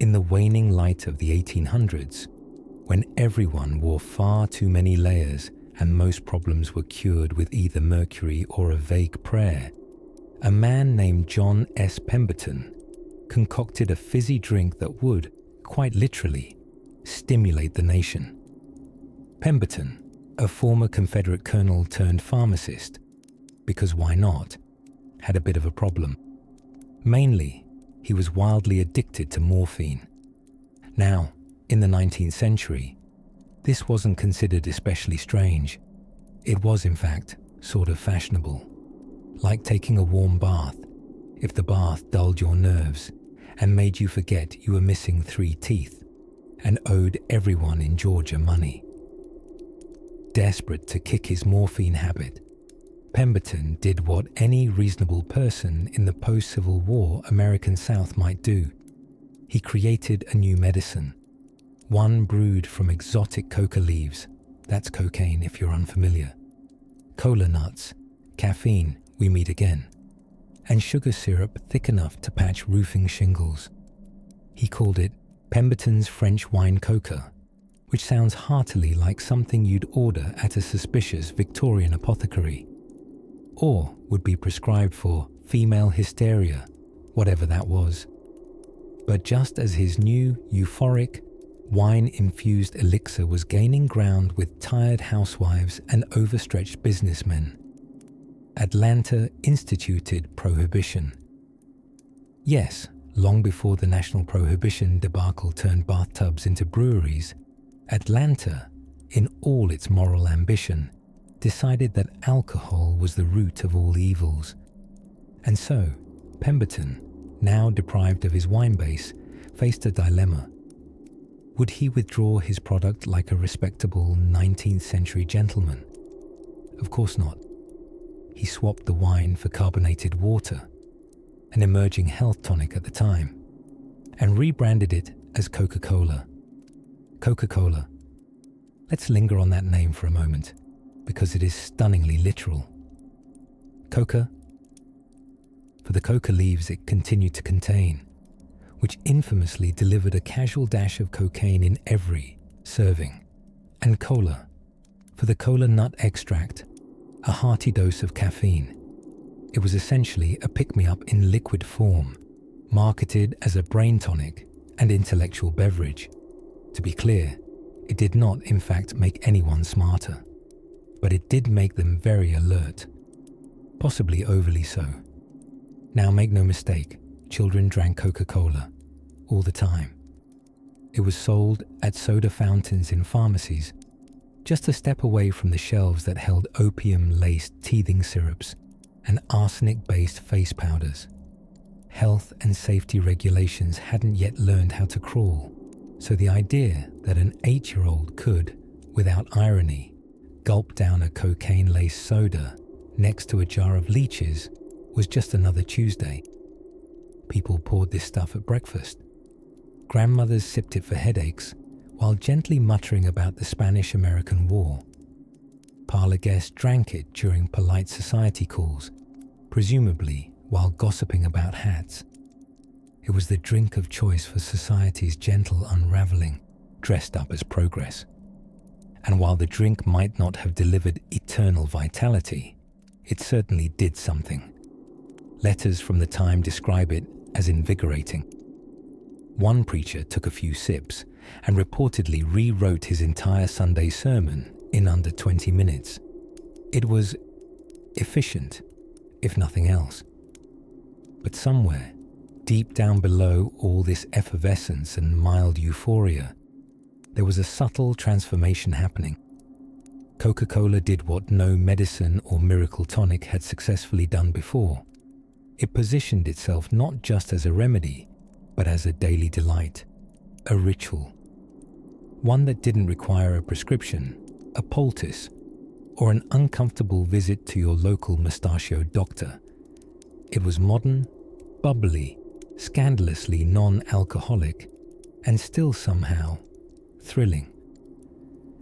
in the waning light of the 1800s, when everyone wore far too many layers and most problems were cured with either mercury or a vague prayer, a man named John S. Pemberton concocted a fizzy drink that would, quite literally, stimulate the nation. Pemberton, a former Confederate colonel turned pharmacist, because why not, had a bit of a problem. Mainly, he was wildly addicted to morphine. Now, in the 19th century, this wasn't considered especially strange. It was, in fact, sort of fashionable. Like taking a warm bath, if the bath dulled your nerves and made you forget you were missing 3 teeth and owed everyone in Georgia money. Desperate to kick his morphine habit, Pemberton did what any reasonable person in the post-Civil War American South might do. He created a new medicine, one brewed from exotic coca leaves, that's cocaine if you're unfamiliar, cola nuts, caffeine, we meet again, and sugar syrup thick enough to patch roofing shingles. He called it Pemberton's French Wine Coca, which sounds heartily like something you'd order at a suspicious Victorian apothecary, or would be prescribed for female hysteria, whatever that was. But just as his new, euphoric, wine-infused elixir was gaining ground with tired housewives and overstretched businessmen, Atlanta instituted prohibition. Yes, long before the national prohibition debacle turned bathtubs into breweries, Atlanta, in all its moral ambition, decided that alcohol was the root of all evils. And so, Pemberton, now deprived of his wine base, faced a dilemma. Would he withdraw his product like a respectable 19th century gentleman? Of course not. He swapped the wine for carbonated water, an emerging health tonic at the time, and rebranded it as Coca-Cola. Coca-Cola. Let's linger on that name for a moment, because it is stunningly literal. Coca, for the coca leaves it continued to contain, which infamously delivered a casual dash of cocaine in every serving, and cola, for the cola nut extract, a hearty dose of caffeine. It was essentially a pick-me-up in liquid form, marketed as a brain tonic and intellectual beverage. To be clear, it did not in fact make anyone smarter, but it did make them very alert, possibly overly so. Now make no mistake, children drank Coca-Cola all the time. It was sold at soda fountains in pharmacies, just a step away from the shelves that held opium-laced teething syrups and arsenic-based face powders. Health and safety regulations hadn't yet learned how to crawl, so the idea that an 8-year-old could, without irony, gulp down a cocaine-laced soda next to a jar of leeches was just another Tuesday. People poured this stuff at breakfast. Grandmothers sipped it for headaches, while gently muttering about the Spanish-American War. Parlor guests drank it during polite society calls, presumably while gossiping about hats. It was the drink of choice for society's gentle unraveling, dressed up as progress. And while the drink might not have delivered eternal vitality, it certainly did something. Letters from the time describe it as invigorating. One preacher took a few sips and reportedly rewrote his entire Sunday sermon in under 20 minutes. It was efficient, if nothing else. But somewhere, deep down below all this effervescence and mild euphoria, there was a subtle transformation happening. Coca-Cola did what no medicine or miracle tonic had successfully done before. It positioned itself not just as a remedy, but as a daily delight, a ritual. One that didn't require a prescription, a poultice, or an uncomfortable visit to your local mustachioed doctor. It was modern, bubbly, scandalously non-alcoholic, and still somehow thrilling.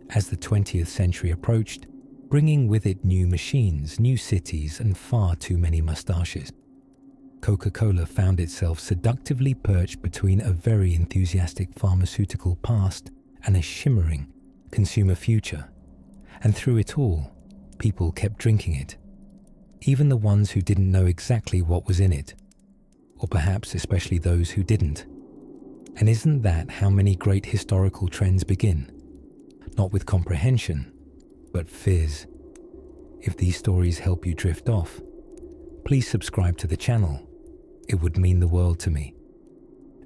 As the 20th century approached, bringing with it new machines, new cities, and far too many mustaches, Coca-Cola found itself seductively perched between a very enthusiastic pharmaceutical past and a shimmering consumer future. And through it all, people kept drinking it. Even the ones who didn't know exactly what was in it, or perhaps especially those who didn't. And isn't that how many great historical trends begin? Not with comprehension, but fizz. If these stories help you drift off, please subscribe to the channel. It would mean the world to me.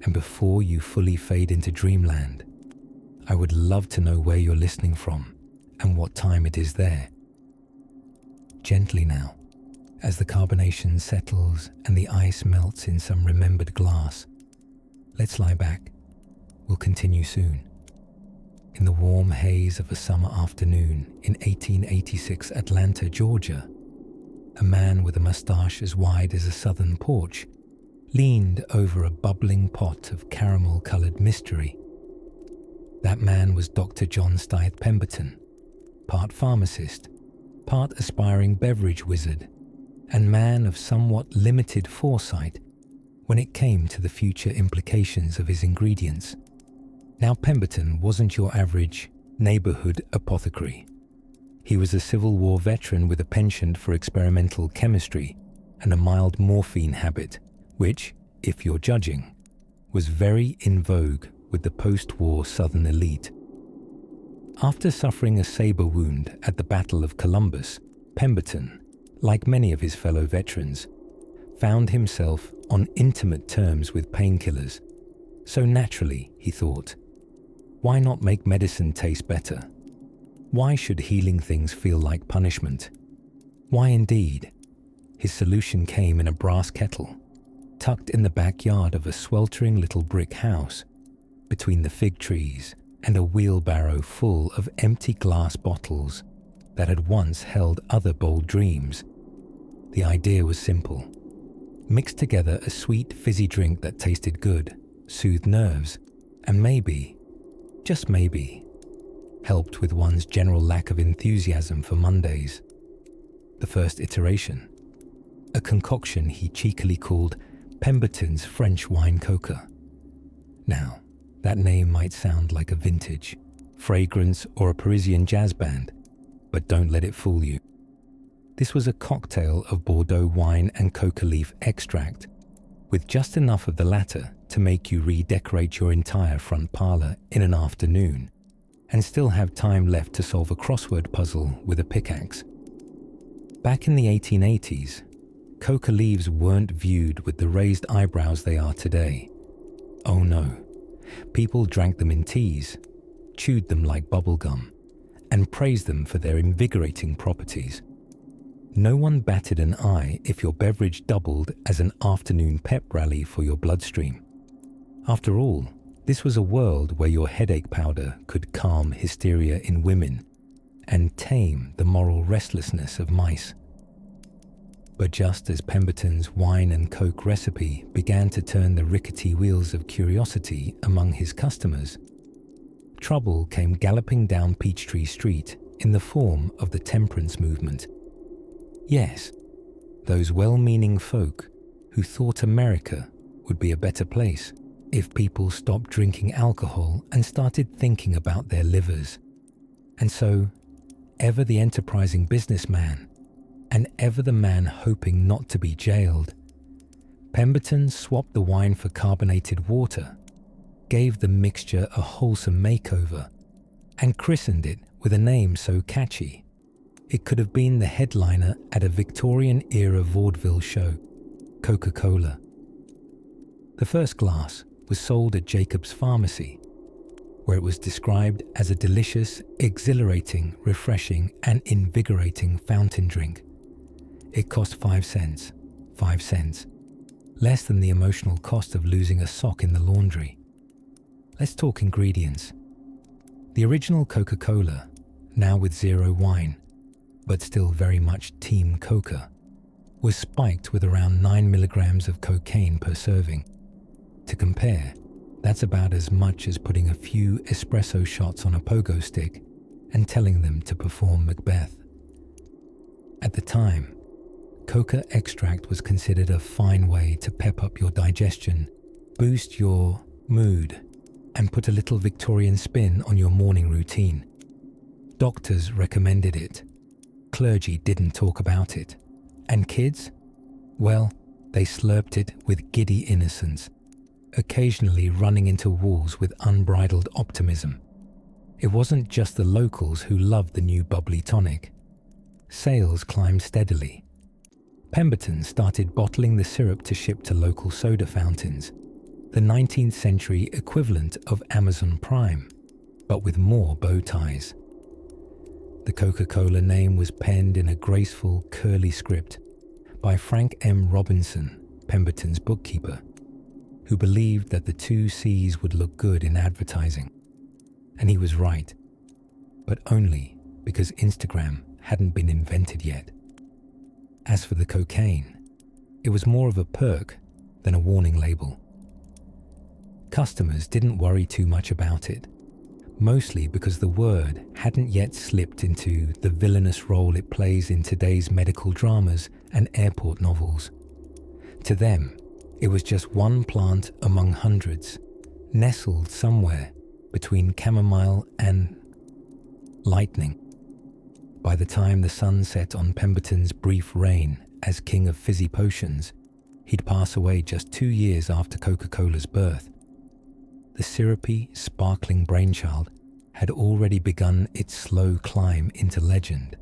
And before you fully fade into dreamland, I would love to know where you're listening from and what time it is there. Gently now, as the carbonation settles and the ice melts in some remembered glass. Let's lie back. We'll continue soon. In the warm haze of a summer afternoon in 1886 Atlanta, Georgia, a man with a mustache as wide as a southern porch leaned over a bubbling pot of caramel-colored mystery. That man was Dr. John Stith Pemberton, part pharmacist, part aspiring beverage wizard, and man of somewhat limited foresight when it came to the future implications of his ingredients. Now, Pemberton wasn't your average neighborhood apothecary. He was a Civil War veteran with a penchant for experimental chemistry and a mild morphine habit, which, if you're judging, was very in vogue with the post-war Southern elite. After suffering a saber wound at the Battle of Columbus, Pemberton, like many of his fellow veterans, found himself on intimate terms with painkillers. So naturally, he thought, why not make medicine taste better? Why should healing things feel like punishment? Why indeed? His solution came in a brass kettle, tucked in the backyard of a sweltering little brick house, between the fig trees and a wheelbarrow full of empty glass bottles that had once held other bold dreams. The idea was simple. Mix together a sweet, fizzy drink that tasted good, soothed nerves, and maybe, just maybe, helped with one's general lack of enthusiasm for Mondays. The first iteration, a concoction he cheekily called Pemberton's French Wine Coca. Now, that name might sound like a vintage, fragrance, or a Parisian jazz band, but don't let it fool you. This was a cocktail of Bordeaux wine and coca leaf extract, with just enough of the latter to make you redecorate your entire front parlor in an afternoon, and still have time left to solve a crossword puzzle with a pickaxe. Back in the 1880s, coca leaves weren't viewed with the raised eyebrows they are today. Oh no. People drank them in teas, chewed them like bubblegum, and praised them for their invigorating properties. No one batted an eye if your beverage doubled as an afternoon pep rally for your bloodstream. After all, this was a world where your headache powder could calm hysteria in women and tame the moral restlessness of mice. But just as Pemberton's wine and coke recipe began to turn the rickety wheels of curiosity among his customers, trouble came galloping down Peachtree Street in the form of the temperance movement. Yes, those well-meaning folk who thought America would be a better place if people stopped drinking alcohol and started thinking about their livers. And so, ever the enterprising businessman, and ever the man hoping not to be jailed, Pemberton swapped the wine for carbonated water, gave the mixture a wholesome makeover, and christened it with a name so catchy it could have been the headliner at a Victorian-era vaudeville show, Coca-Cola. The first glass was sold at Jacob's Pharmacy, where it was described as a delicious, exhilarating, refreshing, and invigorating fountain drink. It cost 5 cents, 5 cents, less than the emotional cost of losing a sock in the laundry. Let's talk ingredients. The original Coca-Cola, now with zero wine, but still very much Team Coca, was spiked with around 9 milligrams of cocaine per serving. To compare, that's about as much as putting a few espresso shots on a pogo stick and telling them to perform Macbeth. At the time, Coca extract was considered a fine way to pep up your digestion, boost your mood, and put a little Victorian spin on your morning routine. Doctors recommended it. Clergy didn't talk about it. And kids? Well, they slurped it with giddy innocence, occasionally running into walls with unbridled optimism. It wasn't just the locals who loved the new bubbly tonic. Sales climbed steadily. Pemberton started bottling the syrup to ship to local soda fountains, the 19th century equivalent of Amazon Prime, but with more bow ties. The Coca-Cola name was penned in a graceful, curly script by Frank M. Robinson, Pemberton's bookkeeper, who believed that the two C's would look good in advertising. And he was right, but only because Instagram hadn't been invented yet. As for the cocaine, it was more of a perk than a warning label. Customers didn't worry too much about it, mostly because the word hadn't yet slipped into the villainous role it plays in today's medical dramas and airport novels. To them, it was just one plant among hundreds, nestled somewhere between chamomile and lightning. By the time the sun set on Pemberton's brief reign as king of fizzy potions, he'd pass away just 2 years after Coca-Cola's birth. The syrupy, sparkling brainchild had already begun its slow climb into legend.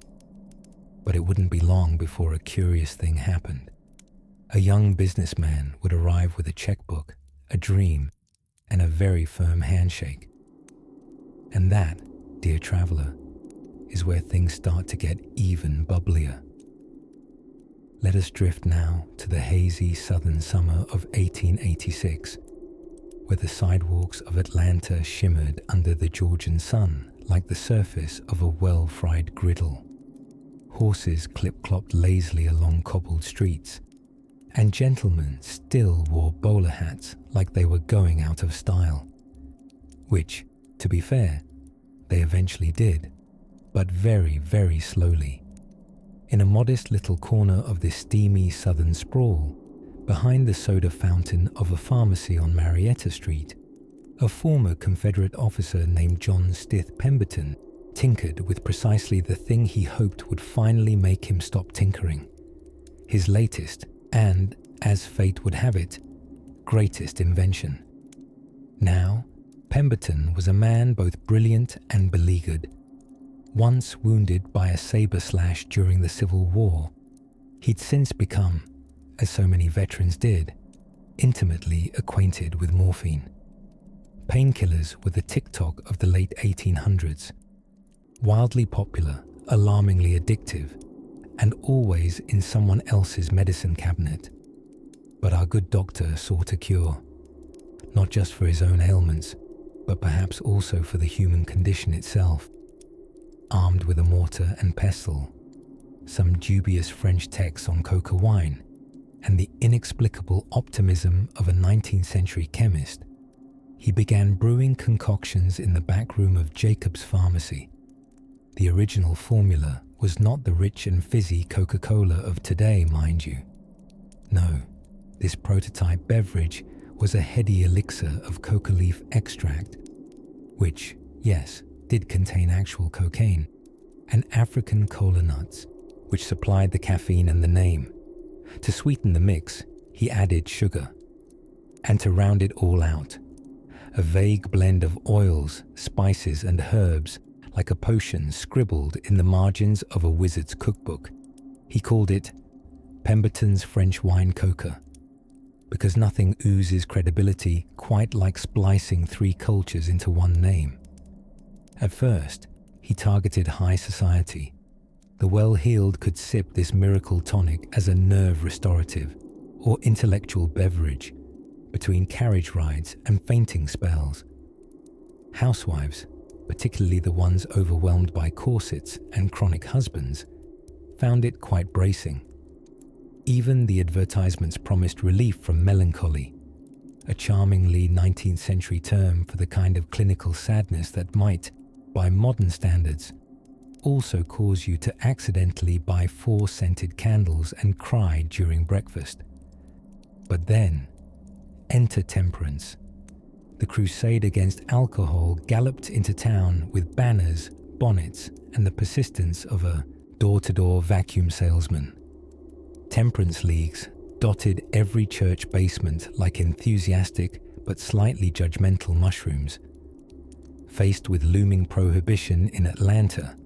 But it wouldn't be long before a curious thing happened. A young businessman would arrive with a checkbook, a dream, and a very firm handshake. And that, dear traveler, is where things start to get even bubblier. Let us drift now to the hazy southern summer of 1886, where the sidewalks of Atlanta shimmered under the Georgian sun like the surface of a well-fried griddle. Horses clip-clopped lazily along cobbled streets, and gentlemen still wore bowler hats like they were going out of style. Which, to be fair, they eventually did, but very, very slowly. In a modest little corner of this steamy southern sprawl, behind the soda fountain of a pharmacy on Marietta Street, a former Confederate officer named John Stith Pemberton tinkered with precisely the thing he hoped would finally make him stop tinkering. His latest, and, as fate would have it, greatest invention. Now, Pemberton was a man both brilliant and beleaguered. Once wounded by a saber slash during the Civil War, he'd since become, as so many veterans did, intimately acquainted with morphine. Painkillers were the TikTok of the late 1800s, wildly popular, alarmingly addictive, and always in someone else's medicine cabinet. But our good doctor sought a cure, not just for his own ailments, but perhaps also for the human condition itself. Armed with a mortar and pestle, some dubious French text on coca wine, and the inexplicable optimism of a 19th century chemist, he began brewing concoctions in the back room of Jacob's Pharmacy. The original formula was not the rich and fizzy Coca-Cola of today, mind you. No, this prototype beverage was a heady elixir of coca leaf extract, which, yes, did contain actual cocaine, and African cola nuts, which supplied the caffeine and the name. To sweeten the mix, he added sugar. And to round it all out, a vague blend of oils, spices, and herbs, like a potion scribbled in the margins of a wizard's cookbook. He called it Pemberton's French Wine Coca, because nothing oozes credibility quite like splicing 3 cultures into one name. At first, he targeted high society. The well-heeled could sip this miracle tonic as a nerve restorative or intellectual beverage between carriage rides and fainting spells. Housewives, particularly the ones overwhelmed by corsets and chronic husbands, found it quite bracing. Even the advertisements promised relief from melancholy, a charmingly 19th century term for the kind of clinical sadness that might, by modern standards, also cause you to accidentally buy 4 scented candles and cry during breakfast. But then, enter temperance. The crusade against alcohol galloped into town with banners, bonnets, and the persistence of a door-to-door vacuum salesman. Temperance leagues dotted every church basement like enthusiastic but slightly judgmental mushrooms. Faced with looming prohibition in Atlanta,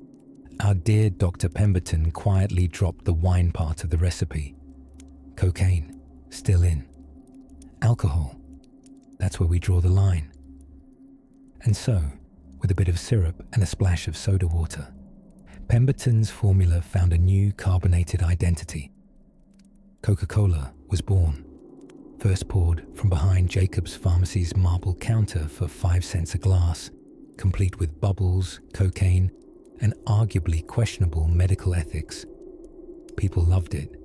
our dear Dr. Pemberton quietly dropped the wine part of the recipe. Cocaine, still in. Alcohol, that's where we draw the line. And so, with a bit of syrup and a splash of soda water, Pemberton's formula found a new carbonated identity. Coca-Cola was born, first poured from behind Jacob's Pharmacy's marble counter for 5 cents a glass, complete with bubbles, cocaine, and arguably questionable medical ethics. People loved it.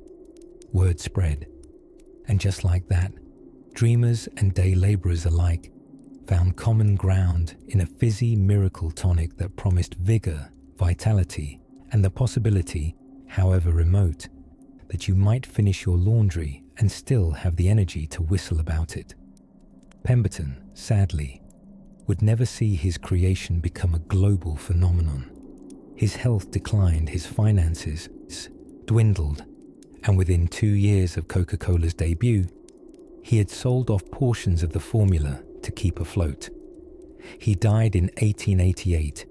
Word spread. And just like that, dreamers and day laborers alike found common ground in a fizzy miracle tonic that promised vigor, vitality, and the possibility, however remote, that you might finish your laundry and still have the energy to whistle about it. Pemberton, sadly, would never see his creation become a global phenomenon. His health declined, his finances dwindled, and within 2 years of Coca-Cola's debut, he had sold off portions of the formula to keep afloat. He died in 1888,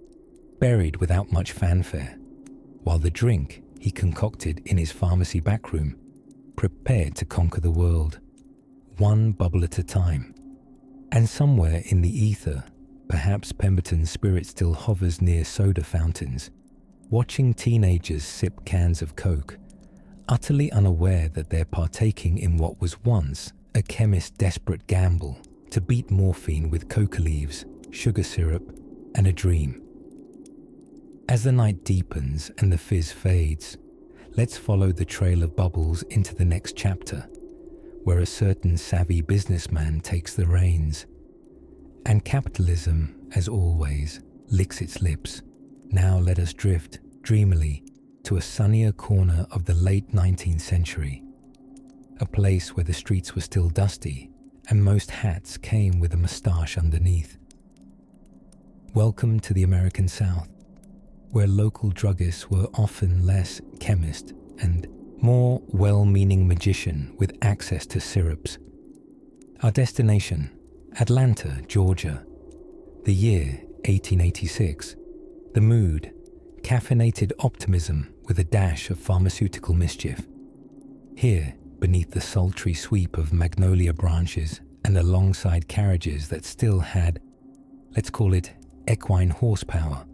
buried without much fanfare, while the drink he concocted in his pharmacy backroom prepared to conquer the world, one bubble at a time. And somewhere in the ether, perhaps Pemberton's spirit still hovers near soda fountains, watching teenagers sip cans of Coke, utterly unaware that they're partaking in what was once a chemist's desperate gamble to beat morphine with coca leaves, sugar syrup, and a dream. As the night deepens and the fizz fades, let's follow the trail of bubbles into the next chapter, where a certain savvy businessman takes the reins. And capitalism, as always, licks its lips. Now let us drift, dreamily, to a sunnier corner of the late 19th century, a place where the streets were still dusty and most hats came with a moustache underneath. Welcome to the American South, where local druggists were often less chemist and more well-meaning magician with access to syrups. Our destination, Atlanta, Georgia. The year, 1886. The mood, caffeinated optimism with a dash of pharmaceutical mischief. Here, beneath the sultry sweep of magnolia branches and alongside carriages that still had, let's call it, equine horsepower,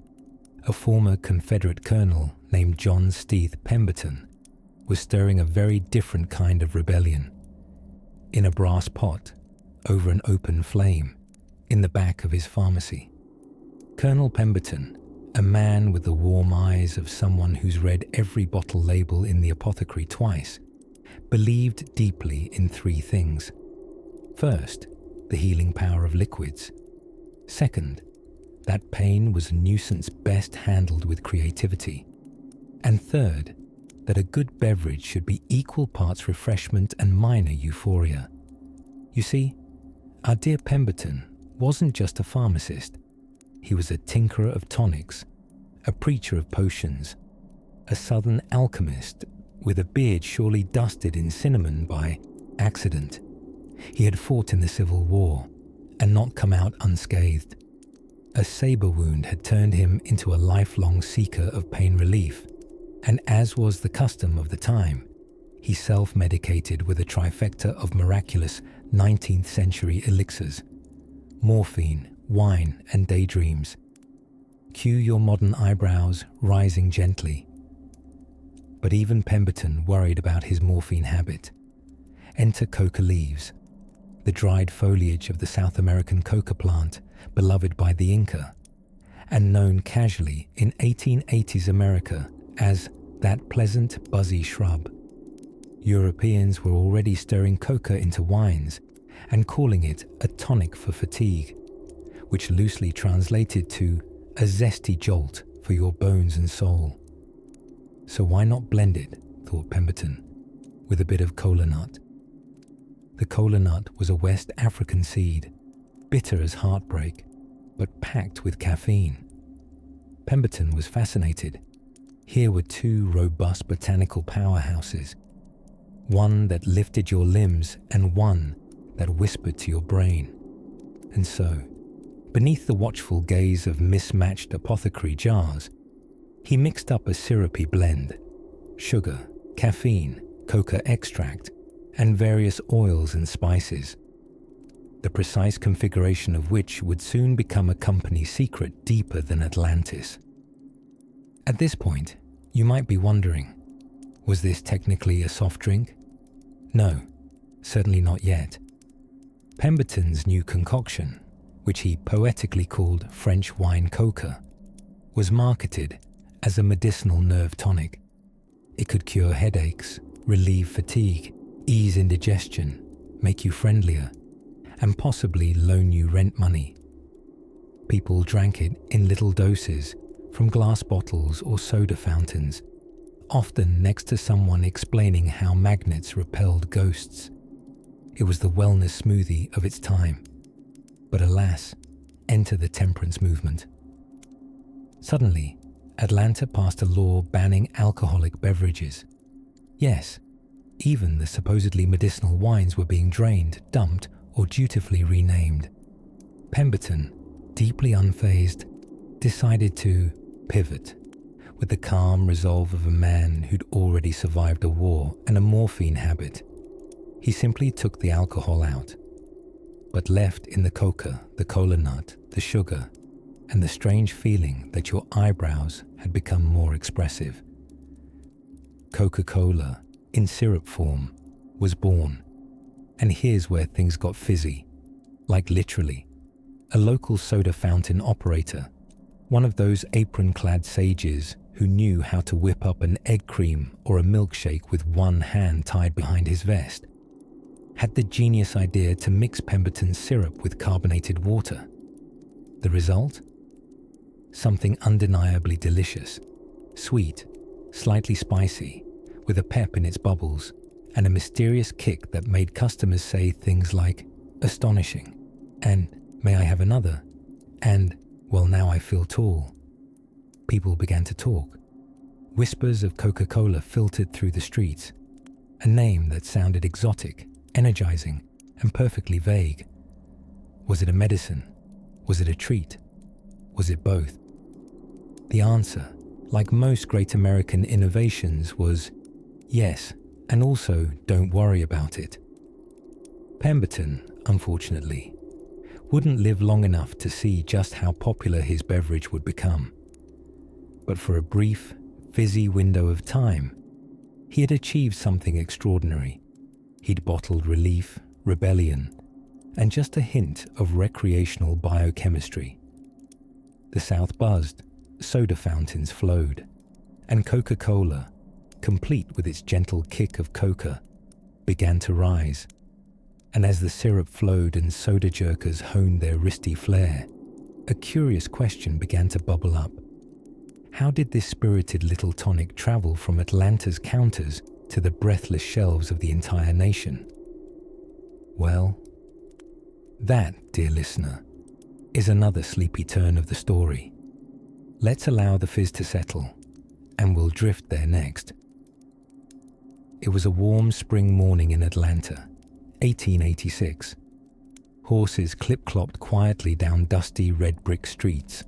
a former Confederate colonel named John Steeth Pemberton was stirring a very different kind of rebellion. In a brass pot, over an open flame, in the back of his pharmacy. Colonel Pemberton, a man with the warm eyes of someone who's read every bottle label in the apothecary twice, believed deeply in 3 things. First, the healing power of liquids. Second, that pain was a nuisance best handled with creativity. And third, that a good beverage should be equal parts refreshment and minor euphoria. You see, our dear Pemberton wasn't just a pharmacist. He was a tinkerer of tonics, a preacher of potions, a southern alchemist with a beard surely dusted in cinnamon by accident. He had fought in the Civil War and not come out unscathed. A saber wound had turned him into a lifelong seeker of pain relief, and as was the custom of the time, he self-medicated with a trifecta of miraculous 19th century elixirs: morphine, wine, and daydreams. Cue your modern eyebrows rising gently. But even Pemberton worried about his morphine habit. Enter coca leaves, the dried foliage of the South American coca plant, beloved by the Inca, and known casually in 1880s America as that pleasant, buzzy shrub. Europeans were already stirring coca into wines and calling it a tonic for fatigue, which loosely translated to a zesty jolt for for your bones and soul. So why not blend it, thought Pemberton, with a bit of kola nut. The kola nut was a West African seed, bitter as heartbreak, but packed with caffeine. Pemberton was fascinated. Here were two robust botanical powerhouses, one that lifted your limbs and one that whispered to your brain. And so, beneath the watchful gaze of mismatched apothecary jars, he mixed up a syrupy blend: sugar, caffeine, coca extract, and various oils and spices, the precise configuration of which would soon become a company secret deeper than Atlantis. At this point, you might be wondering, was this technically a soft drink? No, certainly not yet. Pemberton's new concoction, which he poetically called French wine coca, was marketed as a medicinal nerve tonic. It could cure headaches, relieve fatigue, ease indigestion, make you friendlier, and possibly loan you rent money. People drank it in little doses from glass bottles or soda fountains, often next to someone explaining how magnets repelled ghosts. It was the wellness smoothie of its time. But alas, enter the temperance movement. Suddenly, Atlanta passed a law banning alcoholic beverages. Yes, even the supposedly medicinal wines were being drained, dumped, or dutifully renamed. Pemberton, deeply unfazed, decided to pivot with the calm resolve of a man who'd already survived a war and a morphine habit. He simply took the alcohol out, but left in the coca, the kola nut, the sugar, and the strange feeling that your eyebrows had become more expressive. Coca-Cola, in syrup form, was born. And here's where things got fizzy, like literally. A local soda fountain operator, one of those apron-clad sages who knew how to whip up an egg cream or a milkshake with one hand tied behind his vest, had the genius idea to mix Pemberton's syrup with carbonated water. The result? Something undeniably delicious, sweet, slightly spicy, with a pep in its bubbles, and a mysterious kick that made customers say things like, astonishing, and may I have another, and, well, now I feel tall. People began to talk. Whispers of Coca-Cola filtered through the streets, a name that sounded exotic, energizing, and perfectly vague. Was it a medicine? Was it a treat? Was it both? The answer, like most great American innovations, was yes, and also don't worry about it. Pemberton, unfortunately, wouldn't live long enough to see just how popular his beverage would become. But for a brief, fizzy window of time, he had achieved something extraordinary. He'd bottled relief, rebellion, and just a hint of recreational biochemistry. The South buzzed, soda fountains flowed, and Coca-Cola, complete with its gentle kick of coca, began to rise. And as the syrup flowed and soda jerkers honed their wristy flair, a curious question began to bubble up. How did this spirited little tonic travel from Atlanta's counters to the breathless shelves of the entire nation? Well, that, dear listener, is another sleepy turn of the story. Let's allow the fizz to settle, and we'll drift there next. It was a warm spring morning in Atlanta, 1886. Horses clip-clopped quietly down dusty red brick streets.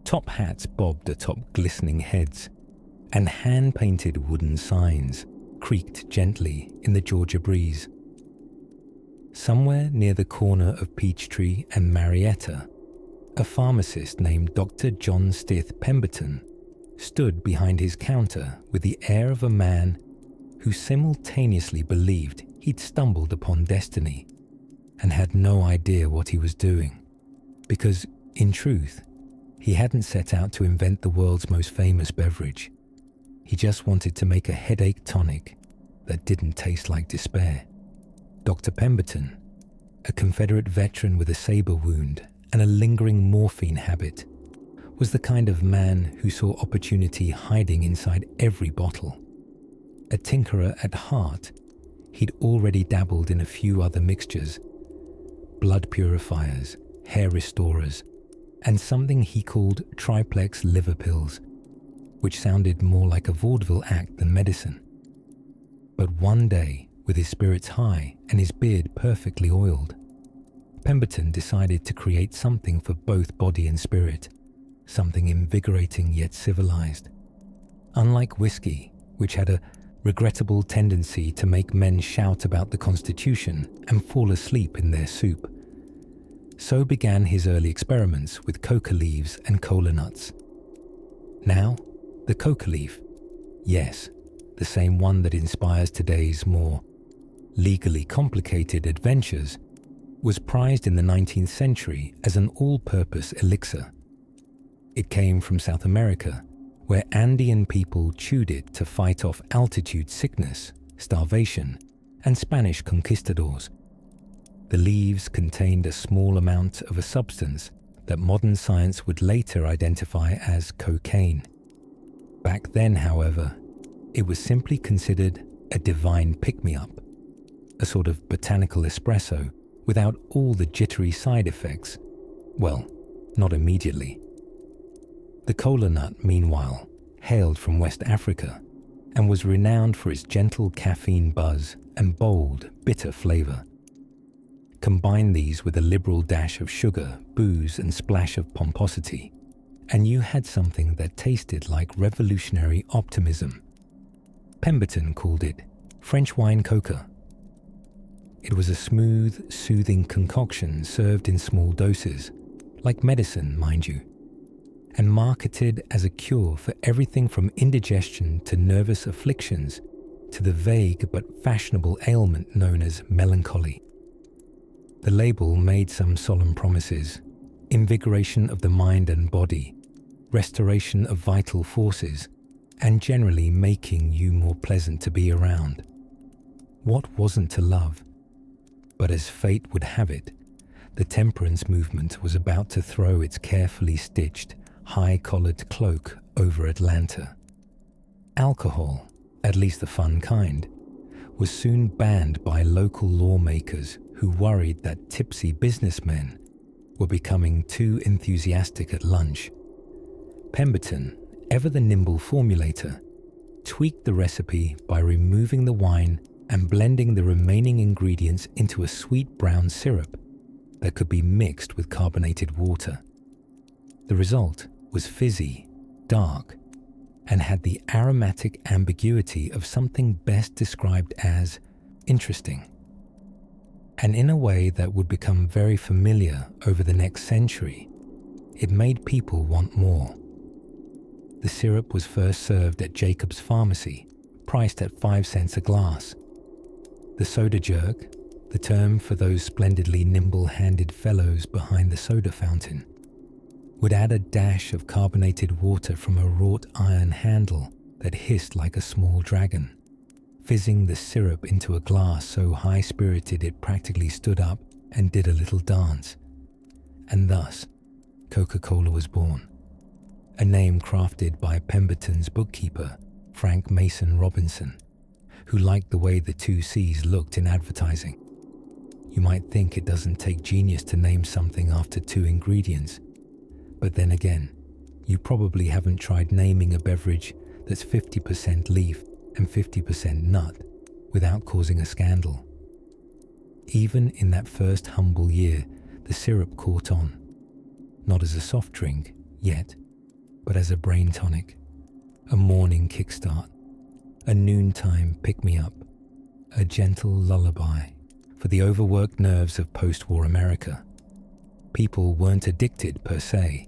Top hats bobbed atop glistening heads, and hand-painted wooden signs creaked gently in the Georgia breeze. Somewhere near the corner of Peachtree and Marietta, a pharmacist named Dr. John Stith Pemberton stood behind his counter with the air of a man who simultaneously believed he'd stumbled upon destiny and had no idea what he was doing, because, in truth, he hadn't set out to invent the world's most famous beverage. He just wanted to make a headache tonic that didn't taste like despair. Dr. Pemberton, a Confederate veteran with a saber wound and a lingering morphine habit, was the kind of man who saw opportunity hiding inside every bottle. A tinkerer at heart, he'd already dabbled in a few other mixtures: blood purifiers, hair restorers, and something he called triplex liver pills, which sounded more like a vaudeville act than medicine. But one day, with his spirits high and his beard perfectly oiled, Pemberton decided to create something for both body and spirit, something invigorating yet civilized. Unlike whiskey, which had a regrettable tendency to make men shout about the Constitution and fall asleep in their soup, so began his early experiments with coca leaves and cola nuts. Now, the coca leaf, yes, the same one that inspires today's more legally complicated adventures, was prized in the 19th century as an all-purpose elixir. It came from South America, where Andean people chewed it to fight off altitude sickness, starvation, and Spanish conquistadors. The leaves contained a small amount of a substance that modern science would later identify as cocaine. Back then, however, it was simply considered a divine pick-me-up, a sort of botanical espresso without all the jittery side effects. Well, not immediately. The cola nut, meanwhile, hailed from West Africa and was renowned for its gentle caffeine buzz and bold, bitter flavor. Combine these with a liberal dash of sugar, booze, and splash of pomposity, and you had something that tasted like revolutionary optimism. Pemberton called it French wine coca. It was a smooth, soothing concoction served in small doses, like medicine, mind you, and marketed as a cure for everything from indigestion to nervous afflictions to the vague but fashionable ailment known as melancholy. The label made some solemn promises: invigoration of the mind and body, restoration of vital forces, and generally making you more pleasant to be around. What wasn't to love? But as fate would have it, the temperance movement was about to throw its carefully stitched, high-collared cloak over Atlanta. Alcohol, at least the fun kind, was soon banned by local lawmakers who worried that tipsy businessmen were becoming too enthusiastic at lunch. Pemberton, ever the nimble formulator, tweaked the recipe by removing the wine and blending the remaining ingredients into a sweet brown syrup that could be mixed with carbonated water. The result was fizzy, dark, and had the aromatic ambiguity of something best described as interesting. And in a way that would become very familiar over the next century, it made people want more. The syrup was first served at Jacob's Pharmacy, priced at 5 cents a glass. The soda jerk, the term for those splendidly nimble-handed fellows behind the soda fountain, would add a dash of carbonated water from a wrought iron handle that hissed like a small dragon, fizzing the syrup into a glass so high-spirited it practically stood up and did a little dance. And thus, Coca-Cola was born, a name crafted by Pemberton's bookkeeper, Frank Mason Robinson, who liked the way the 2 C's looked in advertising. You might think it doesn't take genius to name something after 2 ingredients, but then again, you probably haven't tried naming a beverage that's 50% leaf and 50% nut without causing a scandal. Even in that first humble year, the syrup caught on, not as a soft drink yet, but as a brain tonic, a morning kickstart, a noontime pick-me-up, a gentle lullaby for the overworked nerves of post-war America. People weren't addicted per se.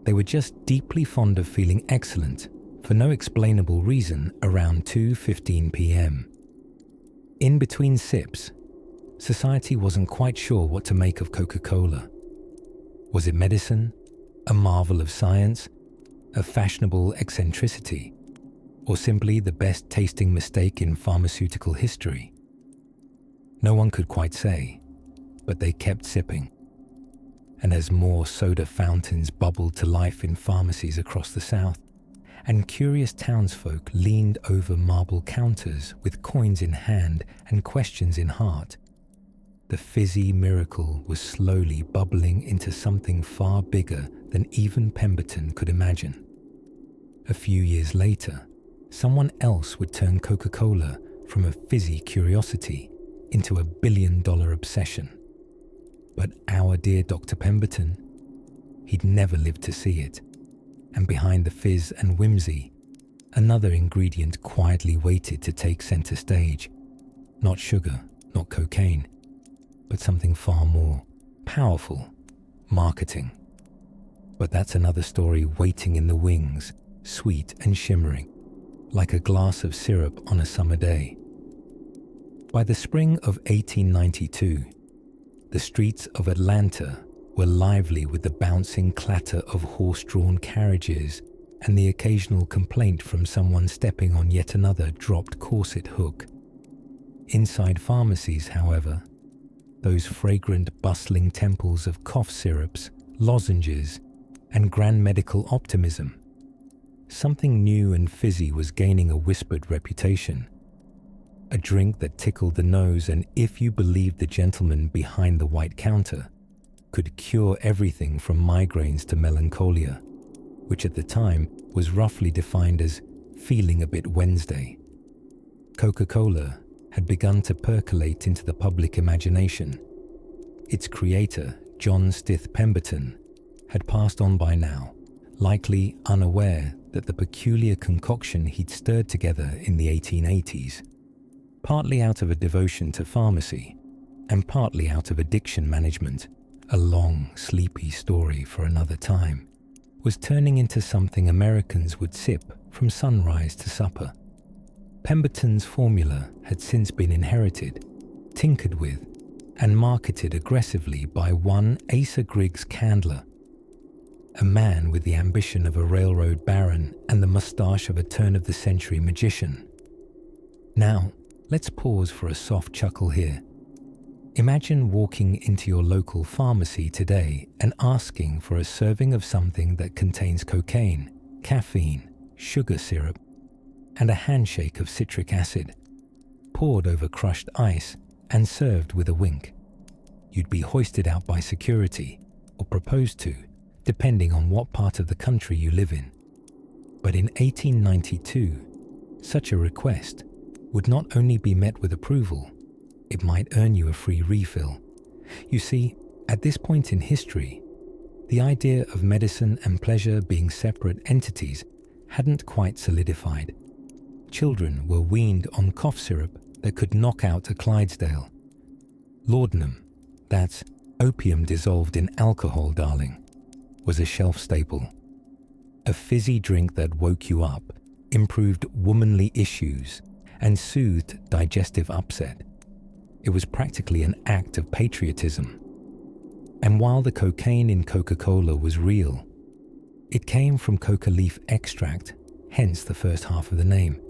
They were just deeply fond of feeling excellent for no explainable reason around 2:15 p.m. In between sips, society wasn't quite sure what to make of Coca-Cola. Was it medicine, a marvel of science, a fashionable eccentricity, or simply the best tasting mistake in pharmaceutical history? No one could quite say, but they kept sipping. And as more soda fountains bubbled to life in pharmacies across the South, and curious townsfolk leaned over marble counters with coins in hand and questions in heart, the fizzy miracle was slowly bubbling into something far bigger than even Pemberton could imagine. A few years later, someone else would turn Coca-Cola from a fizzy curiosity into a billion-dollar obsession. But our dear Dr. Pemberton, he'd never lived to see it. And behind the fizz and whimsy, another ingredient quietly waited to take center stage. Not sugar, not cocaine, but something far more powerful: marketing. But that's another story waiting in the wings, sweet and shimmering, like a glass of syrup on a summer day. By the spring of 1892, the streets of Atlanta were lively with the bouncing clatter of horse-drawn carriages and the occasional complaint from someone stepping on yet another dropped corset hook. Inside pharmacies, however, those fragrant, bustling temples of cough syrups, lozenges, and grand medical optimism, something new and fizzy was gaining a whispered reputation. A drink that tickled the nose and, if you believed the gentleman behind the white counter, could cure everything from migraines to melancholia, which at the time was roughly defined as feeling a bit Wednesday. Coca-Cola had begun to percolate into the public imagination. Its creator, John Stith Pemberton, had passed on by now, likely unaware that the peculiar concoction he'd stirred together in the 1880s, partly out of a devotion to pharmacy and partly out of addiction management, a long, sleepy story for another time, was turning into something Americans would sip from sunrise to supper. Pemberton's formula had since been inherited, tinkered with, and marketed aggressively by one Asa Griggs Candler, a man with the ambition of a railroad baron and the moustache of a turn-of-the-century magician. Now, let's pause for a soft chuckle here. Imagine walking into your local pharmacy today and asking for a serving of something that contains cocaine, caffeine, sugar syrup, and a handshake of citric acid, poured over crushed ice and served with a wink. You'd be hoisted out by security, or proposed to, depending on what part of the country you live in. But in 1892, such a request would not only be met with approval, it might earn you a free refill. You see, at this point in history, the idea of medicine and pleasure being separate entities hadn't quite solidified. Children were weaned on cough syrup that could knock out a Clydesdale. Laudanum, that's opium dissolved in alcohol, darling, was a shelf staple. A fizzy drink that woke you up, improved womanly issues, and soothed digestive upset. It was practically an act of patriotism. And while the cocaine in Coca-Cola was real, it came from coca leaf extract, hence the first half of the name.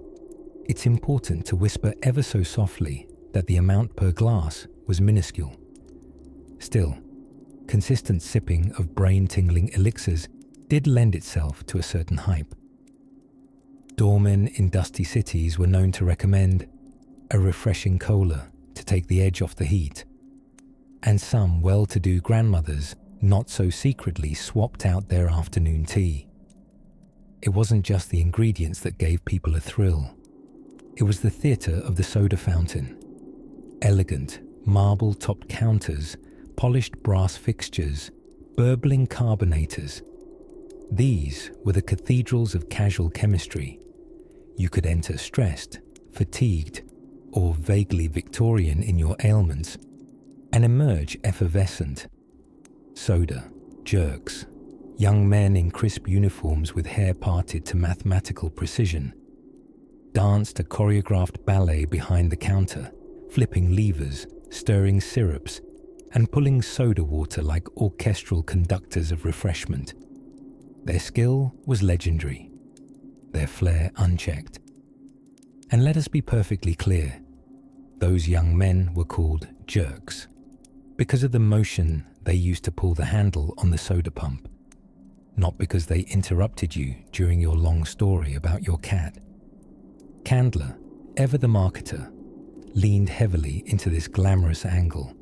It's important to whisper ever so softly that the amount per glass was minuscule. Still, consistent sipping of brain-tingling elixirs did lend itself to a certain hype. Doormen in dusty cities were known to recommend a refreshing cola to take the edge off the heat, and some well-to-do grandmothers not so secretly swapped out their afternoon tea. It wasn't just the ingredients that gave people a thrill. It was the theatre of the soda fountain. Elegant, marble-topped counters, polished brass fixtures, burbling carbonators. These were the cathedrals of casual chemistry. You could enter stressed, fatigued, or vaguely Victorian in your ailments, and emerge effervescent. Soda, jerks, young men in crisp uniforms with hair parted to mathematical precision, danced a choreographed ballet behind the counter, flipping levers, stirring syrups, and pulling soda water like orchestral conductors of refreshment. Their skill was legendary, their flair unchecked. And let us be perfectly clear, those young men were called jerks because of the motion they used to pull the handle on the soda pump, not because they interrupted you during your long story about your cat. Candler, ever the marketer, leaned heavily into this glamorous angle.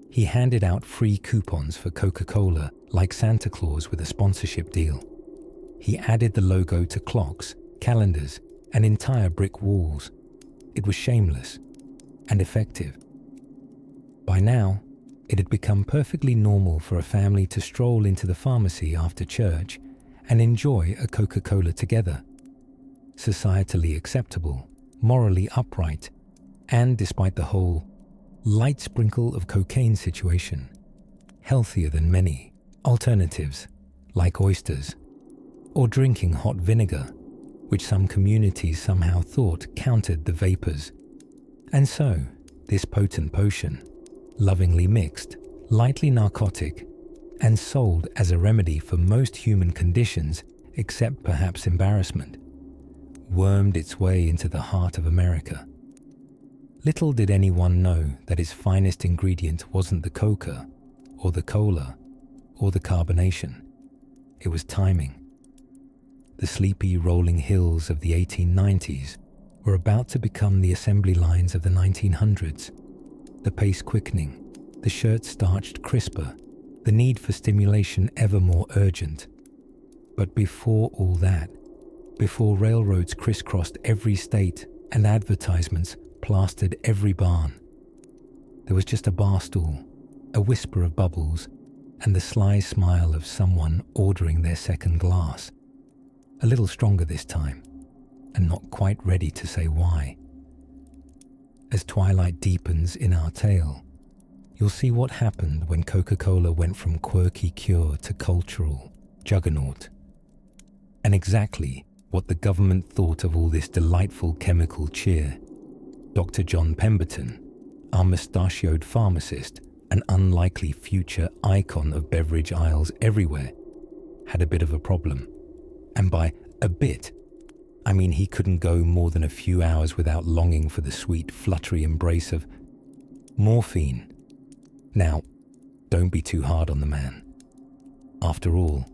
He handed out free coupons for Coca-Cola like Santa Claus with a sponsorship deal. He added the logo to clocks, calendars, and entire brick walls. It was shameless and effective. By now, it had become perfectly normal for a family to stroll into the pharmacy after church and enjoy a Coca-Cola together. Societally acceptable, morally upright, and despite the whole light sprinkle of cocaine situation, healthier than many alternatives like oysters or drinking hot vinegar, which some communities somehow thought countered the vapors. And so, this potent potion, lovingly mixed, lightly narcotic, and sold as a remedy for most human conditions except perhaps embarrassment, wormed its way into the heart of America. Little did anyone know that its finest ingredient wasn't the coca, or the cola, or the carbonation. It was timing. The sleepy rolling hills of the 1890s were about to become the assembly lines of the 1900s, the pace quickening, the shirt starched crisper, the need for stimulation ever more urgent. But before all that, before railroads crisscrossed every state and advertisements plastered every barn, there was just a bar stool, a whisper of bubbles, and the sly smile of someone ordering their second glass. A little stronger this time, and not quite ready to say why. As twilight deepens in our tale, you'll see what happened when Coca-Cola went from quirky cure to cultural juggernaut, and exactly what the government thought of all this delightful chemical cheer. Dr. John Pemberton, our mustachioed pharmacist, an unlikely future icon of beverage aisles everywhere, had a bit of a problem. And by a bit, I mean he couldn't go more than a few hours without longing for the sweet, fluttery embrace of morphine. Now, don't be too hard on the man. After all,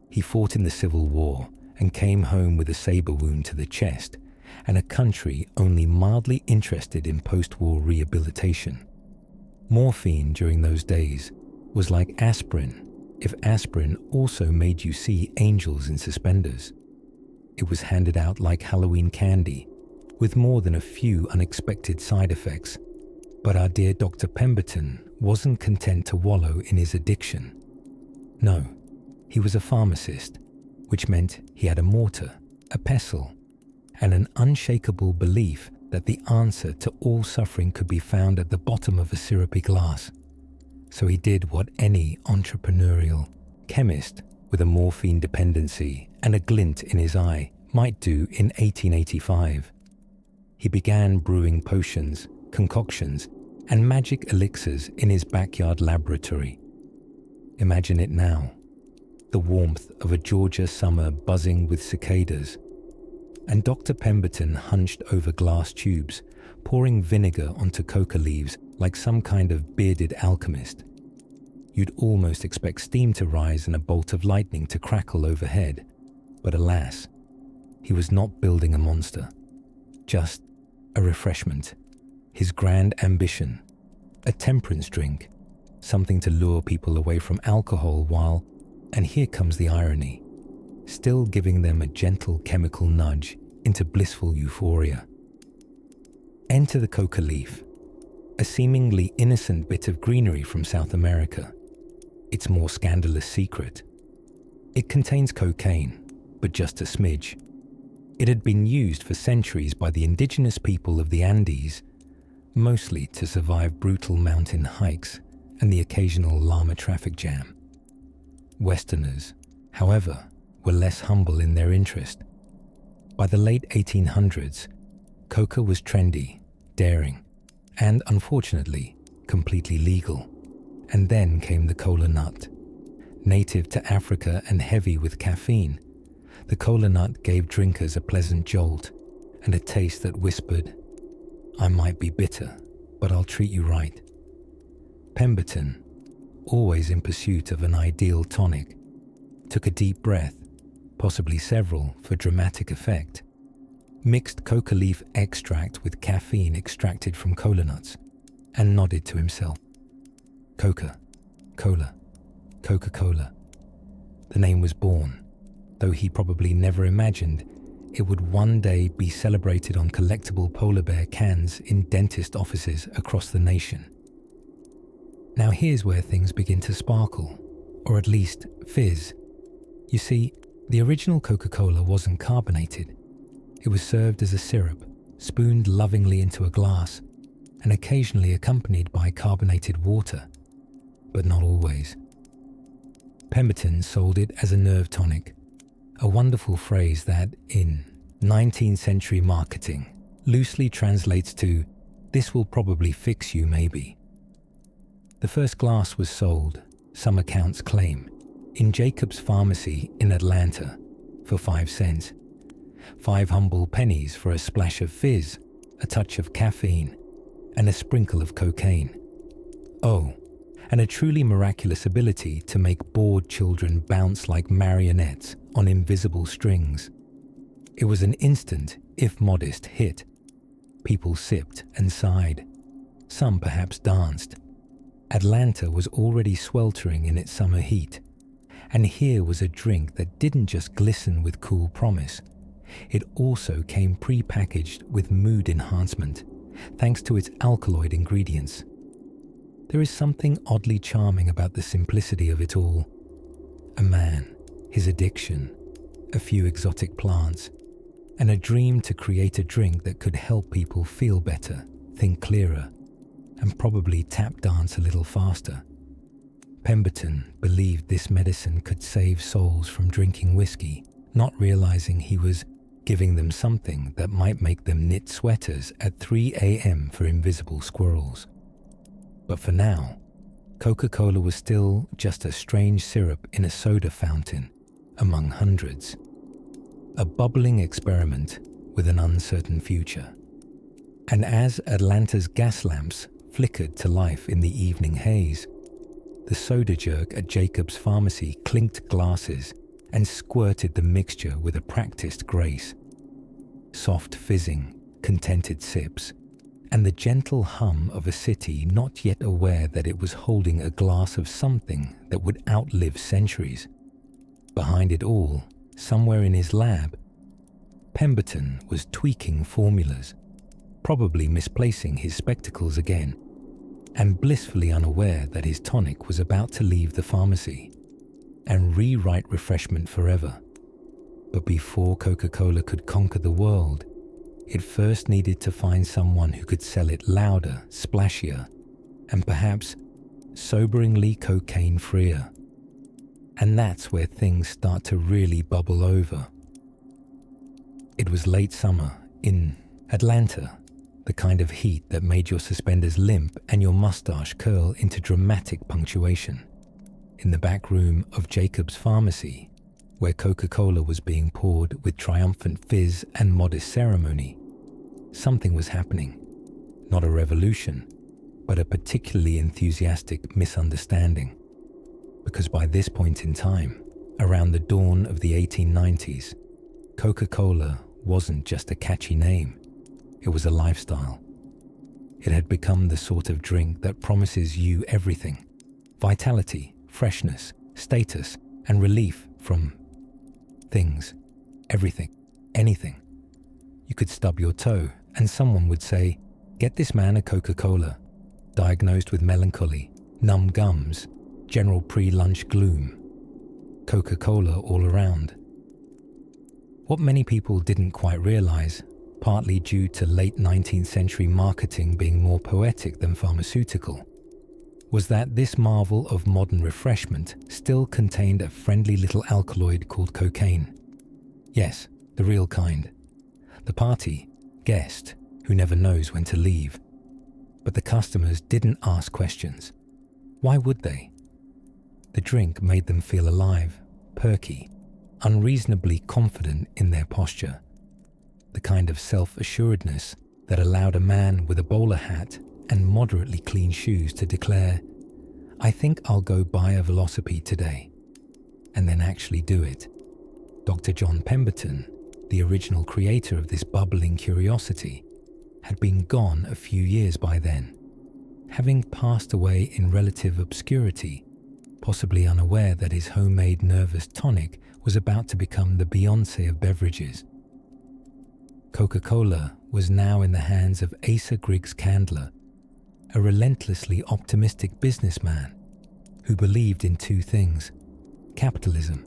he fought in the Civil War and came home with a saber wound to the chest and a country only mildly interested in post-war rehabilitation. Morphine during those days was like aspirin, if aspirin also made you see angels in suspenders. It was handed out like Halloween candy, with more than a few unexpected side effects. But our dear Dr. Pemberton wasn't content to wallow in his addiction. No, he was a pharmacist, which meant he had a mortar, a pestle, and an unshakable belief that the answer to all suffering could be found at the bottom of a syrupy glass. So he did what any entrepreneurial chemist with a morphine dependency and a glint in his eye might do in 1885. He began brewing potions, concoctions, and magic elixirs in his backyard laboratory. Imagine it now, the warmth of a Georgia summer buzzing with cicadas, and Dr. Pemberton hunched over glass tubes, pouring vinegar onto coca leaves like some kind of bearded alchemist. You'd almost expect steam to rise and a bolt of lightning to crackle overhead, but alas, he was not building a monster, just a refreshment, his grand ambition, a temperance drink, something to lure people away from alcohol while, and here comes the irony, still giving them a gentle chemical nudge into blissful euphoria. Enter the coca leaf, a seemingly innocent bit of greenery from South America. Its more scandalous secret. It contains cocaine, but just a smidge. It had been used for centuries by the indigenous people of the Andes, mostly to survive brutal mountain hikes and the occasional llama traffic jam. Westerners, however, were less humble in their interest. By the late 1800s, coca was trendy, daring, and unfortunately, completely legal. And then came the cola nut. Native to Africa and heavy with caffeine, the cola nut gave drinkers a pleasant jolt and a taste that whispered, "I might be bitter, but I'll treat you right." Pemberton, always in pursuit of an ideal tonic, took a deep breath, possibly several for dramatic effect, mixed coca leaf extract with caffeine extracted from cola nuts, and nodded to himself. Coca-Cola. Coca-Cola. The name was born, though he probably never imagined it would one day be celebrated on collectible polar bear cans in dentist offices across the nation. Now here's where things begin to sparkle, or at least fizz. You see, the original Coca-Cola wasn't carbonated. It was served as a syrup, spooned lovingly into a glass, and occasionally accompanied by carbonated water, but not always. Pemberton sold it as a nerve tonic, a wonderful phrase that, in 19th century marketing, loosely translates to, "This will probably fix you maybe." The first glass was sold, some accounts claim, in Jacob's Pharmacy in Atlanta for 5 cents. 5 humble pennies for a splash of fizz, a touch of caffeine, and a sprinkle of cocaine. Oh, and a truly miraculous ability to make bored children bounce like marionettes on invisible strings. It was an instant, if modest, hit. People sipped and sighed. Some perhaps danced. Atlanta was already sweltering in its summer heat, and here was a drink that didn't just glisten with cool promise. It also came pre-packaged with mood enhancement, thanks to its alkaloid ingredients. There is something oddly charming about the simplicity of it all. A man, his addiction, a few exotic plants, and a dream to create a drink that could help people feel better, think clearer, and probably tap dance a little faster. Pemberton believed this medicine could save souls from drinking whiskey, not realizing he was giving them something that might make them knit sweaters at 3 a.m. for invisible squirrels. But for now, Coca-Cola was still just a strange syrup in a soda fountain among hundreds. A bubbling experiment with an uncertain future. And as Atlanta's gas lamps flickered to life in the evening haze, the soda jerk at Jacob's Pharmacy clinked glasses and squirted the mixture with a practiced grace. Soft fizzing, contented sips, and the gentle hum of a city not yet aware that it was holding a glass of something that would outlive centuries. Behind it all, somewhere in his lab, Pemberton was tweaking formulas, probably misplacing his spectacles again, and blissfully unaware that his tonic was about to leave the pharmacy and rewrite refreshment forever. But before Coca-Cola could conquer the world, it first needed to find someone who could sell it louder, splashier, and perhaps soberingly cocaine-freer. And that's where things start to really bubble over. It was late summer in Atlanta, the kind of heat that made your suspenders limp and your mustache curl into dramatic punctuation. In the back room of Jacob's Pharmacy, where Coca-Cola was being poured with triumphant fizz and modest ceremony, something was happening. Not a revolution, but a particularly enthusiastic misunderstanding. Because by this point in time, around the dawn of the 1890s, Coca-Cola wasn't just a catchy name, it was a lifestyle. It had become the sort of drink that promises you everything: vitality, freshness, status, and relief from things, everything, anything. You could stub your toe and someone would say, "Get this man a Coca-Cola," diagnosed with melancholy, numb gums, general pre-lunch gloom. Coca-Cola all around. What many people didn't quite realize, partly due to late 19th century marketing being more poetic than pharmaceutical, was that this marvel of modern refreshment still contained a friendly little alkaloid called cocaine. Yes, the real kind. The party, guest, who never knows when to leave. But the customers didn't ask questions. Why would they? The drink made them feel alive, perky, unreasonably confident in their posture. The kind of self-assuredness that allowed a man with a bowler hat and moderately clean shoes to declare, I think I'll go buy a Velocipede today, and then actually do it. Dr. John Pemberton, the original creator of this bubbling curiosity, had been gone a few years by then, having passed away in relative obscurity, possibly unaware that his homemade nervous tonic was about to become the Beyoncé of beverages. Coca-Cola was now in the hands of Asa Griggs Candler, a relentlessly optimistic businessman who believed in two things: capitalism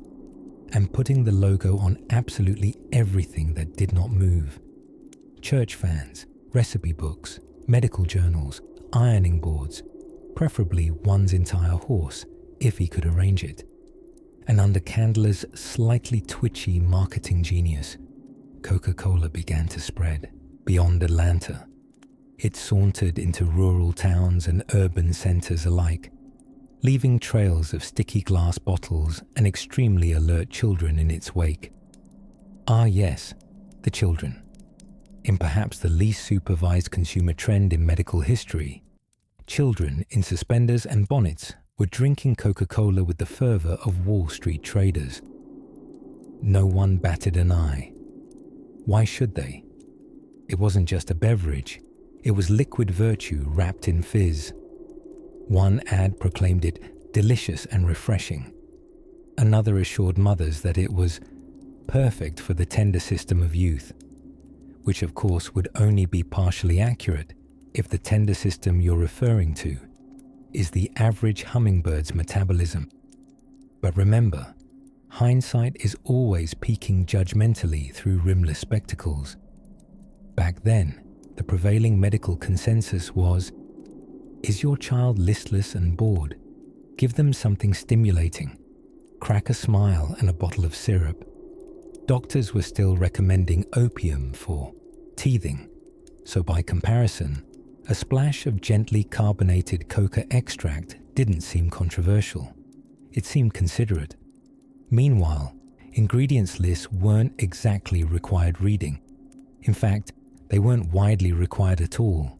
and putting the logo on absolutely everything that did not move. Church fans, recipe books, medical journals, ironing boards, preferably one's entire horse, if he could arrange it. And under Candler's slightly twitchy marketing genius, Coca-Cola began to spread beyond Atlanta. It sauntered into rural towns and urban centers alike, leaving trails of sticky glass bottles and extremely alert children in its wake. Ah yes, the children. In perhaps the least supervised consumer trend in medical history, children in suspenders and bonnets were drinking Coca-Cola with the fervor of Wall Street traders. No one batted an eye. Why should they? It wasn't just a beverage, it was liquid virtue wrapped in fizz. One ad proclaimed it delicious and refreshing. Another assured mothers that it was perfect for the tender system of youth, which of course would only be partially accurate if the tender system you're referring to is the average hummingbird's metabolism. But remember, hindsight is always peeking judgmentally through rimless spectacles. Back then, the prevailing medical consensus was, is your child listless and bored? Give them something stimulating. Crack a smile and a bottle of syrup. Doctors were still recommending opium for teething, so by comparison, a splash of gently carbonated coca extract didn't seem controversial. It seemed considerate. Meanwhile, ingredients lists weren't exactly required reading. In fact, they weren't widely required at all.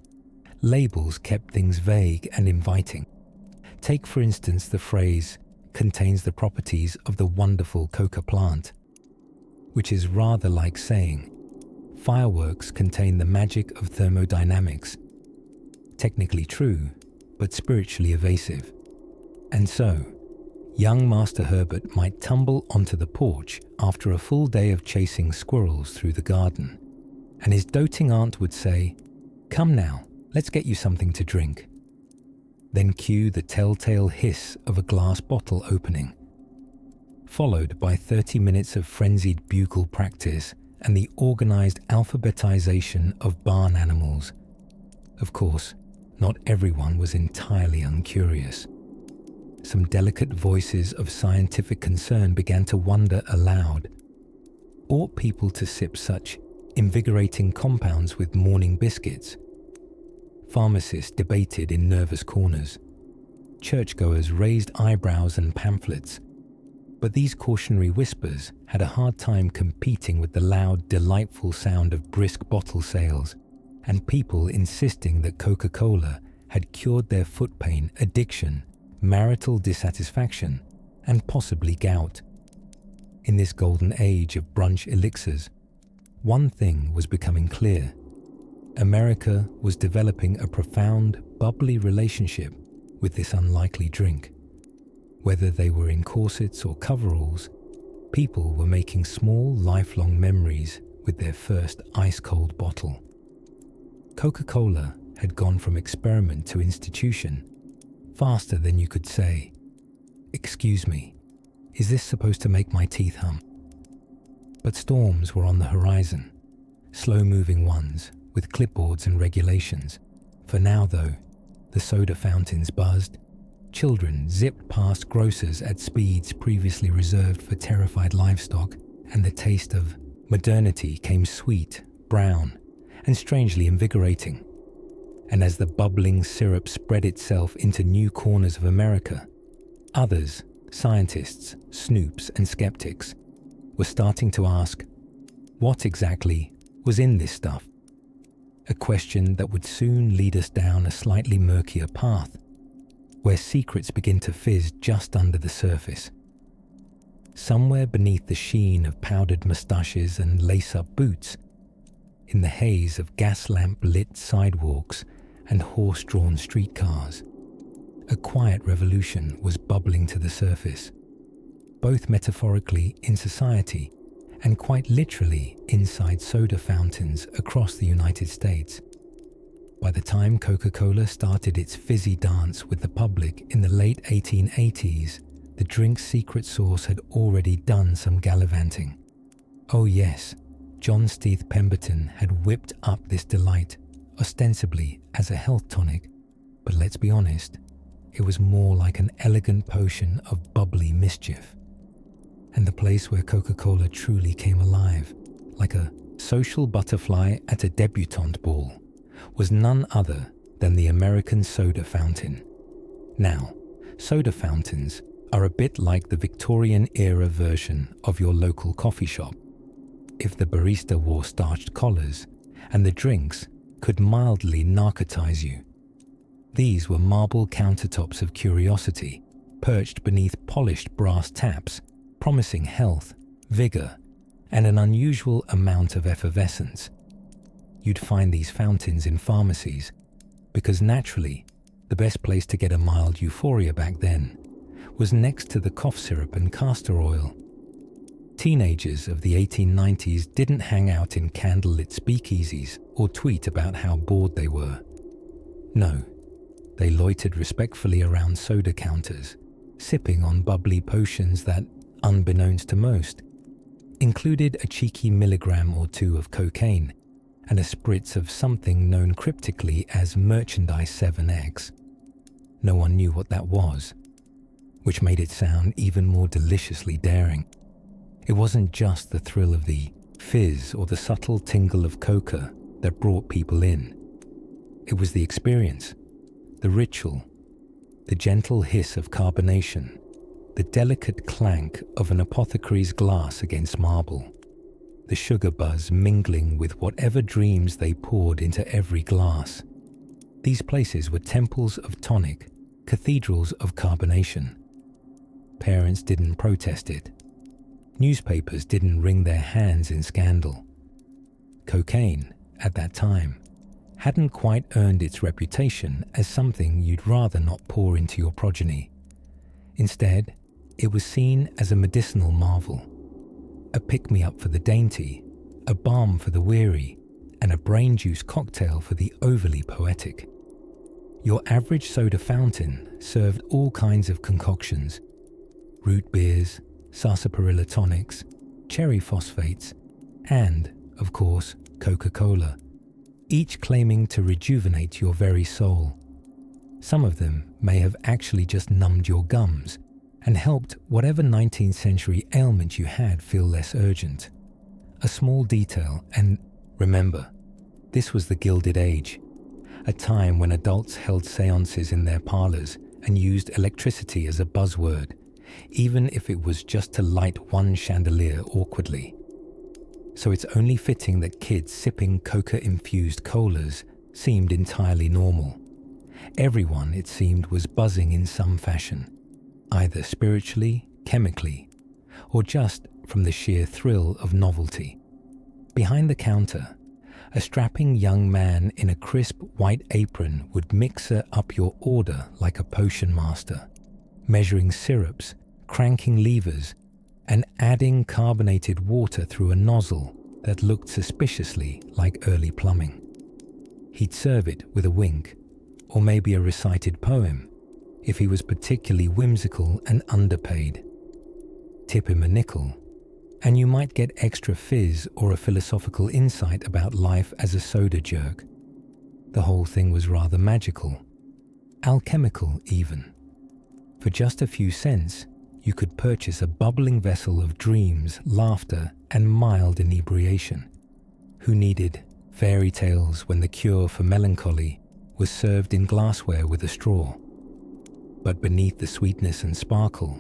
Labels kept things vague and inviting. Take, for instance, the phrase, contains the properties of the wonderful coca plant, which is rather like saying, fireworks contain the magic of thermodynamics. Technically true, but spiritually evasive. And so, young Master Herbert might tumble onto the porch after a full day of chasing squirrels through the garden, and his doting aunt would say, "Come now, let's get you something to drink." Then cue the telltale hiss of a glass bottle opening, followed by 30 minutes of frenzied bugle practice and the organized alphabetization of barn animals. Of course, not everyone was entirely uncurious. Some delicate voices of scientific concern began to wonder aloud. Ought people to sip such invigorating compounds with morning biscuits? Pharmacists debated in nervous corners. Churchgoers raised eyebrows and pamphlets. But these cautionary whispers had a hard time competing with the loud, delightful sound of brisk bottle sales and people insisting that Coca-Cola had cured their foot pain, addiction, marital dissatisfaction, and possibly gout. In this golden age of brunch elixirs, one thing was becoming clear. America was developing a profound, bubbly relationship with this unlikely drink. Whether they were in corsets or coveralls, people were making small, lifelong memories with their first ice-cold bottle. Coca-Cola had gone from experiment to institution faster than you could say, "Excuse me, is this supposed to make my teeth hum?" But storms were on the horizon, slow-moving ones with clipboards and regulations. For now, though, the soda fountains buzzed, children zipped past grocers at speeds previously reserved for terrified livestock, and the taste of modernity came sweet, brown, and strangely invigorating. And as the bubbling syrup spread itself into new corners of America, others, scientists, snoops, and skeptics, were starting to ask, what exactly was in this stuff? A question that would soon lead us down a slightly murkier path. where secrets begin to fizz just under the surface. Somewhere beneath the sheen of powdered moustaches and lace-up boots, in the haze of gas lamp-lit sidewalks and horse-drawn streetcars, a quiet revolution was bubbling to the surface, both metaphorically in society and quite literally inside soda fountains across the United States. By the time Coca-Cola started its fizzy dance with the public in the late 1880s, the drink's secret sauce had already done some gallivanting. Oh yes, John Steith Pemberton had whipped up this delight, ostensibly as a health tonic, but let's be honest, it was more like an elegant potion of bubbly mischief. And the place where Coca-Cola truly came alive, like a social butterfly at a debutante ball, was none other than the American soda fountain. Now, soda fountains are a bit like the Victorian-era version of your local coffee shop. If the barista wore starched collars, and the drinks could mildly narcotize you. These were marble countertops of curiosity, perched beneath polished brass taps, promising health, vigor, and an unusual amount of effervescence. You'd find these fountains in pharmacies, because naturally, the best place to get a mild euphoria back then was next to the cough syrup and castor oil. Teenagers of the 1890s didn't hang out in candlelit speakeasies or tweet about how bored they were. No, they loitered respectfully around soda counters, sipping on bubbly potions that, unbeknownst to most, included a cheeky milligram or two of cocaine and a spritz of something known cryptically as Merchandise 7X. No one knew what that was, which made it sound even more deliciously daring. It wasn't just the thrill of the fizz or the subtle tingle of coca that brought people in. It was the experience, the ritual, the gentle hiss of carbonation, the delicate clank of an apothecary's glass against marble, the sugar buzz mingling with whatever dreams they poured into every glass. These places were temples of tonic, cathedrals of carbonation. Parents didn't protest it. Newspapers didn't wring their hands in scandal. Cocaine, at that time, hadn't quite earned its reputation as something you'd rather not pour into your progeny. Instead, it was seen as a medicinal marvel, a pick-me-up for the dainty, a balm for the weary, and a brain juice cocktail for the overly poetic. Your average soda fountain served all kinds of concoctions: root beers, sarsaparilla tonics, cherry phosphates, and, of course, Coca-Cola, each claiming to rejuvenate your very soul. Some of them may have actually just numbed your gums and helped whatever 19th century ailment you had feel less urgent. A small detail, and remember, this was the Gilded Age, a time when adults held seances in their parlors and used electricity as a buzzword, even if it was just to light one chandelier awkwardly. So it's only fitting that kids sipping coca-infused colas seemed entirely normal. Everyone, it seemed, was buzzing in some fashion, either spiritually, chemically, or just from the sheer thrill of novelty. Behind the counter, a strapping young man in a crisp white apron would mixer up your order like a potion master, measuring syrups, cranking levers, and adding carbonated water through a nozzle that looked suspiciously like early plumbing. He'd serve it with a wink, or maybe a recited poem, if he was particularly whimsical and underpaid. Tip him a nickel, and you might get extra fizz or a philosophical insight about life as a soda jerk. The whole thing was rather magical, alchemical even. For just a few cents, you could purchase a bubbling vessel of dreams, laughter, and mild inebriation. Who needed fairy tales when the cure for melancholy was served in glassware with a straw? But beneath the sweetness and sparkle,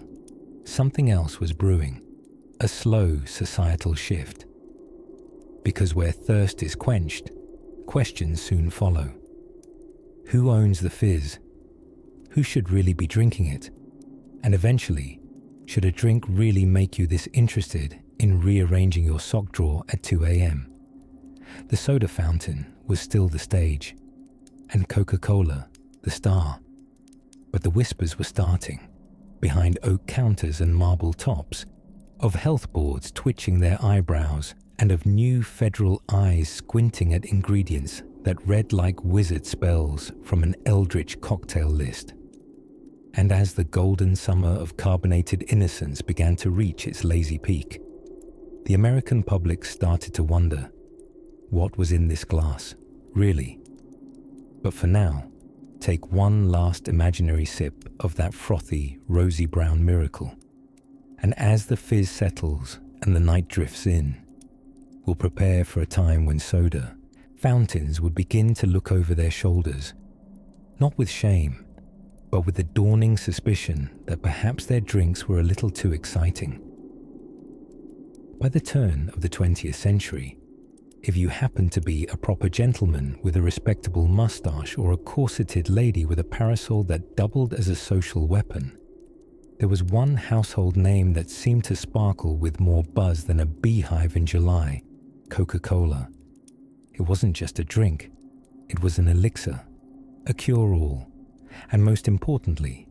something else was brewing, a slow societal shift. Because where thirst is quenched, questions soon follow. Who owns the fizz? who should really be drinking it? And eventually, should a drink really make you this interested in rearranging your sock drawer at 2 a.m? The soda fountain was still the stage, and Coca-Cola the star. But the whispers were starting, behind oak counters and marble tops, of health boards twitching their eyebrows and of new federal eyes squinting at ingredients that read like wizard spells from an eldritch cocktail list. And as the golden summer of carbonated innocence began to reach its lazy peak, the American public started to wonder, what was in this glass, really? But for now, take one last imaginary sip of that frothy, rosy brown miracle, and as the fizz settles and the night drifts in, we'll prepare for a time when soda fountains would begin to look over their shoulders, not with shame, but with the dawning suspicion that perhaps their drinks were a little too exciting. By the turn of the 20th century, if you happened to be a proper gentleman with a respectable mustache or a corseted lady with a parasol that doubled as a social weapon, there was one household name that seemed to sparkle with more buzz than a beehive in July: Coca-Cola. It wasn't just a drink, it was an elixir, a cure-all, and most importantly,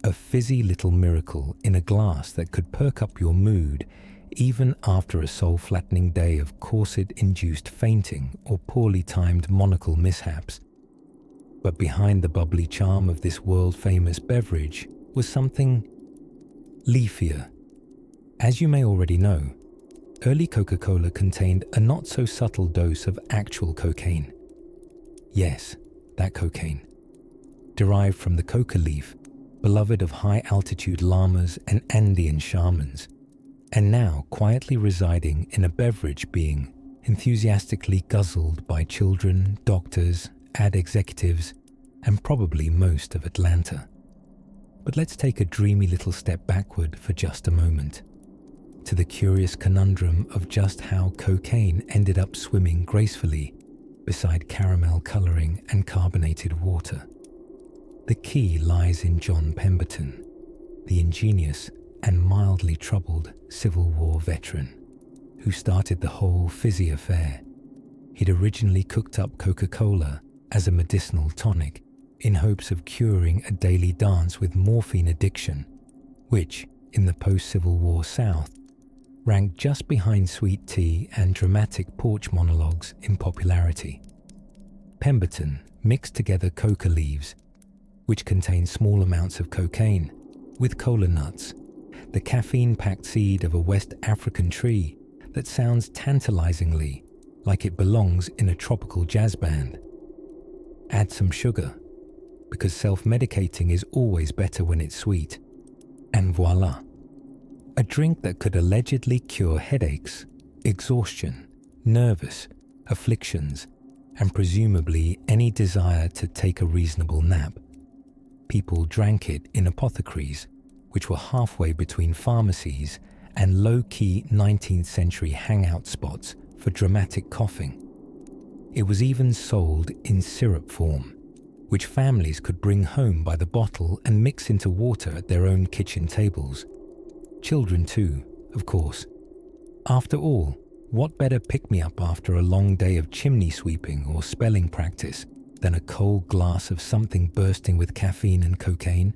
a fizzy little miracle in a glass that could perk up your mood even after a soul-flattening day of corset-induced fainting or poorly timed monocle mishaps. But behind the bubbly charm of this world-famous beverage was something leafier. As you may already know, early Coca-Cola contained a not-so-subtle dose of actual cocaine. Yes, that cocaine. Derived from the coca leaf, beloved of high-altitude llamas and Andean shamans, and now quietly residing in a beverage being enthusiastically guzzled by children, doctors, ad executives, and probably most of Atlanta. But let's take a dreamy little step backward for just a moment, to the curious conundrum of just how cocaine ended up swimming gracefully beside caramel coloring and carbonated water. The key lies in John Pemberton, the ingenious and mildly troubled Civil War veteran who started the whole fizzy affair. He'd originally cooked up Coca-Cola as a medicinal tonic in hopes of curing a daily dance with morphine addiction, which, in the post-Civil War South, ranked just behind sweet tea and dramatic porch monologues in popularity. Pemberton mixed together coca leaves, which contain small amounts of cocaine, with cola nuts, the caffeine-packed seed of a West African tree that sounds tantalizingly like it belongs in a tropical jazz band. Add some sugar, because self-medicating is always better when it's sweet, and voila, a drink that could allegedly cure headaches, exhaustion, nervous afflictions, and presumably any desire to take a reasonable nap. People drank it in apothecaries, which were halfway between pharmacies and low-key 19th century hangout spots for dramatic coughing. It was even sold in syrup form, which families could bring home by the bottle and mix into water at their own kitchen tables. Children too, of course. After all, what better pick-me-up after a long day of chimney sweeping or spelling practice than a cold glass of something bursting with caffeine and cocaine?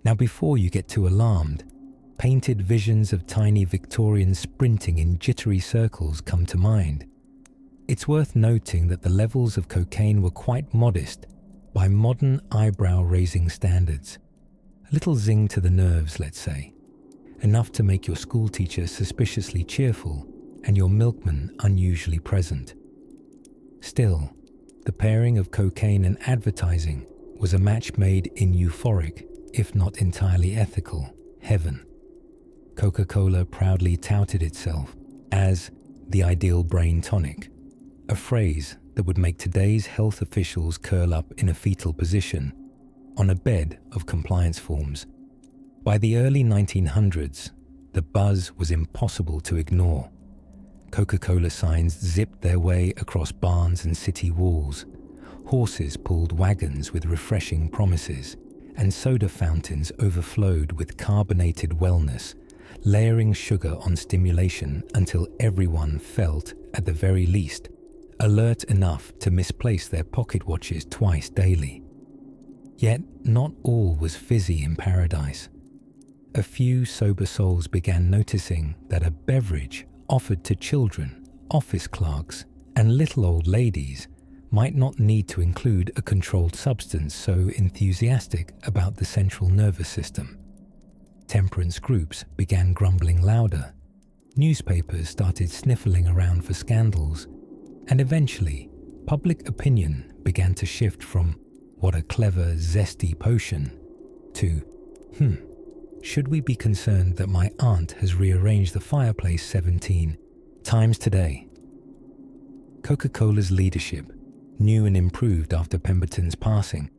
Now, before you get too alarmed, painted visions of tiny Victorians sprinting in jittery circles come to mind. It's worth noting that the levels of cocaine were quite modest by modern eyebrow-raising standards. A little zing to the nerves, let's say. Enough to make your schoolteacher suspiciously cheerful and your milkman unusually present. Still, the pairing of cocaine and advertising was a match made in euphoric, if not entirely ethical, heaven. Coca-Cola proudly touted itself as the ideal brain tonic, a phrase that would make today's health officials curl up in a fetal position on a bed of compliance forms. By the early 1900s, the buzz was impossible to ignore. Coca-Cola signs zipped their way across barns and city walls. Horses pulled wagons with refreshing promises, and soda fountains overflowed with carbonated wellness, layering sugar on stimulation until everyone felt, at the very least, alert enough to misplace their pocket watches twice daily. Yet not all was fizzy in paradise. A few sober souls began noticing that a beverage offered to children, office clerks, and little old ladies might not need to include a controlled substance so enthusiastic about the central nervous system. Temperance groups began grumbling louder, newspapers started sniffling around for scandals, and eventually public opinion began to shift from "what a clever, zesty potion" to should we be concerned that my aunt has rearranged the fireplace 17 times today? Coca-Cola's leadership, new and improved after Pemberton's passing,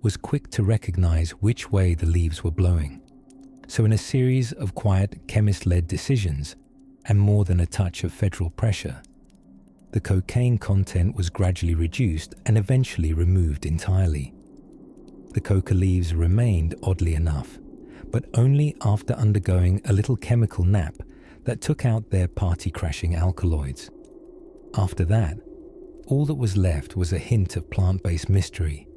was quick to recognize which way the leaves were blowing. So in a series of quiet chemist-led decisions, and more than a touch of federal pressure, the cocaine content was gradually reduced and eventually removed entirely. The coca leaves remained, oddly enough, but only after undergoing a little chemical nap that took out their party-crashing alkaloids. After that, all that was left was a hint of plant-based mystery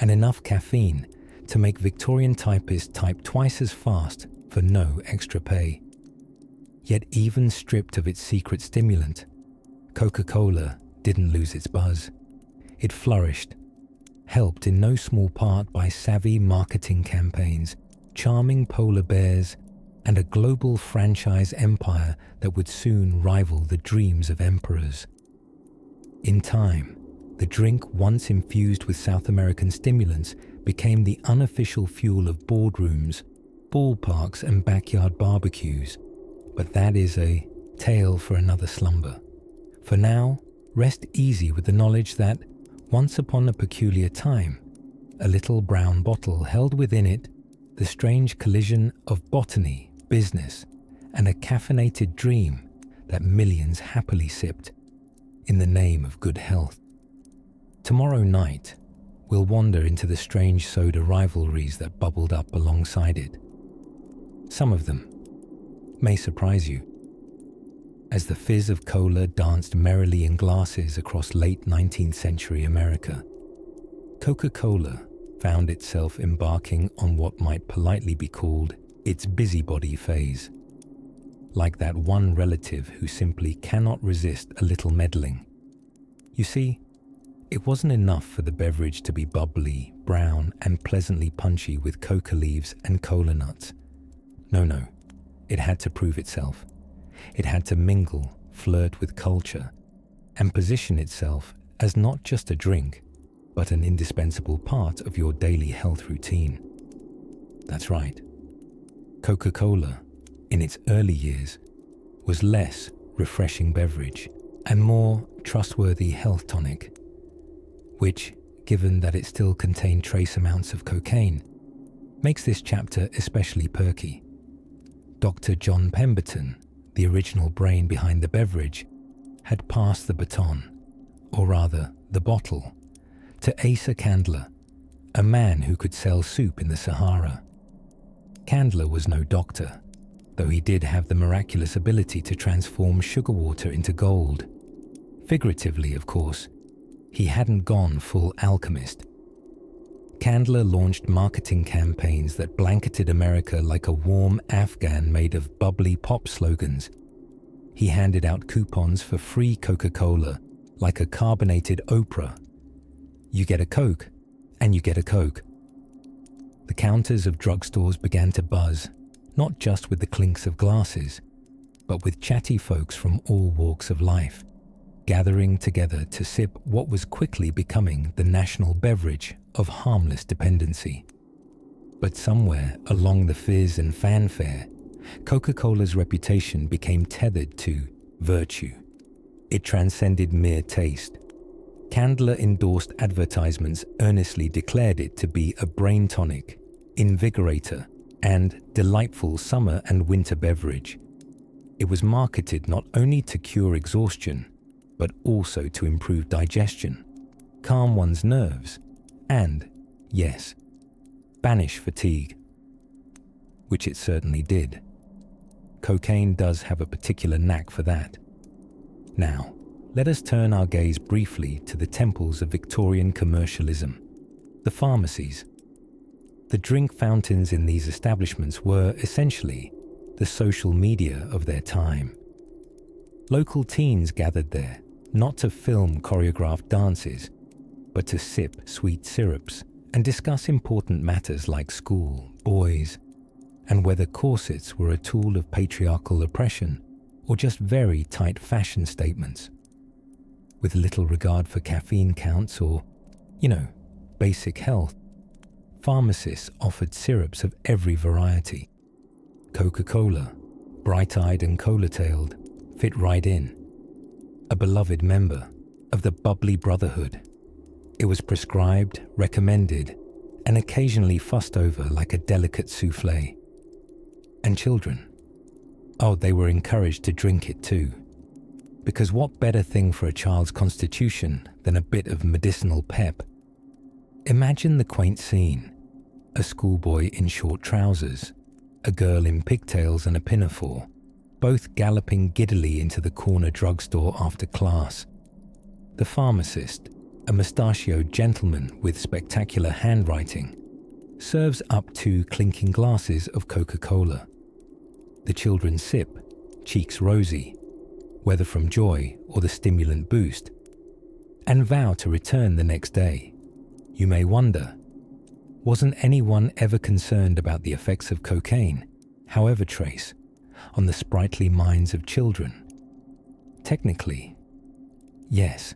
and enough caffeine to make Victorian typists type twice as fast for no extra pay. Yet even stripped of its secret stimulant, Coca-Cola didn't lose its buzz. It flourished, helped in no small part by savvy marketing campaigns, charming polar bears, and a global franchise empire that would soon rival the dreams of emperors. In time, the drink, once infused with South American stimulants, became the unofficial fuel of boardrooms, ballparks, and backyard barbecues. But that is a tale for another slumber. For now, rest easy with the knowledge that, once upon a peculiar time, a little brown bottle held within it the strange collision of botany, business, and a caffeinated dream that millions happily sipped in the name of good health. Tomorrow night, we'll wander into the strange soda rivalries that bubbled up alongside it. Some of them may surprise you. As the fizz of cola danced merrily in glasses across late 19th century America, Coca-Cola found itself embarking on what might politely be called its busybody phase. Like that one relative who simply cannot resist a little meddling. You see, it wasn't enough for the beverage to be bubbly, brown, and pleasantly punchy with coca leaves and cola nuts. No, it had to prove itself. It had to mingle, flirt with culture, and position itself as not just a drink, but an indispensable part of your daily health routine. That's right. Coca-Cola, in its early years, was less refreshing beverage and more trustworthy health tonic, which, given that it still contained trace amounts of cocaine, makes this chapter especially perky. Dr. John Pemberton, the original brain behind the beverage, had passed the baton, or rather the bottle, to Asa Candler, a man who could sell soup in the Sahara. Candler was no doctor, though he did have the miraculous ability to transform sugar water into gold. Figuratively, of course, he hadn't gone full alchemist. Candler launched marketing campaigns that blanketed America like a warm Afghan made of bubbly pop slogans. He handed out coupons for free Coca-Cola like a carbonated Oprah. You get a Coke, and you get a Coke. The counters of drugstores began to buzz, not just with the clinks of glasses, but with chatty folks from all walks of life, gathering together to sip what was quickly becoming the national beverage of harmless dependency. But somewhere along the fizz and fanfare, Coca-Cola's reputation became tethered to virtue. It transcended mere taste. Candler endorsed advertisements earnestly declared it to be a brain tonic, invigorator, and delightful summer and winter beverage. It was marketed not only to cure exhaustion, but also to improve digestion, calm one's nerves, and, yes, banish fatigue, which it certainly did. Cocaine does have a particular knack for that. Now, let us turn our gaze briefly to the temples of Victorian commercialism, the pharmacies. The drink fountains in these establishments were essentially the social media of their time. Local teens gathered there, not to film choreographed dances, but to sip sweet syrups and discuss important matters like school, boys, and whether corsets were a tool of patriarchal oppression or just very tight fashion statements. With little regard for caffeine counts or, basic health, pharmacists offered syrups of every variety. Coca-Cola, bright-eyed and cola-tailed, fit right in. A beloved member of the bubbly brotherhood, it was prescribed, recommended, and occasionally fussed over like a delicate souffle. And children, they were encouraged to drink it too. Because what better thing for a child's constitution than a bit of medicinal pep? Imagine the quaint scene. A schoolboy in short trousers, a girl in pigtails and a pinafore, both galloping giddily into the corner drugstore after class. The pharmacist, a mustachioed gentleman with spectacular handwriting, serves up 2 clinking glasses of Coca-Cola. The children sip, cheeks rosy, whether from joy or the stimulant boost, and vow to return the next day. You may wonder, wasn't anyone ever concerned about the effects of cocaine, however trace, on the sprightly minds of children? Technically, yes.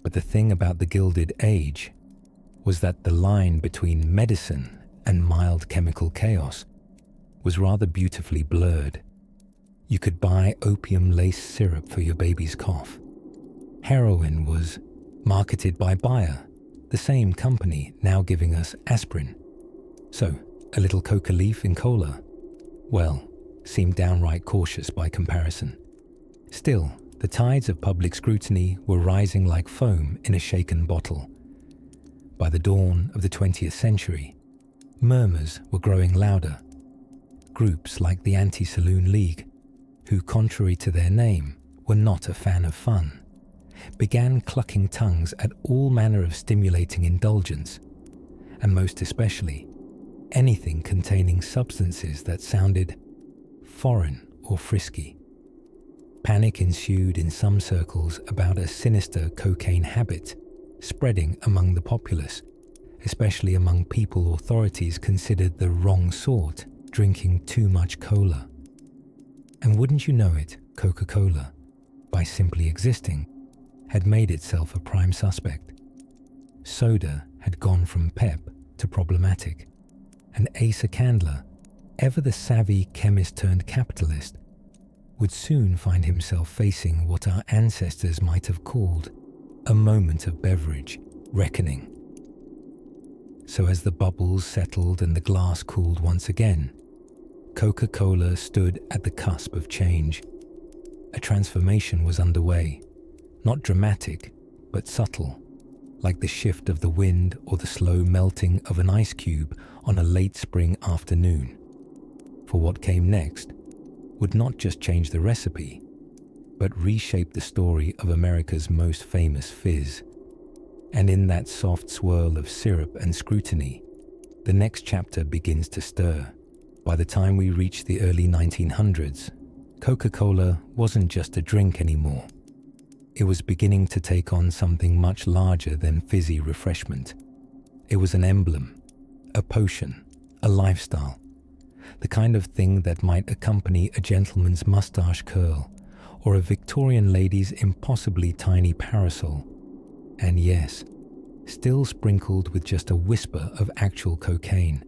But the thing about the Gilded Age was that the line between medicine and mild chemical chaos was rather beautifully blurred. You could buy opium-laced syrup for your baby's cough. Heroin was marketed by Bayer, the same company now giving us aspirin. So, a little coca leaf in cola, seemed downright cautious by comparison. Still, the tides of public scrutiny were rising like foam in a shaken bottle. By the dawn of the 20th century, murmurs were growing louder. Groups like the Anti-Saloon League, who, contrary to their name, were not a fan of fun, began clucking tongues at all manner of stimulating indulgence, and most especially, anything containing substances that sounded foreign or frisky. Panic ensued in some circles about a sinister cocaine habit spreading among the populace, especially among people authorities considered the wrong sort, drinking too much cola. And wouldn't you know it, Coca-Cola, by simply existing, had made itself a prime suspect. Soda had gone from pep to problematic, and Asa Candler, ever the savvy chemist-turned-capitalist, would soon find himself facing what our ancestors might have called a moment of beverage reckoning. So as the bubbles settled and the glass cooled once again, Coca-Cola stood at the cusp of change. A transformation was underway, not dramatic, but subtle, like the shift of the wind or the slow melting of an ice cube on a late spring afternoon. For what came next would not just change the recipe, but reshape the story of America's most famous fizz. And in that soft swirl of syrup and scrutiny, the next chapter begins to stir. By the time we reach the early 1900s, Coca-Cola wasn't just a drink anymore. It was beginning to take on something much larger than fizzy refreshment. It was an emblem, a potion, a lifestyle, the kind of thing that might accompany a gentleman's mustache curl or a Victorian lady's impossibly tiny parasol. And yes, still sprinkled with just a whisper of actual cocaine.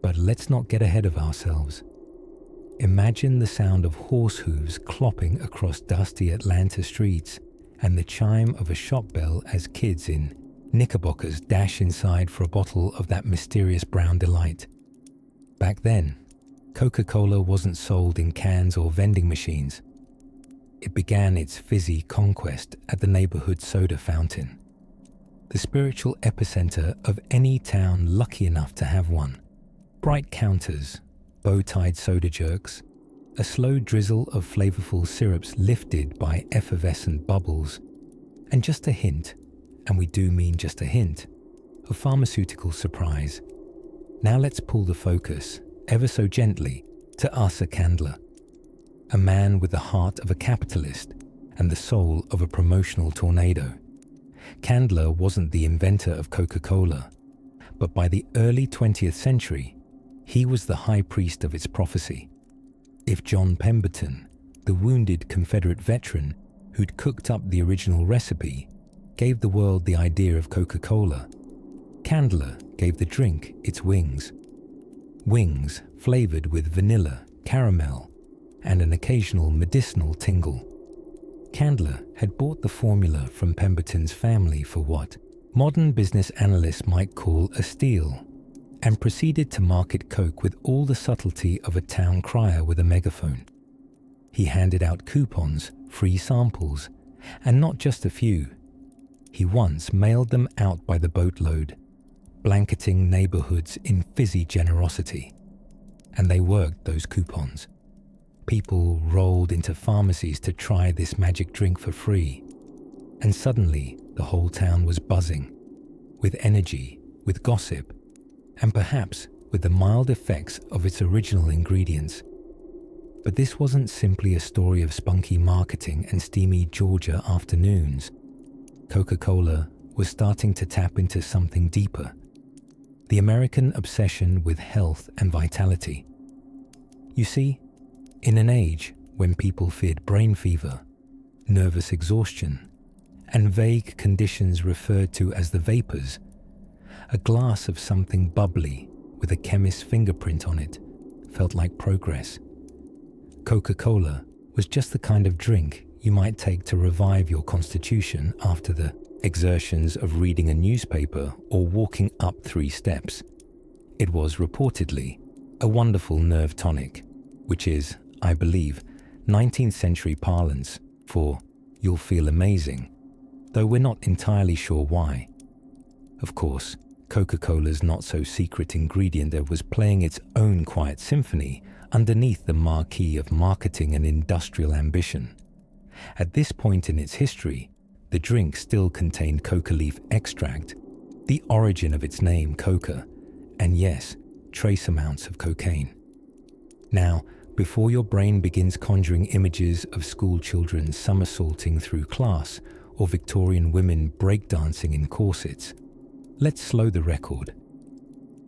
But let's not get ahead of ourselves. Imagine the sound of horse hooves clopping across dusty Atlanta streets and the chime of a shop bell as kids in knickerbockers dash inside for a bottle of that mysterious brown delight. Back then, Coca-Cola wasn't sold in cans or vending machines. It began its fizzy conquest at the neighborhood soda fountain. the spiritual epicenter of any town lucky enough to have one. Bright counters, bow-tied soda jerks, a slow drizzle of flavorful syrups lifted by effervescent bubbles, and just a hint, and we do mean just a hint, of pharmaceutical surprise. Now let's pull the focus, ever so gently, to Asa Candler, a man with the heart of a capitalist and the soul of a promotional tornado. Candler wasn't the inventor of Coca-Cola, but by the early 20th century, he was the high priest of its prophecy. If John Pemberton, the wounded Confederate veteran who'd cooked up the original recipe, gave the world the idea of Coca-Cola, Candler gave the drink its wings. Wings flavored with vanilla, caramel, and an occasional medicinal tingle. Candler had bought the formula from Pemberton's family for what modern business analysts might call a steal, and proceeded to market Coke with all the subtlety of a town crier with a megaphone. He handed out coupons, free samples, and not just a few. He once mailed them out by the boatload, blanketing neighborhoods in fizzy generosity. And they worked those coupons. People rolled into pharmacies to try this magic drink for free. And suddenly, the whole town was buzzing, with energy, with gossip, and perhaps with the mild effects of its original ingredients. But this wasn't simply a story of spunky marketing and steamy Georgia afternoons. Coca-Cola was starting to tap into something deeper, the American obsession with health and vitality. You see, in an age when people feared brain fever, nervous exhaustion, and vague conditions referred to as the vapors, a glass of something bubbly with a chemist's fingerprint on it felt like progress. Coca-Cola was just the kind of drink you might take to revive your constitution after the exertions of reading a newspaper or walking up 3 steps. It was reportedly a wonderful nerve tonic, which is, I believe, 19th century parlance for "you'll feel amazing," though we're not entirely sure why. Of course, Coca-Cola's not-so-secret ingredient was playing its own quiet symphony underneath the marquee of marketing and industrial ambition. At this point in its history, the drink still contained coca leaf extract, the origin of its name coca, and yes, trace amounts of cocaine. Now, before your brain begins conjuring images of school children somersaulting through class or Victorian women breakdancing in corsets, let's slow the record.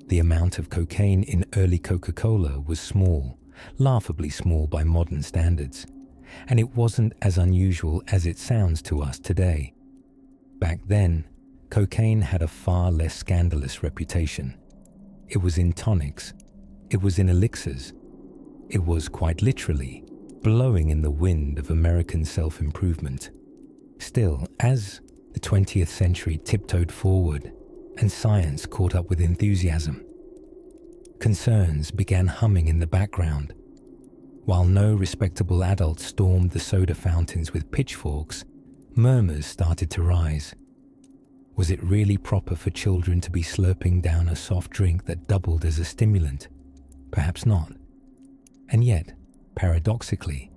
The amount of cocaine in early Coca-Cola was small, laughably small by modern standards, and it wasn't as unusual as it sounds to us today. Back then, cocaine had a far less scandalous reputation. It was in tonics, it was in elixirs, it was quite literally blowing in the wind of American self-improvement. Still, as the 20th century tiptoed forward and science caught up with enthusiasm, concerns began humming in the background. While no respectable adult stormed the soda fountains with pitchforks, murmurs started to rise. Was it really proper for children to be slurping down a soft drink that doubled as a stimulant? Perhaps not. And yet, paradoxically,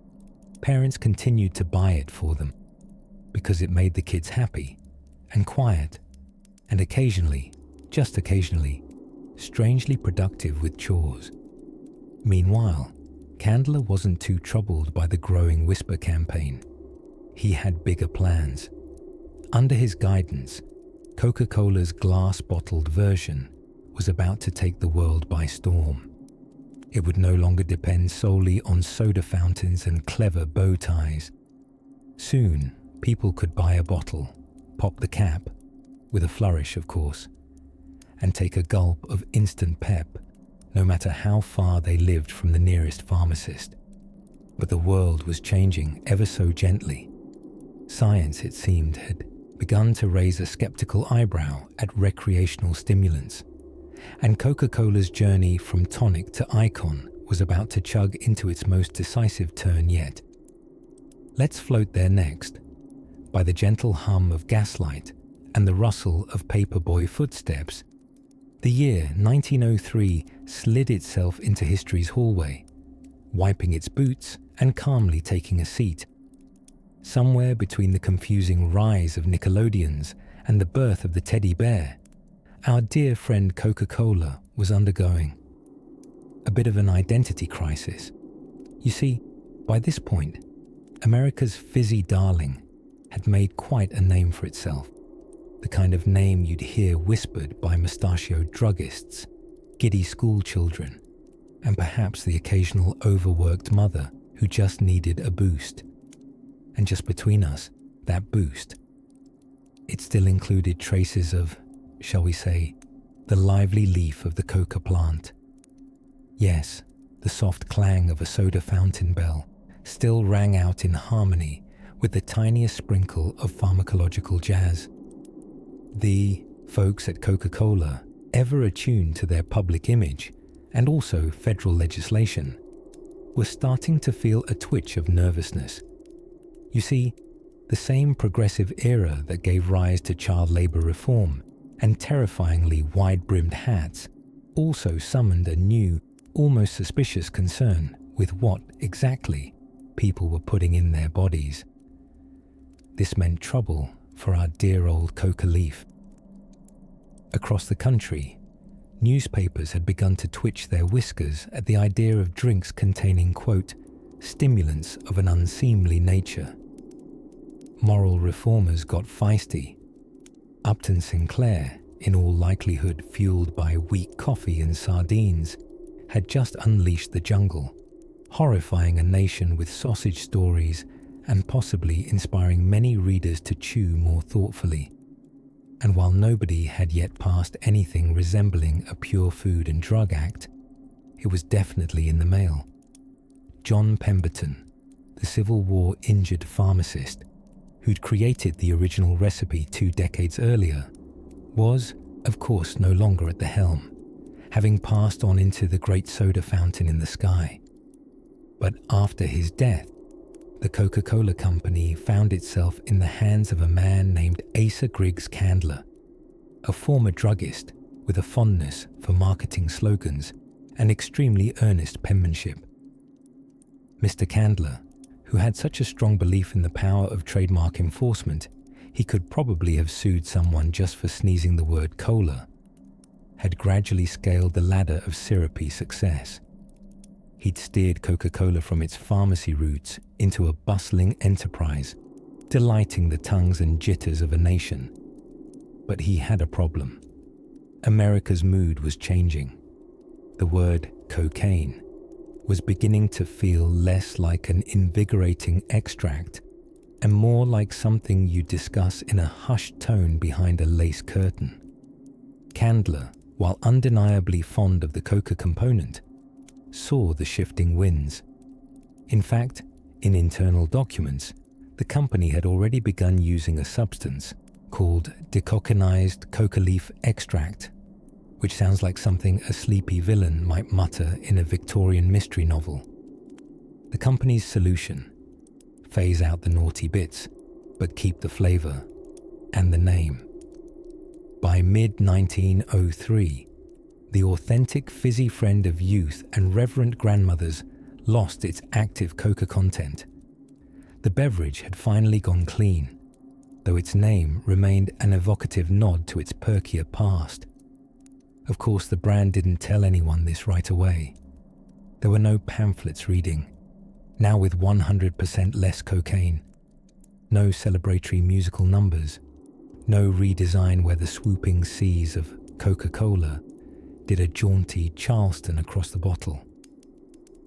parents continued to buy it for them because it made the kids happy and quiet and occasionally, just occasionally, strangely productive with chores. Meanwhile, Candler wasn't too troubled by the growing whisper campaign. He had bigger plans. Under his guidance, Coca-Cola's glass-bottled version was about to take the world by storm. It would no longer depend solely on soda fountains and clever bow ties. Soon, people could buy a bottle, pop the cap, with a flourish of course, and take a gulp of instant pep, no matter how far they lived from the nearest pharmacist. But the world was changing ever so gently. Science, it seemed, had begun to raise a skeptical eyebrow at recreational stimulants, and Coca-Cola's journey from tonic to icon was about to chug into its most decisive turn yet. Let's float there next, by the gentle hum of gaslight and the rustle of paperboy footsteps, the year 1903 slid itself into history's hallway, wiping its boots and calmly taking a seat. Somewhere between the confusing rise of Nickelodeons and the birth of the teddy bear, our dear friend Coca-Cola was undergoing a bit of an identity crisis. You see, by this point, America's fizzy darling had made quite a name for itself, the kind of name you'd hear whispered by mustachioed druggists, giddy school children, and perhaps the occasional overworked mother who just needed a boost. And just between us, that boost, it still included traces of, shall we say, the lively leaf of the coca plant. Yes, the soft clang of a soda fountain bell still rang out in harmony with the tiniest sprinkle of pharmacological jazz. The folks at Coca-Cola, ever attuned to their public image and also federal legislation, were starting to feel a twitch of nervousness. You see, the same progressive era that gave rise to child labor reform and terrifyingly wide-brimmed hats also summoned a new, almost suspicious concern with what exactly people were putting in their bodies. This meant trouble for our dear old coca leaf. Across the country, newspapers had begun to twitch their whiskers at the idea of drinks containing, quote, stimulants of an unseemly nature. Moral reformers got feisty. Upton Sinclair, in all likelihood fueled by weak coffee and sardines, had just unleashed the jungle, horrifying a nation with sausage stories and possibly inspiring many readers to chew more thoughtfully. And while nobody had yet passed anything resembling a Pure Food and Drug Act, it was definitely in the mail. John Pemberton, the Civil War injured pharmacist who'd created the original recipe 2 decades earlier, was, of course, no longer at the helm, having passed on into the great soda fountain in the sky. But after his death, the Coca-Cola Company found itself in the hands of a man named Asa Griggs Candler, a former druggist with a fondness for marketing slogans and extremely earnest penmanship. Mr. Candler, who had such a strong belief in the power of trademark enforcement, he could probably have sued someone just for sneezing the word cola, had gradually scaled the ladder of syrupy success. He'd steered Coca-Cola from its pharmacy roots into a bustling enterprise, delighting the tongues and jitters of a nation. But he had a problem. America's mood was changing. The word cocaine was beginning to feel less like an invigorating extract and more like something you discuss in a hushed tone behind a lace curtain. Candler, while undeniably fond of the coca component, saw the shifting winds. In fact, in internal documents, the company had already begun using a substance called decocainized coca leaf extract, which sounds like something a sleepy villain might mutter in a Victorian mystery novel. The company's solution: phase out the naughty bits, but keep the flavor and the name. By mid-1903, the authentic fizzy friend of youth and reverent grandmothers lost its active coca content. The beverage had finally gone clean, though its name remained an evocative nod to its perkier past. Of course, the brand didn't tell anyone this right away. There were no pamphlets reading, now with 100% less cocaine, no celebratory musical numbers, no redesign where the swooping seas of Coca-Cola did a jaunty Charleston across the bottle.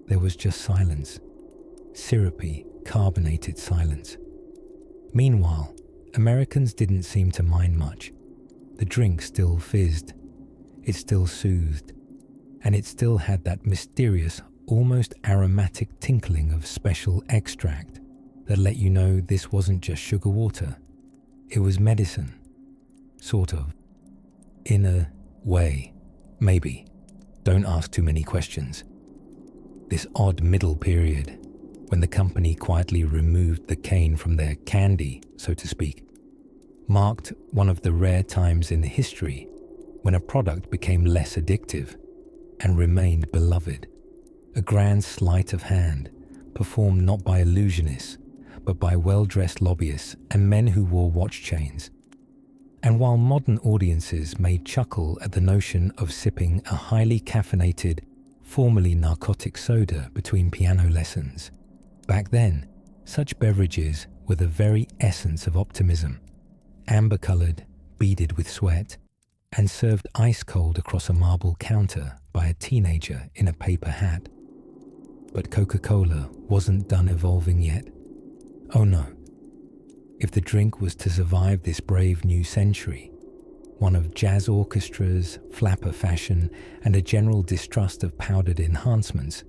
There was just silence, syrupy, carbonated silence. Meanwhile, Americans didn't seem to mind much. The drink still fizzed, it still soothed, and it still had that mysterious, almost aromatic tinkling of special extract that let you know this wasn't just sugar water. It was medicine. Sort of. In a way. Maybe. Don't ask too many questions. This odd middle period, when the company quietly removed the cane from their candy, so to speak, marked one of the rare times in history when a product became less addictive and remained beloved. A grand sleight of hand performed not by illusionists, but by well-dressed lobbyists and men who wore watch chains. And while modern audiences may chuckle at the notion of sipping a highly caffeinated, formerly narcotic soda between piano lessons, back then, such beverages were the very essence of optimism, amber-coloured, beaded with sweat, and served ice-cold across a marble counter by a teenager in a paper hat. But Coca-Cola wasn't done evolving yet. Oh no. If the drink was to survive this brave new century, one of jazz orchestras, flapper fashion, and a general distrust of powdered enhancements,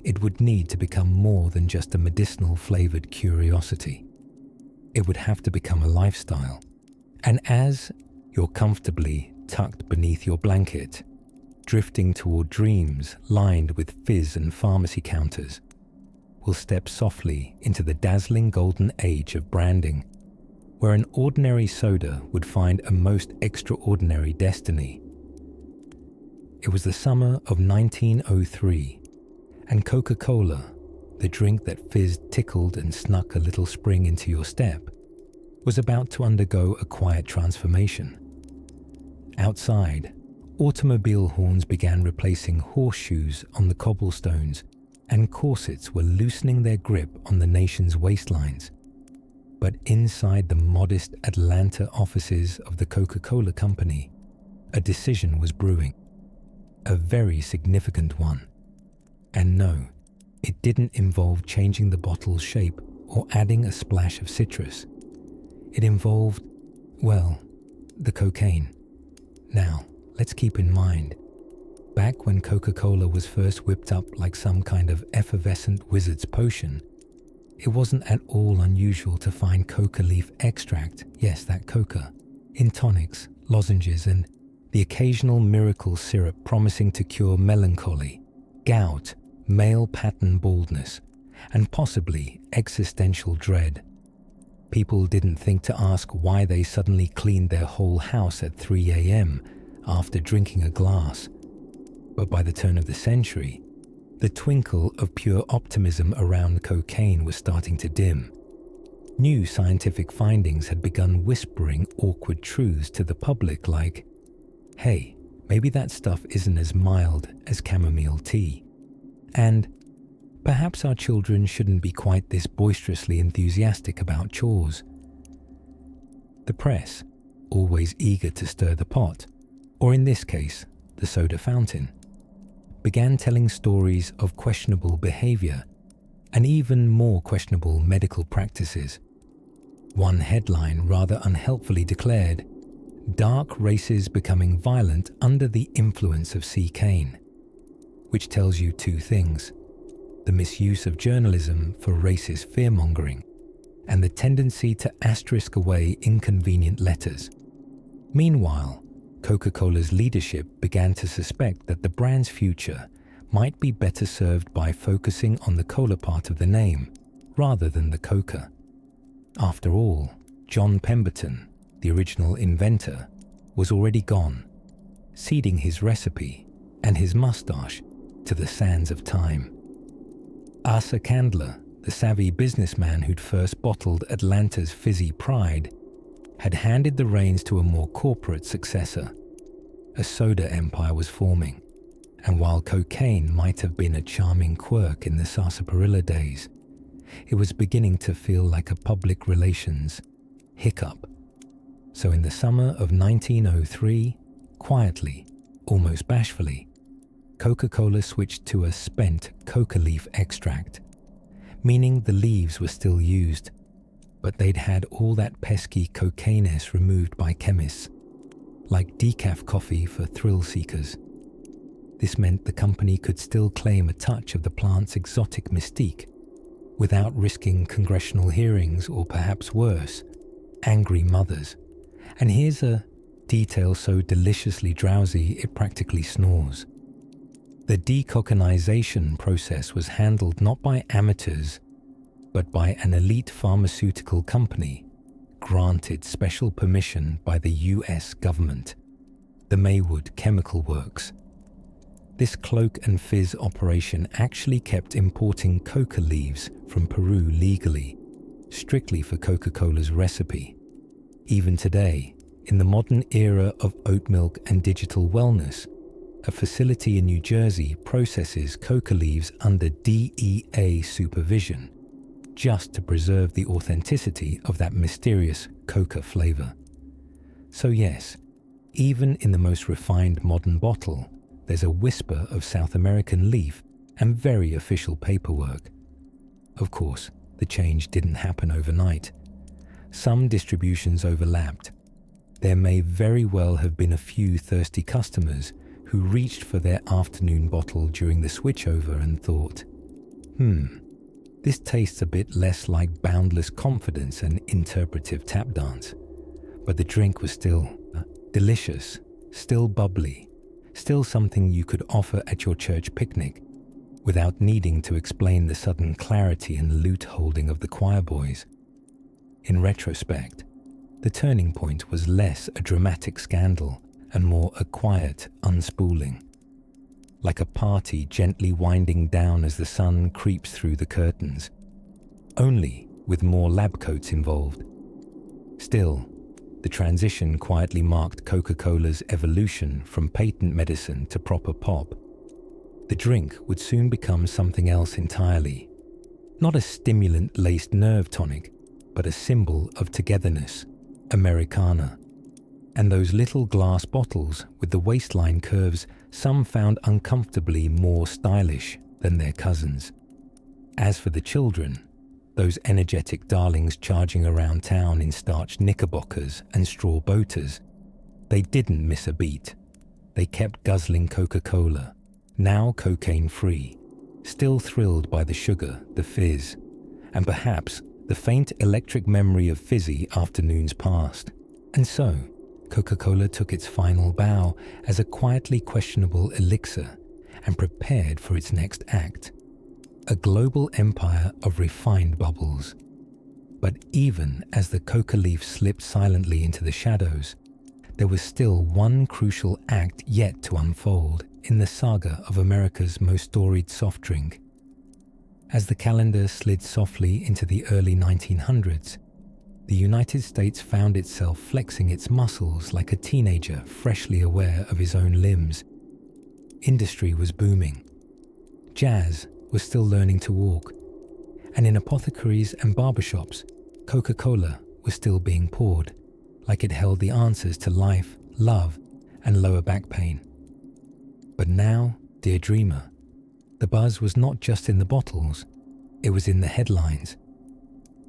it would need to become more than just a medicinal-flavored curiosity. It would have to become a lifestyle. And as you're comfortably tucked beneath your blanket, drifting toward dreams lined with fizz and pharmacy counters, we'll step softly into the dazzling golden age of branding, where an ordinary soda would find a most extraordinary destiny. It was the summer of 1903, and Coca-Cola, the drink that fizzed, tickled, and snuck a little spring into your step, was about to undergo a quiet transformation. Outside, automobile horns began replacing horseshoes on the cobblestones, and corsets were loosening their grip on the nation's waistlines. But inside the modest Atlanta offices of the Coca-Cola Company, a decision was brewing. A very significant one. And no, it didn't involve changing the bottle's shape or adding a splash of citrus. It involved, well, the cocaine. Now, let's keep in mind, back when Coca-Cola was first whipped up like some kind of effervescent wizard's potion, it wasn't at all unusual to find coca leaf extract, yes, that coca, in tonics, lozenges, and the occasional miracle syrup promising to cure melancholy, gout, male pattern baldness, and possibly existential dread. People didn't think to ask why they suddenly cleaned their whole house at 3 a.m. after drinking a glass. But by the turn of the century, the twinkle of pure optimism around cocaine was starting to dim. New scientific findings had begun whispering awkward truths to the public like, hey, maybe that stuff isn't as mild as chamomile tea. And perhaps our children shouldn't be quite this boisterously enthusiastic about chores. The press, always eager to stir the pot, or in this case, the soda fountain, began telling stories of questionable behavior and even more questionable medical practices. One headline rather unhelpfully declared, "Dark races becoming violent under the influence of cocaine," which tells you two things: the misuse of journalism for racist fear-mongering, and the tendency to asterisk away inconvenient letters. Meanwhile, Coca-Cola's leadership began to suspect that the brand's future might be better served by focusing on the cola part of the name, rather than the coca. After all, John Pemberton, the original inventor, was already gone, ceding his recipe and his mustache to the sands of time. Asa Candler, the savvy businessman who'd first bottled Atlanta's fizzy pride, had handed the reins to a more corporate successor. A soda empire was forming, and while cocaine might have been a charming quirk in the sarsaparilla days, it was beginning to feel like a public relations hiccup. So in the summer of 1903, quietly, almost bashfully, Coca-Cola switched to a spent coca leaf extract, meaning the leaves were still used, but they'd had all that pesky cocainess removed by chemists, like decaf coffee for thrill seekers. This meant the company could still claim a touch of the plant's exotic mystique, without risking congressional hearings or perhaps worse, angry mothers. And here's a detail so deliciously drowsy it practically snores. The decocainization process was handled not by amateurs, but by an elite pharmaceutical company, granted special permission by the US government, the Maywood Chemical Works. This cloak and fizz operation actually kept importing coca leaves from Peru legally, strictly for Coca-Cola's recipe. Even today, in the modern era of oat milk and digital wellness, a facility in New Jersey processes coca leaves under DEA supervision, just to preserve the authenticity of that mysterious coca flavor. So yes, even in the most refined modern bottle, there's a whisper of South American leaf and very official paperwork. Of course, the change didn't happen overnight. Some distributions overlapped. There may very well have been a few thirsty customers who reached for their afternoon bottle during the switchover and thought, this tastes a bit less like boundless confidence and interpretive tap dance. But the drink was still delicious, still bubbly, still something you could offer at your church picnic without needing to explain the sudden clarity and lute holding of the choir boys. In retrospect, the turning point was less a dramatic scandal and more a quiet unspooling, like a party gently winding down as the sun creeps through the curtains, only with more lab coats involved. Still, the transition quietly marked Coca-Cola's evolution from patent medicine to proper pop. The drink would soon become something else entirely, not a stimulant-laced nerve tonic, but a symbol of togetherness, Americana. And those little glass bottles with the waistline curves some found uncomfortably more stylish than their cousins. As for the children, those energetic darlings charging around town in starched knickerbockers and straw boaters, they didn't miss a beat. They kept guzzling Coca-Cola, now cocaine-free, still thrilled by the sugar, the fizz, and perhaps the faint electric memory of fizzy afternoons past. And so, Coca-Cola took its final bow as a quietly questionable elixir and prepared for its next act, a global empire of refined bubbles. But even as the coca leaf slipped silently into the shadows, there was still one crucial act yet to unfold in the saga of America's most storied soft drink. As the calendar slid softly into the early 1900s, the United States found itself flexing its muscles like a teenager freshly aware of his own limbs. Industry was booming. Jazz was still learning to walk. And in apothecaries and barbershops, Coca-Cola was still being poured, like it held the answers to life, love, and lower back pain. But now, dear dreamer, the buzz was not just in the bottles, it was in the headlines.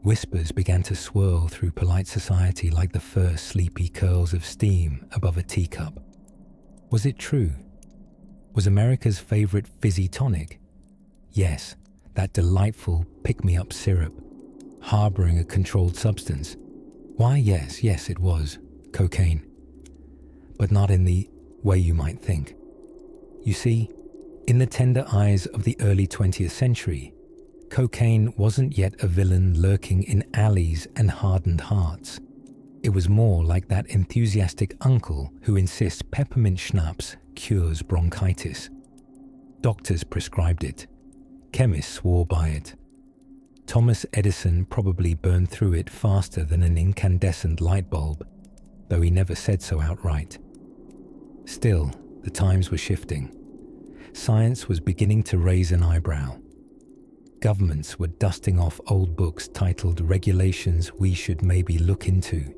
Whispers began to swirl through polite society like the first sleepy curls of steam above a teacup. Was it true? Was America's favorite fizzy tonic? Yes, that delightful pick-me-up syrup, harboring a controlled substance. Why, yes, it was cocaine. But not in the way you might think. You see, in the tender eyes of the early 20th century, cocaine wasn't yet a villain lurking in alleys and hardened hearts. It was more like that enthusiastic uncle who insists peppermint schnapps cures bronchitis. Doctors prescribed it. Chemists swore by it. Thomas Edison probably burned through it faster than an incandescent light bulb, though he never said so outright. Still, the times were shifting. Science was beginning to raise an eyebrow. Governments were dusting off old books titled Regulations We Should Maybe Look Into.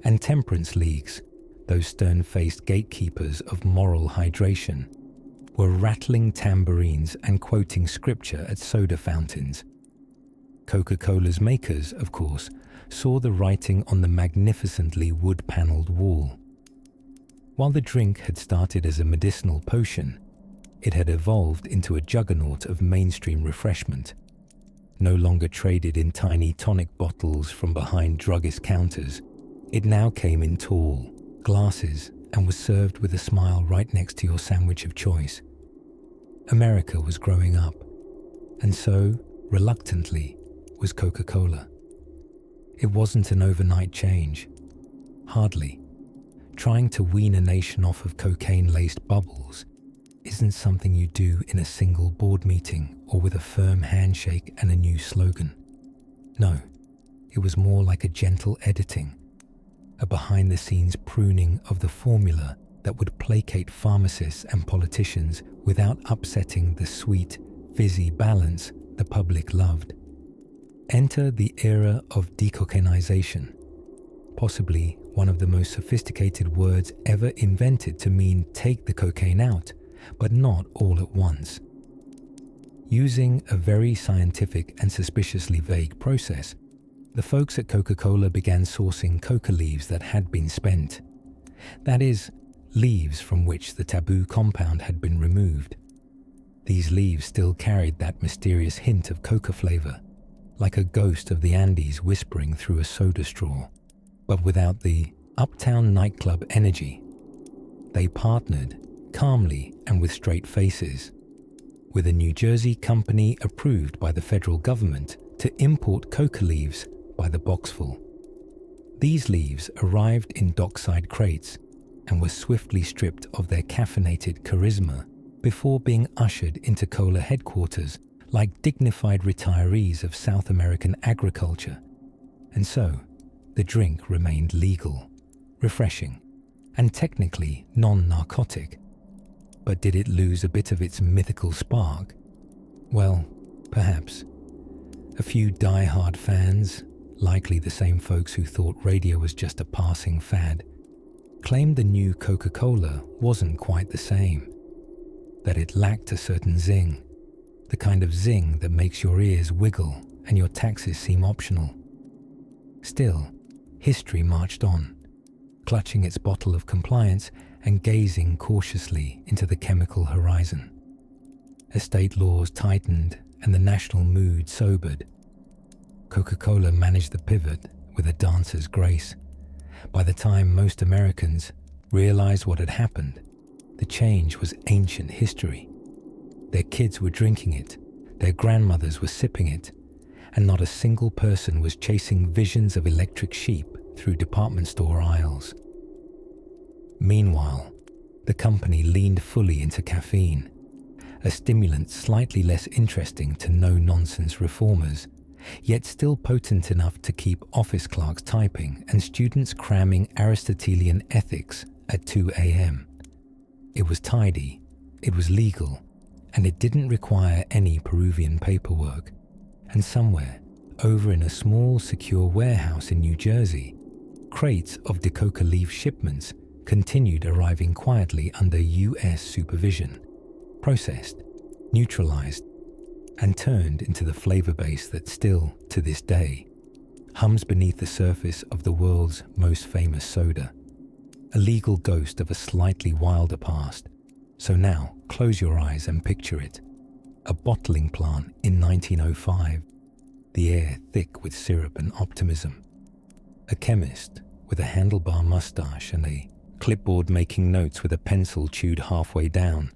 And temperance leagues, those stern-faced gatekeepers of moral hydration, were rattling tambourines and quoting scripture at soda fountains. Coca-Cola's makers, of course, saw the writing on the magnificently wood-panelled wall. While the drink had started as a medicinal potion, it had evolved into a juggernaut of mainstream refreshment. No longer traded in tiny tonic bottles from behind druggist counters, it now came in tall glasses and was served with a smile right next to your sandwich of choice. America was growing up, and so, reluctantly, was Coca-Cola. It wasn't an overnight change. Hardly. Trying to wean a nation off of cocaine-laced bubbles isn't something you do in a single board meeting or with a firm handshake and a new slogan. No, it was more like a gentle editing, a behind-the-scenes pruning of the formula that would placate pharmacists and politicians without upsetting the sweet, fizzy balance the public loved. Enter the era of decocainization, possibly one of the most sophisticated words ever invented to mean take the cocaine out, but not all at once. Using a very scientific and suspiciously vague process, the folks at Coca-Cola began sourcing coca leaves that had been spent. That is, leaves from which the taboo compound had been removed. These leaves still carried that mysterious hint of coca flavor, like a ghost of the Andes whispering through a soda straw, but without the uptown nightclub energy. They partnered, calmly and with straight faces, with a New Jersey company approved by the federal government to import coca leaves by the boxful. These leaves arrived in dockside crates and were swiftly stripped of their caffeinated charisma before being ushered into cola headquarters like dignified retirees of South American agriculture. And so, the drink remained legal, refreshing, and technically non-narcotic. But did it lose a bit of its mythical spark? Well, perhaps. A few die-hard fans, likely the same folks who thought radio was just a passing fad, claimed the new Coca-Cola wasn't quite the same, that it lacked a certain zing, the kind of zing that makes your ears wiggle and your taxes seem optional. Still, history marched on, clutching its bottle of compliance and gazing cautiously into the chemical horizon. As state laws tightened and the national mood sobered, Coca-Cola managed the pivot with a dancer's grace. By the time most Americans realized what had happened, the change was ancient history. Their kids were drinking it, their grandmothers were sipping it, and not a single person was chasing visions of electric sheep through department store aisles. Meanwhile, the company leaned fully into caffeine, a stimulant slightly less interesting to no-nonsense reformers, yet still potent enough to keep office clerks typing and students cramming Aristotelian ethics at 2 a.m. It was tidy, it was legal, and it didn't require any Peruvian paperwork. And somewhere, over in a small, secure warehouse in New Jersey, crates of DeCoca leaf shipments continued arriving quietly under U.S. supervision, processed, neutralized, and turned into the flavor base that still, to this day, hums beneath the surface of the world's most famous soda, a legal ghost of a slightly wilder past. So now, close your eyes and picture it. A bottling plant in 1905, the air thick with syrup and optimism. A chemist with a handlebar mustache and a clipboard making notes with a pencil chewed halfway down.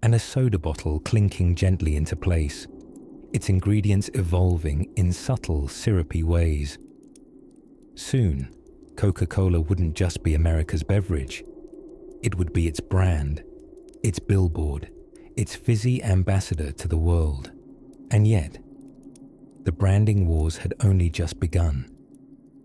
And a soda bottle clinking gently into place, its ingredients evolving in subtle, syrupy ways. Soon, Coca-Cola wouldn't just be America's beverage. It would be its brand, its billboard, its fizzy ambassador to the world. And yet, the branding wars had only just begun.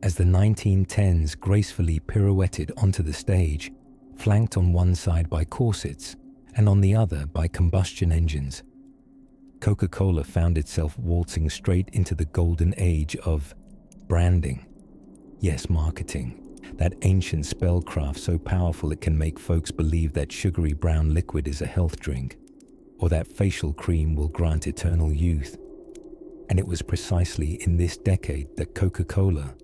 As the 1910s gracefully pirouetted onto the stage, flanked on one side by corsets and on the other by combustion engines, Coca-Cola found itself waltzing straight into the golden age of branding. Yes, marketing, that ancient spellcraft so powerful it can make folks believe that sugary brown liquid is a health drink, or that facial cream will grant eternal youth. And it was precisely in this decade that Coca-Cola,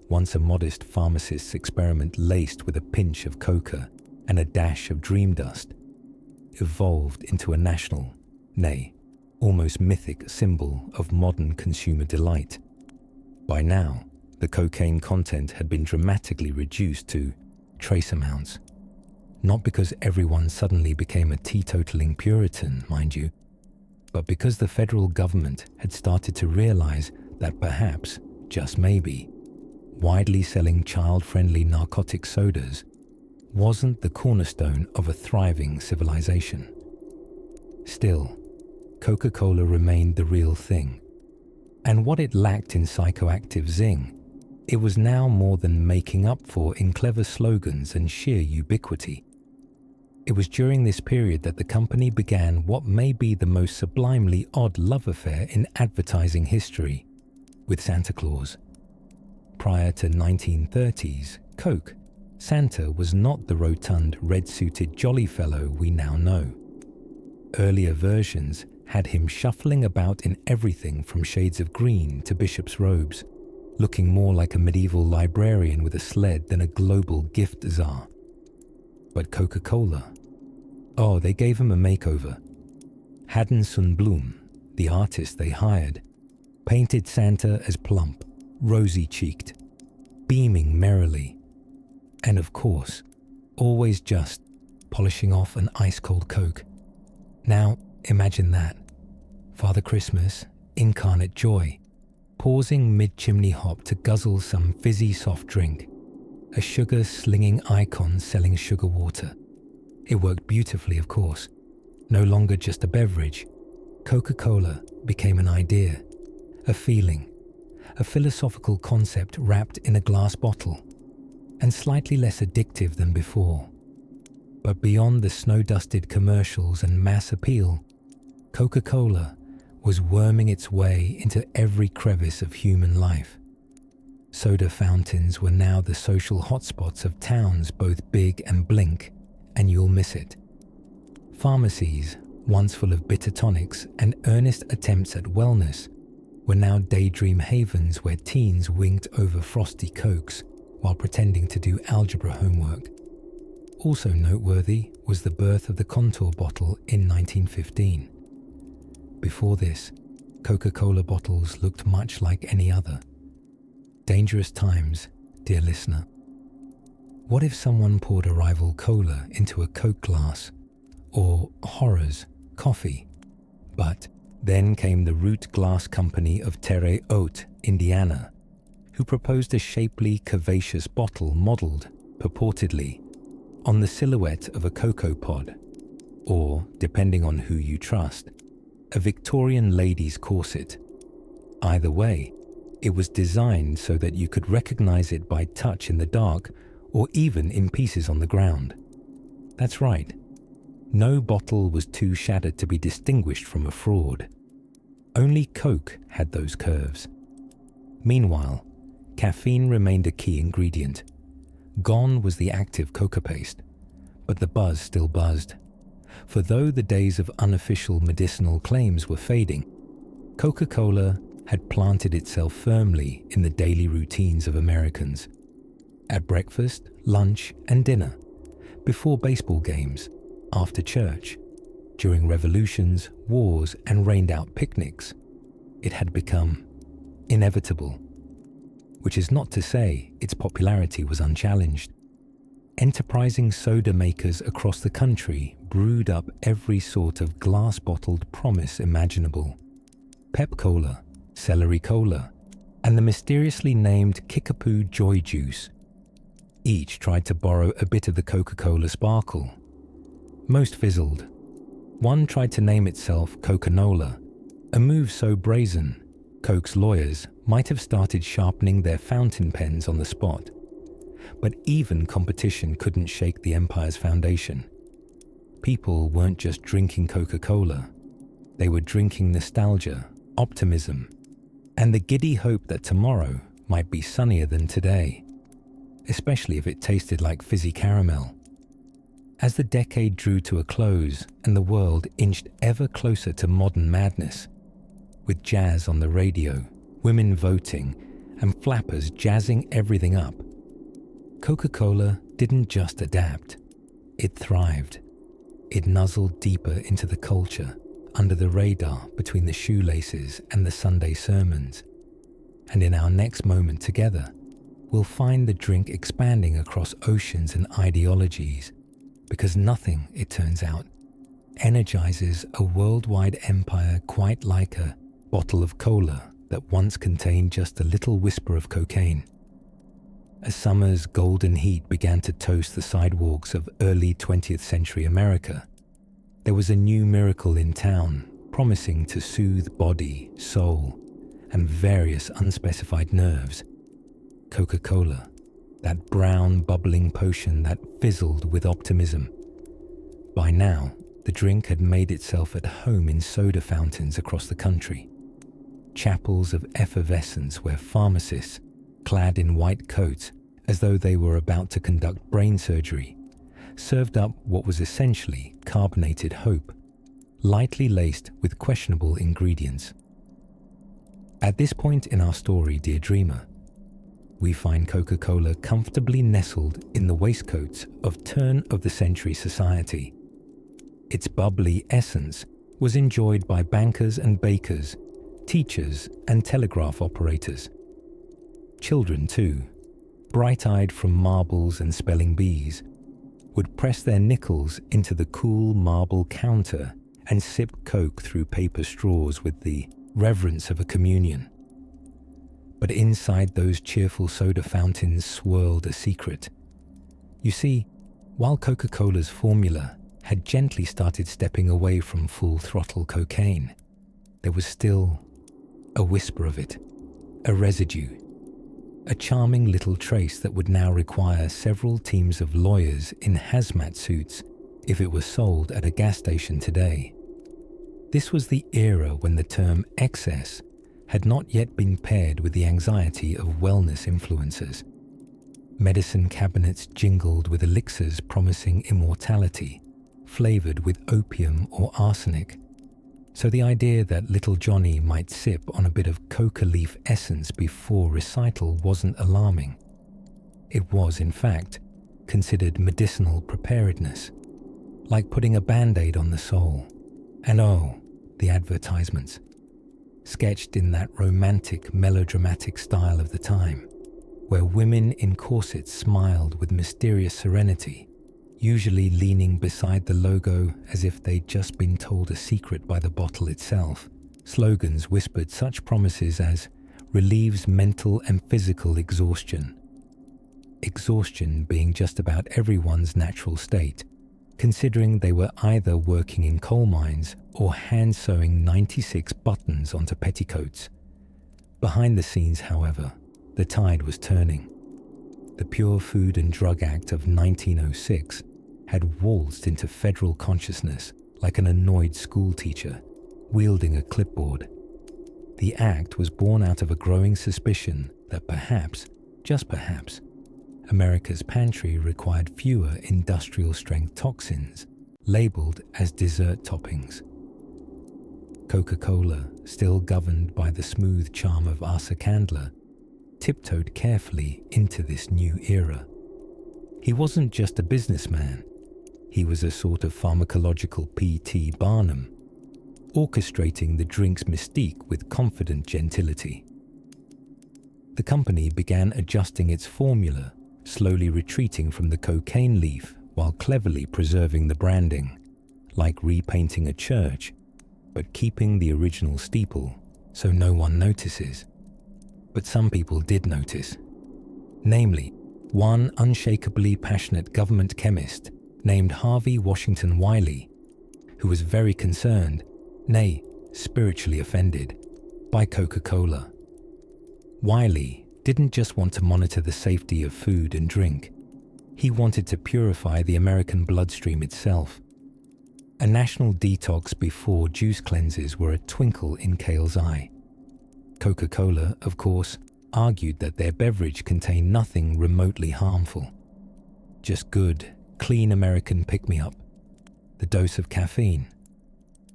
once a modest pharmacist's experiment laced with a pinch of coca and a dash of dream dust, evolved into a national, nay, almost mythic symbol of modern consumer delight. By now, the cocaine content had been dramatically reduced to trace amounts. Not because everyone suddenly became a teetotaling Puritan, mind you, but because the federal government had started to realize that perhaps, just maybe, widely selling child-friendly narcotic sodas, wasn't the cornerstone of a thriving civilization. Still, Coca-Cola remained the real thing, and what it lacked in psychoactive zing, it was now more than making up for in clever slogans and sheer ubiquity. It was during this period that the company began what may be the most sublimely odd love affair in advertising history with Santa Claus. Prior to 1930s Coke, Santa was not the rotund, red-suited jolly fellow we now know. Earlier versions had him shuffling about in everything from shades of green to bishop's robes, looking more like a medieval librarian with a sled than a global gift czar. But Coca-Cola, oh, they gave him a makeover. Haden Sundblom, the artist they hired, painted Santa as plump, rosy-cheeked, beaming merrily, and of course, always just polishing off an ice-cold Coke. Now, imagine that. Father Christmas, incarnate joy, pausing mid-chimney hop to guzzle some fizzy soft drink, a sugar-slinging icon selling sugar water. It worked beautifully, of course. No longer just a beverage, Coca-Cola became an idea, a feeling, a philosophical concept wrapped in a glass bottle, and slightly less addictive than before. But beyond the snow-dusted commercials and mass appeal, Coca-Cola was worming its way into every crevice of human life. Soda fountains were now the social hotspots of towns both big and blink, and you'll miss it. Pharmacies, once full of bitter tonics and earnest attempts at wellness, were now daydream havens where teens winked over frosty Cokes while pretending to do algebra homework. Also noteworthy was the birth of the Contour bottle in 1915. Before this, Coca-Cola bottles looked much like any other. Dangerous times, dear listener. What if someone poured a rival cola into a Coke glass? Or, horrors, coffee? But then came the Root Glass Company of Terre Haute, Indiana, who proposed a shapely, curvaceous bottle modelled, purportedly, on the silhouette of a cocoa pod, or, depending on who you trust, a Victorian lady's corset. Either way, it was designed so that you could recognize it by touch in the dark or even in pieces on the ground. That's right. No bottle was too shattered to be distinguished from a fraud. Only Coke had those curves. Meanwhile, caffeine remained a key ingredient. Gone was the active coca paste, but the buzz still buzzed. For though the days of unofficial medicinal claims were fading, Coca-Cola had planted itself firmly in the daily routines of Americans. At breakfast, lunch, and dinner, before baseball games, after church, during revolutions, wars, and rained-out picnics, it had become inevitable. Which is not to say its popularity was unchallenged. Enterprising soda makers across the country brewed up every sort of glass-bottled promise imaginable. Pep Cola, Celery Cola, and the mysteriously named Kickapoo Joy Juice. Each tried to borrow a bit of the Coca-Cola sparkle. Most fizzled. One tried to name itself Coca-Nola, a move so brazen, Coke's lawyers might have started sharpening their fountain pens on the spot. But even competition couldn't shake the empire's foundation. People weren't just drinking Coca-Cola. They were drinking nostalgia, optimism, and the giddy hope that tomorrow might be sunnier than today, especially if it tasted like fizzy caramel. As the decade drew to a close and the world inched ever closer to modern madness, with jazz on the radio, women voting, and flappers jazzing everything up, Coca-Cola didn't just adapt, it thrived. It nuzzled deeper into the culture, under the radar between the shoelaces and the Sunday sermons. And in our next moment together, we'll find the drink expanding across oceans and ideologies, because nothing, it turns out, energizes a worldwide empire quite like a bottle of cola that once contained just a little whisper of cocaine. As summer's golden heat began to toast the sidewalks of early 20th century America, there was a new miracle in town promising to soothe body, soul, and various unspecified nerves. Coca-Cola, that brown bubbling potion that fizzled with optimism. By now, the drink had made itself at home in soda fountains across the country. Chapels of effervescence where pharmacists, clad in white coats as though they were about to conduct brain surgery, served up what was essentially carbonated hope, lightly laced with questionable ingredients. At this point in our story, dear dreamer, we find Coca-Cola comfortably nestled in the waistcoats of turn-of-the-century society. Its bubbly essence was enjoyed by bankers and bakers, teachers and telegraph operators. Children, too, bright-eyed from marbles and spelling bees, would press their nickels into the cool marble counter and sip Coke through paper straws with the reverence of a communion. But inside those cheerful soda fountains swirled a secret. You see, while Coca-Cola's formula had gently started stepping away from full-throttle cocaine, there was still a whisper of it, a residue, a charming little trace that would now require several teams of lawyers in hazmat suits if it were sold at a gas station today. This was the era when the term excess had not yet been paired with the anxiety of wellness influencers. Medicine cabinets jingled with elixirs promising immortality, flavored with opium or arsenic. So the idea that little Johnny might sip on a bit of coca leaf essence before recital wasn't alarming. It was, in fact, considered medicinal preparedness, like putting a band-aid on the soul. And oh, the advertisements, sketched in that romantic, melodramatic style of the time, where women in corsets smiled with mysterious serenity, usually leaning beside the logo as if they'd just been told a secret by the bottle itself. Slogans whispered such promises as relieves mental and physical exhaustion. Exhaustion being just about everyone's natural state, considering they were either working in coal mines or hand-sewing 96 buttons onto petticoats. Behind the scenes, however, the tide was turning. The Pure Food and Drug Act of 1906 had waltzed into federal consciousness like an annoyed schoolteacher, wielding a clipboard. The act was born out of a growing suspicion that perhaps, just perhaps, America's pantry required fewer industrial-strength toxins labeled as dessert toppings. Coca-Cola, still governed by the smooth charm of Asa Candler, tiptoed carefully into this new era. He wasn't just a businessman. He was a sort of pharmacological P.T. Barnum, orchestrating the drink's mystique with confident gentility. The company began adjusting its formula, slowly retreating from the cocaine leaf while cleverly preserving the branding, like repainting a church, but keeping the original steeple so no one notices. But some people did notice. Namely, one unshakably passionate government chemist named Harvey Washington Wiley, who was very concerned, nay, spiritually offended, by Coca-Cola. Wiley didn't just want to monitor the safety of food and drink. He wanted to purify the American bloodstream itself. A national detox before juice cleanses were a twinkle in Cale's eye. Coca-Cola, of course, argued that their beverage contained nothing remotely harmful. Just good, clean American pick-me-up. The dose of caffeine.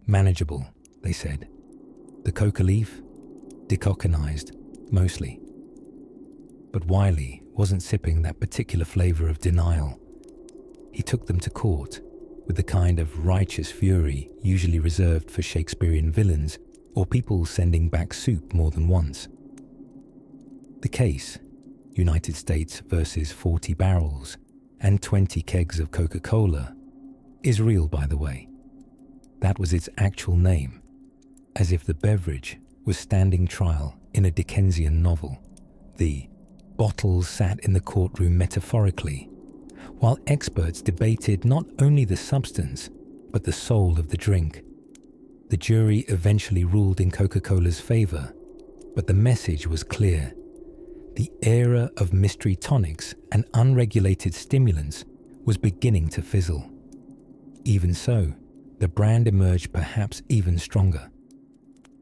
Manageable, they said. The coca leaf? Decoconized, mostly. But Wiley wasn't sipping that particular flavor of denial. He took them to court with the kind of righteous fury usually reserved for Shakespearean villains or people sending back soup more than once. The case, United States versus 40 barrels and 20 kegs of Coca-Cola, is real, by the way. That was its actual name, as if the beverage was standing trial in a Dickensian novel, the Bottles sat in the courtroom metaphorically, while experts debated not only the substance, but the soul of the drink. The jury eventually ruled in Coca-Cola's favor, but the message was clear. The era of mystery tonics and unregulated stimulants was beginning to fizzle. Even so, the brand emerged perhaps even stronger.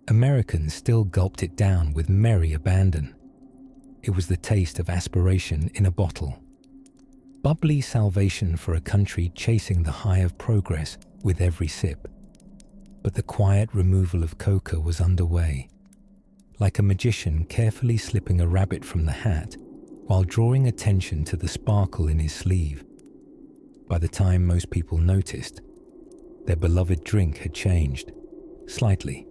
Americans still gulped it down with merry abandon. It was the taste of aspiration in a bottle. Bubbly salvation for a country chasing the high of progress with every sip. But the quiet removal of Coca was underway, like a magician carefully slipping a rabbit from the hat while drawing attention to the sparkle in his sleeve. By the time most people noticed, their beloved drink had changed, slightly,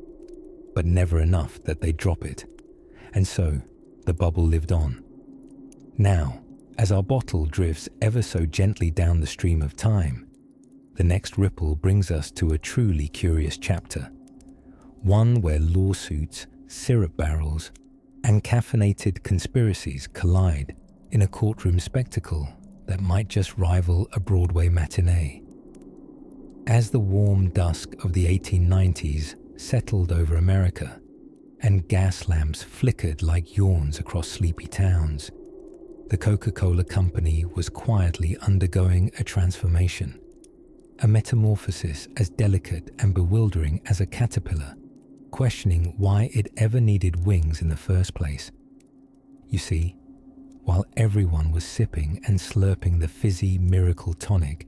but never enough that they'd drop it, and so the bubble lived on. Now, as our bottle drifts ever so gently down the stream of time, the next ripple brings us to a truly curious chapter, one where lawsuits, syrup barrels, and caffeinated conspiracies collide in a courtroom spectacle that might just rival a Broadway matinee. As the warm dusk of the 1890s settled over America, and gas lamps flickered like yawns across sleepy towns, the Coca-Cola Company was quietly undergoing a transformation, a metamorphosis as delicate and bewildering as a caterpillar, questioning why it ever needed wings in the first place. You see, while everyone was sipping and slurping the fizzy miracle tonic,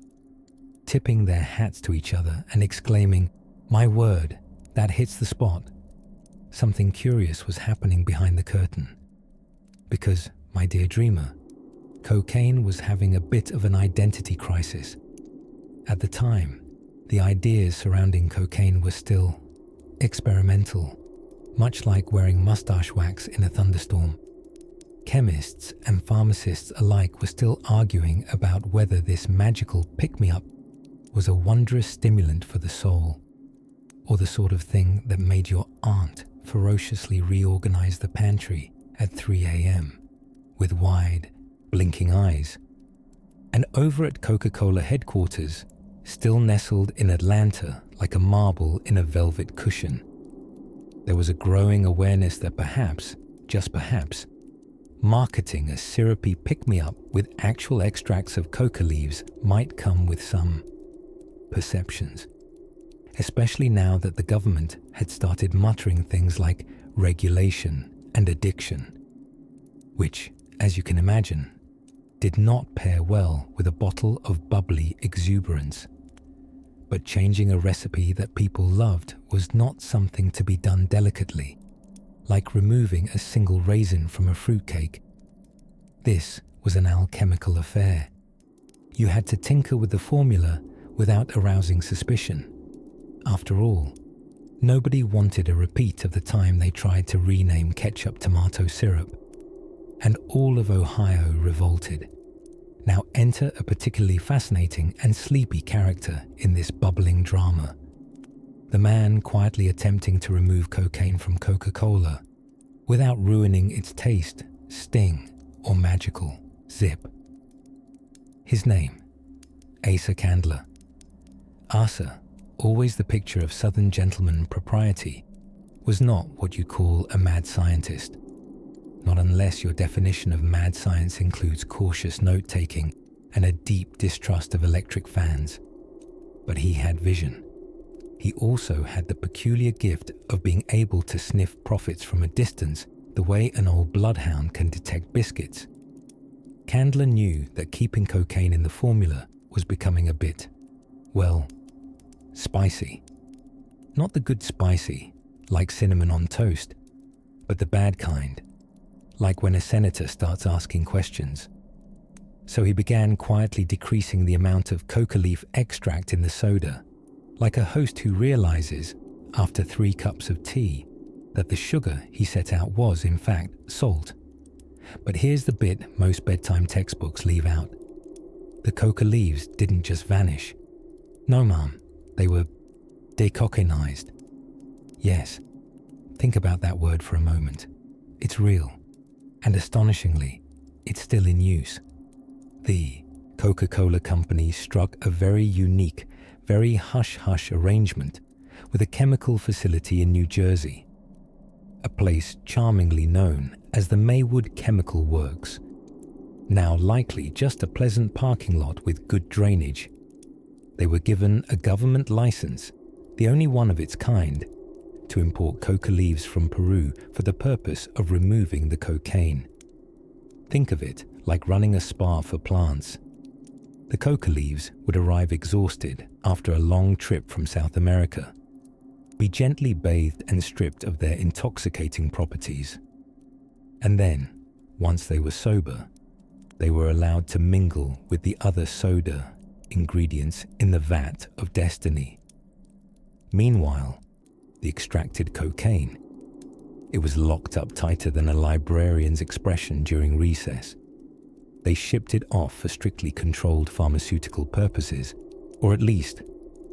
tipping their hats to each other and exclaiming, "My word, that hits the spot," something curious was happening behind the curtain. Because, my dear dreamer, cocaine was having a bit of an identity crisis. At the time, the ideas surrounding cocaine were still experimental, much like wearing mustache wax in a thunderstorm. Chemists and pharmacists alike were still arguing about whether this magical pick-me-up was a wondrous stimulant for the soul, or the sort of thing that made your aunt ferociously reorganize the pantry at 3 a.m. with wide, blinking eyes. And over at Coca-Cola headquarters, still nestled in Atlanta like a marble in a velvet cushion, there was a growing awareness that perhaps, just perhaps, marketing a syrupy pick-me-up with actual extracts of coca leaves might come with some perceptions, especially now that the government had started muttering things like regulation and addiction, which, as you can imagine, did not pair well with a bottle of bubbly exuberance. But changing a recipe that people loved was not something to be done delicately, like removing a single raisin from a fruitcake. This was an alchemical affair. You had to tinker with the formula without arousing suspicion. After all, nobody wanted a repeat of the time they tried to rename ketchup tomato syrup, and all of Ohio revolted. Now enter a particularly fascinating and sleepy character in this bubbling drama. The man quietly attempting to remove cocaine from Coca-Cola without ruining its taste, sting, or magical zip. His name, Asa Candler. Asa, always the picture of Southern gentleman propriety, was not what you call a mad scientist. Not unless your definition of mad science includes cautious note-taking and a deep distrust of electric fans. But he had vision. He also had the peculiar gift of being able to sniff profits from a distance the way an old bloodhound can detect biscuits. Candler knew that keeping cocaine in the formula was becoming a bit, well, spicy. Not the good spicy, like cinnamon on toast, but the bad kind, like when a senator starts asking questions. So he began quietly decreasing the amount of coca leaf extract in the soda, like a host who realizes, after 3 cups of tea, that the sugar he set out was, in fact, salt. But here's the bit most bedtime textbooks leave out. The coca leaves didn't just vanish. No, ma'am, they were decocainized. Yes, think about that word for a moment. It's real. And astonishingly, it's still in use. The Coca-Cola Company struck a very unique, very hush-hush arrangement with a chemical facility in New Jersey, a place charmingly known as the Maywood Chemical Works, now likely just a pleasant parking lot with good drainage. They were given a government license, the only one of its kind, to import coca leaves from Peru for the purpose of removing the cocaine. Think of it like running a spa for plants. The coca leaves would arrive exhausted after a long trip from South America, be gently bathed and stripped of their intoxicating properties. And then, once they were sober, they were allowed to mingle with the other soda ingredients in the vat of destiny. Meanwhile, the extracted cocaine, it was locked up tighter than a librarian's expression during recess. They shipped it off for strictly controlled pharmaceutical purposes, or at least,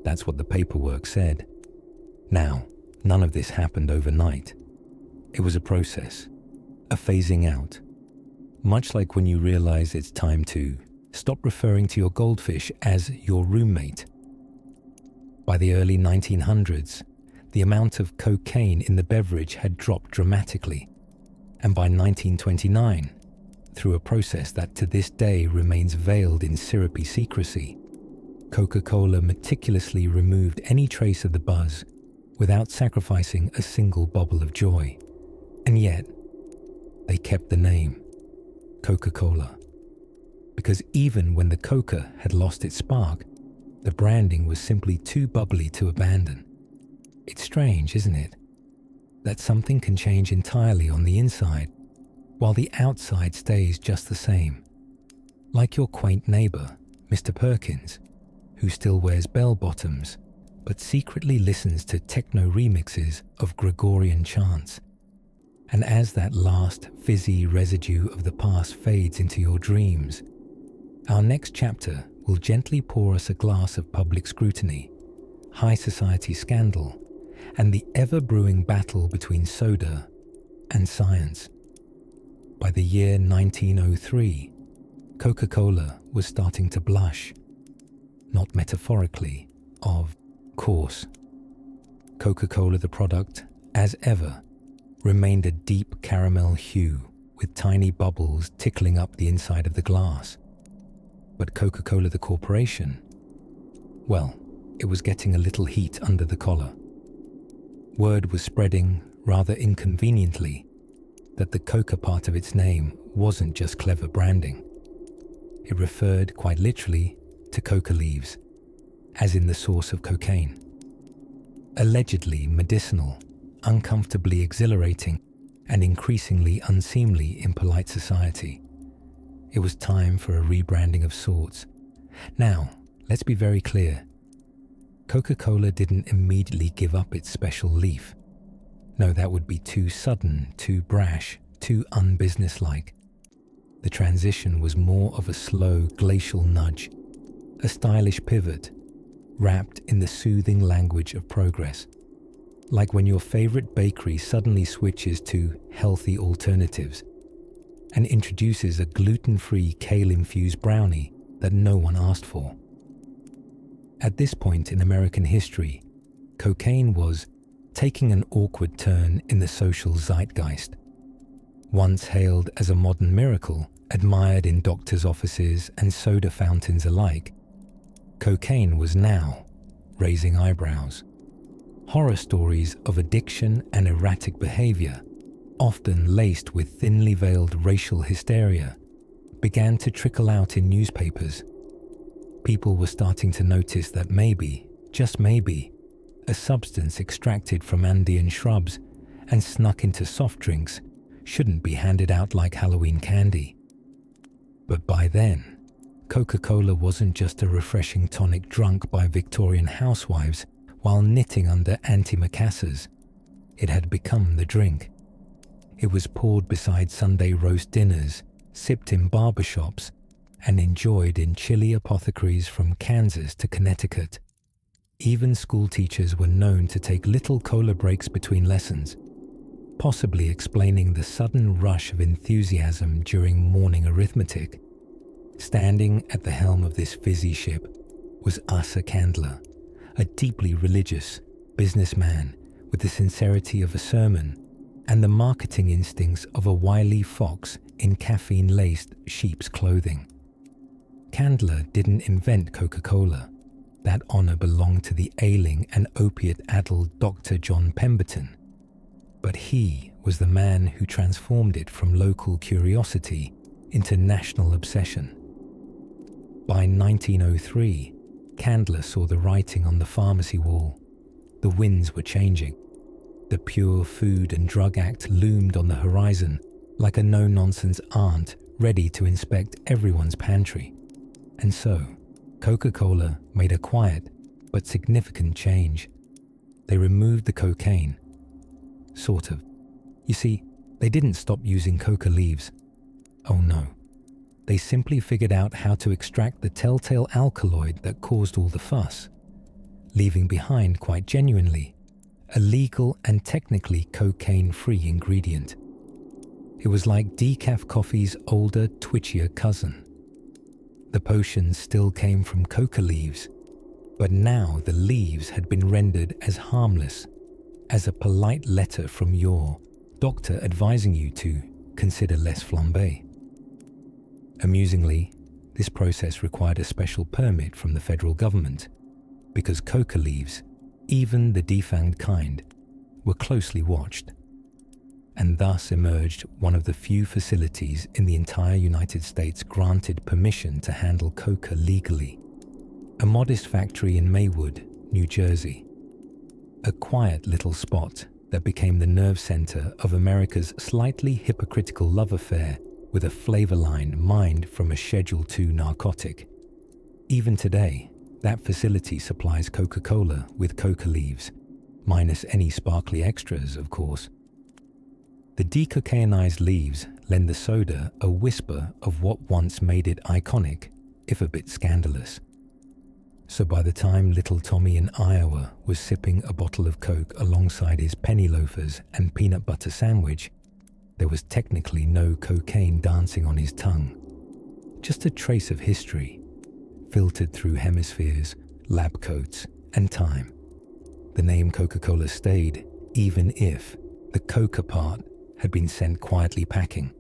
that's what the paperwork said. Now, none of this happened overnight. It was a process, a phasing out. Much like when you realize it's time to stop referring to your goldfish as your roommate. By the early 1900s, the amount of cocaine in the beverage had dropped dramatically, and by 1929, through a process that to this day remains veiled in syrupy secrecy, Coca-Cola meticulously removed any trace of the buzz without sacrificing a single bubble of joy. And yet, they kept the name, Coca-Cola. Because even when the Coca had lost its spark, the branding was simply too bubbly to abandon. It's strange, isn't it? That something can change entirely on the inside, while the outside stays just the same. Like your quaint neighbor, Mr. Perkins, who still wears bell-bottoms, but secretly listens to techno remixes of Gregorian chants. And as that last fizzy residue of the past fades into your dreams, our next chapter will gently pour us a glass of public scrutiny, high society scandal, and the ever-brewing battle between soda and science. By the year 1903, Coca-Cola was starting to blush, not metaphorically, of course. Coca-Cola the product, as ever, remained a deep caramel hue with tiny bubbles tickling up the inside of the glass. But Coca-Cola the corporation, well, it was getting a little heat under the collar. Word was spreading, rather inconveniently, that the Coca part of its name wasn't just clever branding. It referred, quite literally, to coca leaves, as in the source of cocaine. Allegedly medicinal, uncomfortably exhilarating, and increasingly unseemly in polite society. It was time for a rebranding of sorts. Now, let's be very clear. Coca-Cola didn't immediately give up its special leaf. No, that would be too sudden, too brash, too unbusinesslike. The transition was more of a slow, glacial nudge, a stylish pivot, wrapped in the soothing language of progress. Like when your favorite bakery suddenly switches to healthy alternatives and introduces a gluten-free kale-infused brownie that no one asked for. At this point in American history, cocaine was taking an awkward turn in the social zeitgeist. Once hailed as a modern miracle, admired in doctors' offices and soda fountains alike, cocaine was now raising eyebrows. Horror stories of addiction and erratic behavior, often laced with thinly veiled racial hysteria, began to trickle out in newspapers. People were starting to notice that maybe, just maybe, a substance extracted from Andean shrubs and snuck into soft drinks shouldn't be handed out like Halloween candy. But by then, Coca-Cola wasn't just a refreshing tonic drunk by Victorian housewives while knitting under antimacassars. It had become the drink. It was poured beside Sunday roast dinners, sipped in barbershops, and enjoyed in chilly apothecaries from Kansas to Connecticut. Even school teachers were known to take little cola breaks between lessons. possibly explaining the sudden rush of enthusiasm during morning arithmetic. Standing at the helm of this fizzy ship was Asa Candler, a deeply religious businessman with the sincerity of a sermon and the marketing instincts of a wily fox in caffeine-laced sheep's clothing. Candler didn't invent Coca-Cola. That honor belonged to the ailing and opiate-addled Dr. John Pemberton. But he was the man who transformed it from local curiosity into national obsession. By 1903, Candler saw the writing on the pharmacy wall. The winds were changing. The Pure Food and Drug Act loomed on the horizon like a no-nonsense aunt ready to inspect everyone's pantry. And so, Coca-Cola made a quiet but significant change. They removed the cocaine. Sort of. You see, they didn't stop using coca leaves. Oh no. They simply figured out how to extract the telltale alkaloid that caused all the fuss, leaving behind, quite genuinely, a legal and technically cocaine-free ingredient. It was like decaf coffee's older, twitchier cousin. The potions still came from coca leaves, but now the leaves had been rendered as harmless as a polite letter from your doctor advising you to consider less flambé. Amusingly, this process required a special permit from the federal government because coca leaves, even the defanged kind, were closely watched. And thus emerged one of the few facilities in the entire United States granted permission to handle coca legally, a modest factory in Maywood, New Jersey. A quiet little spot that became the nerve center of America's slightly hypocritical love affair with a flavor line mined from a Schedule II narcotic. Even today, that facility supplies Coca-Cola with coca leaves, minus any sparkly extras, of course. The decocainized leaves lend the soda a whisper of what once made it iconic, if a bit scandalous. So by the time little Tommy in Iowa was sipping a bottle of Coke alongside his penny loafers and peanut butter sandwich, there was technically no cocaine dancing on his tongue. Just a trace of history, filtered through hemispheres, lab coats, and time. The name Coca-Cola stayed, even if the Coca part had been sent quietly packing,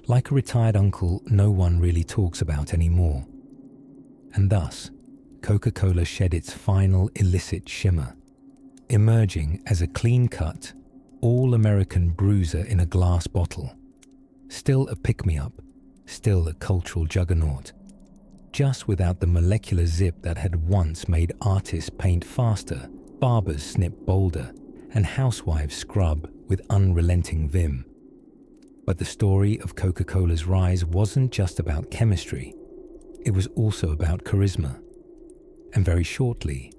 like a retired uncle no one really talks about anymore. And thus, Coca-Cola shed its final illicit shimmer, emerging as a clean-cut, all-American bruiser in a glass bottle. Still a pick-me-up, still a cultural juggernaut, just without the molecular zip that had once made artists paint faster, barbers snip bolder, and housewives scrub with unrelenting vim. But the story of Coca-Cola's rise wasn't just about chemistry, it was also about charisma. And very shortly,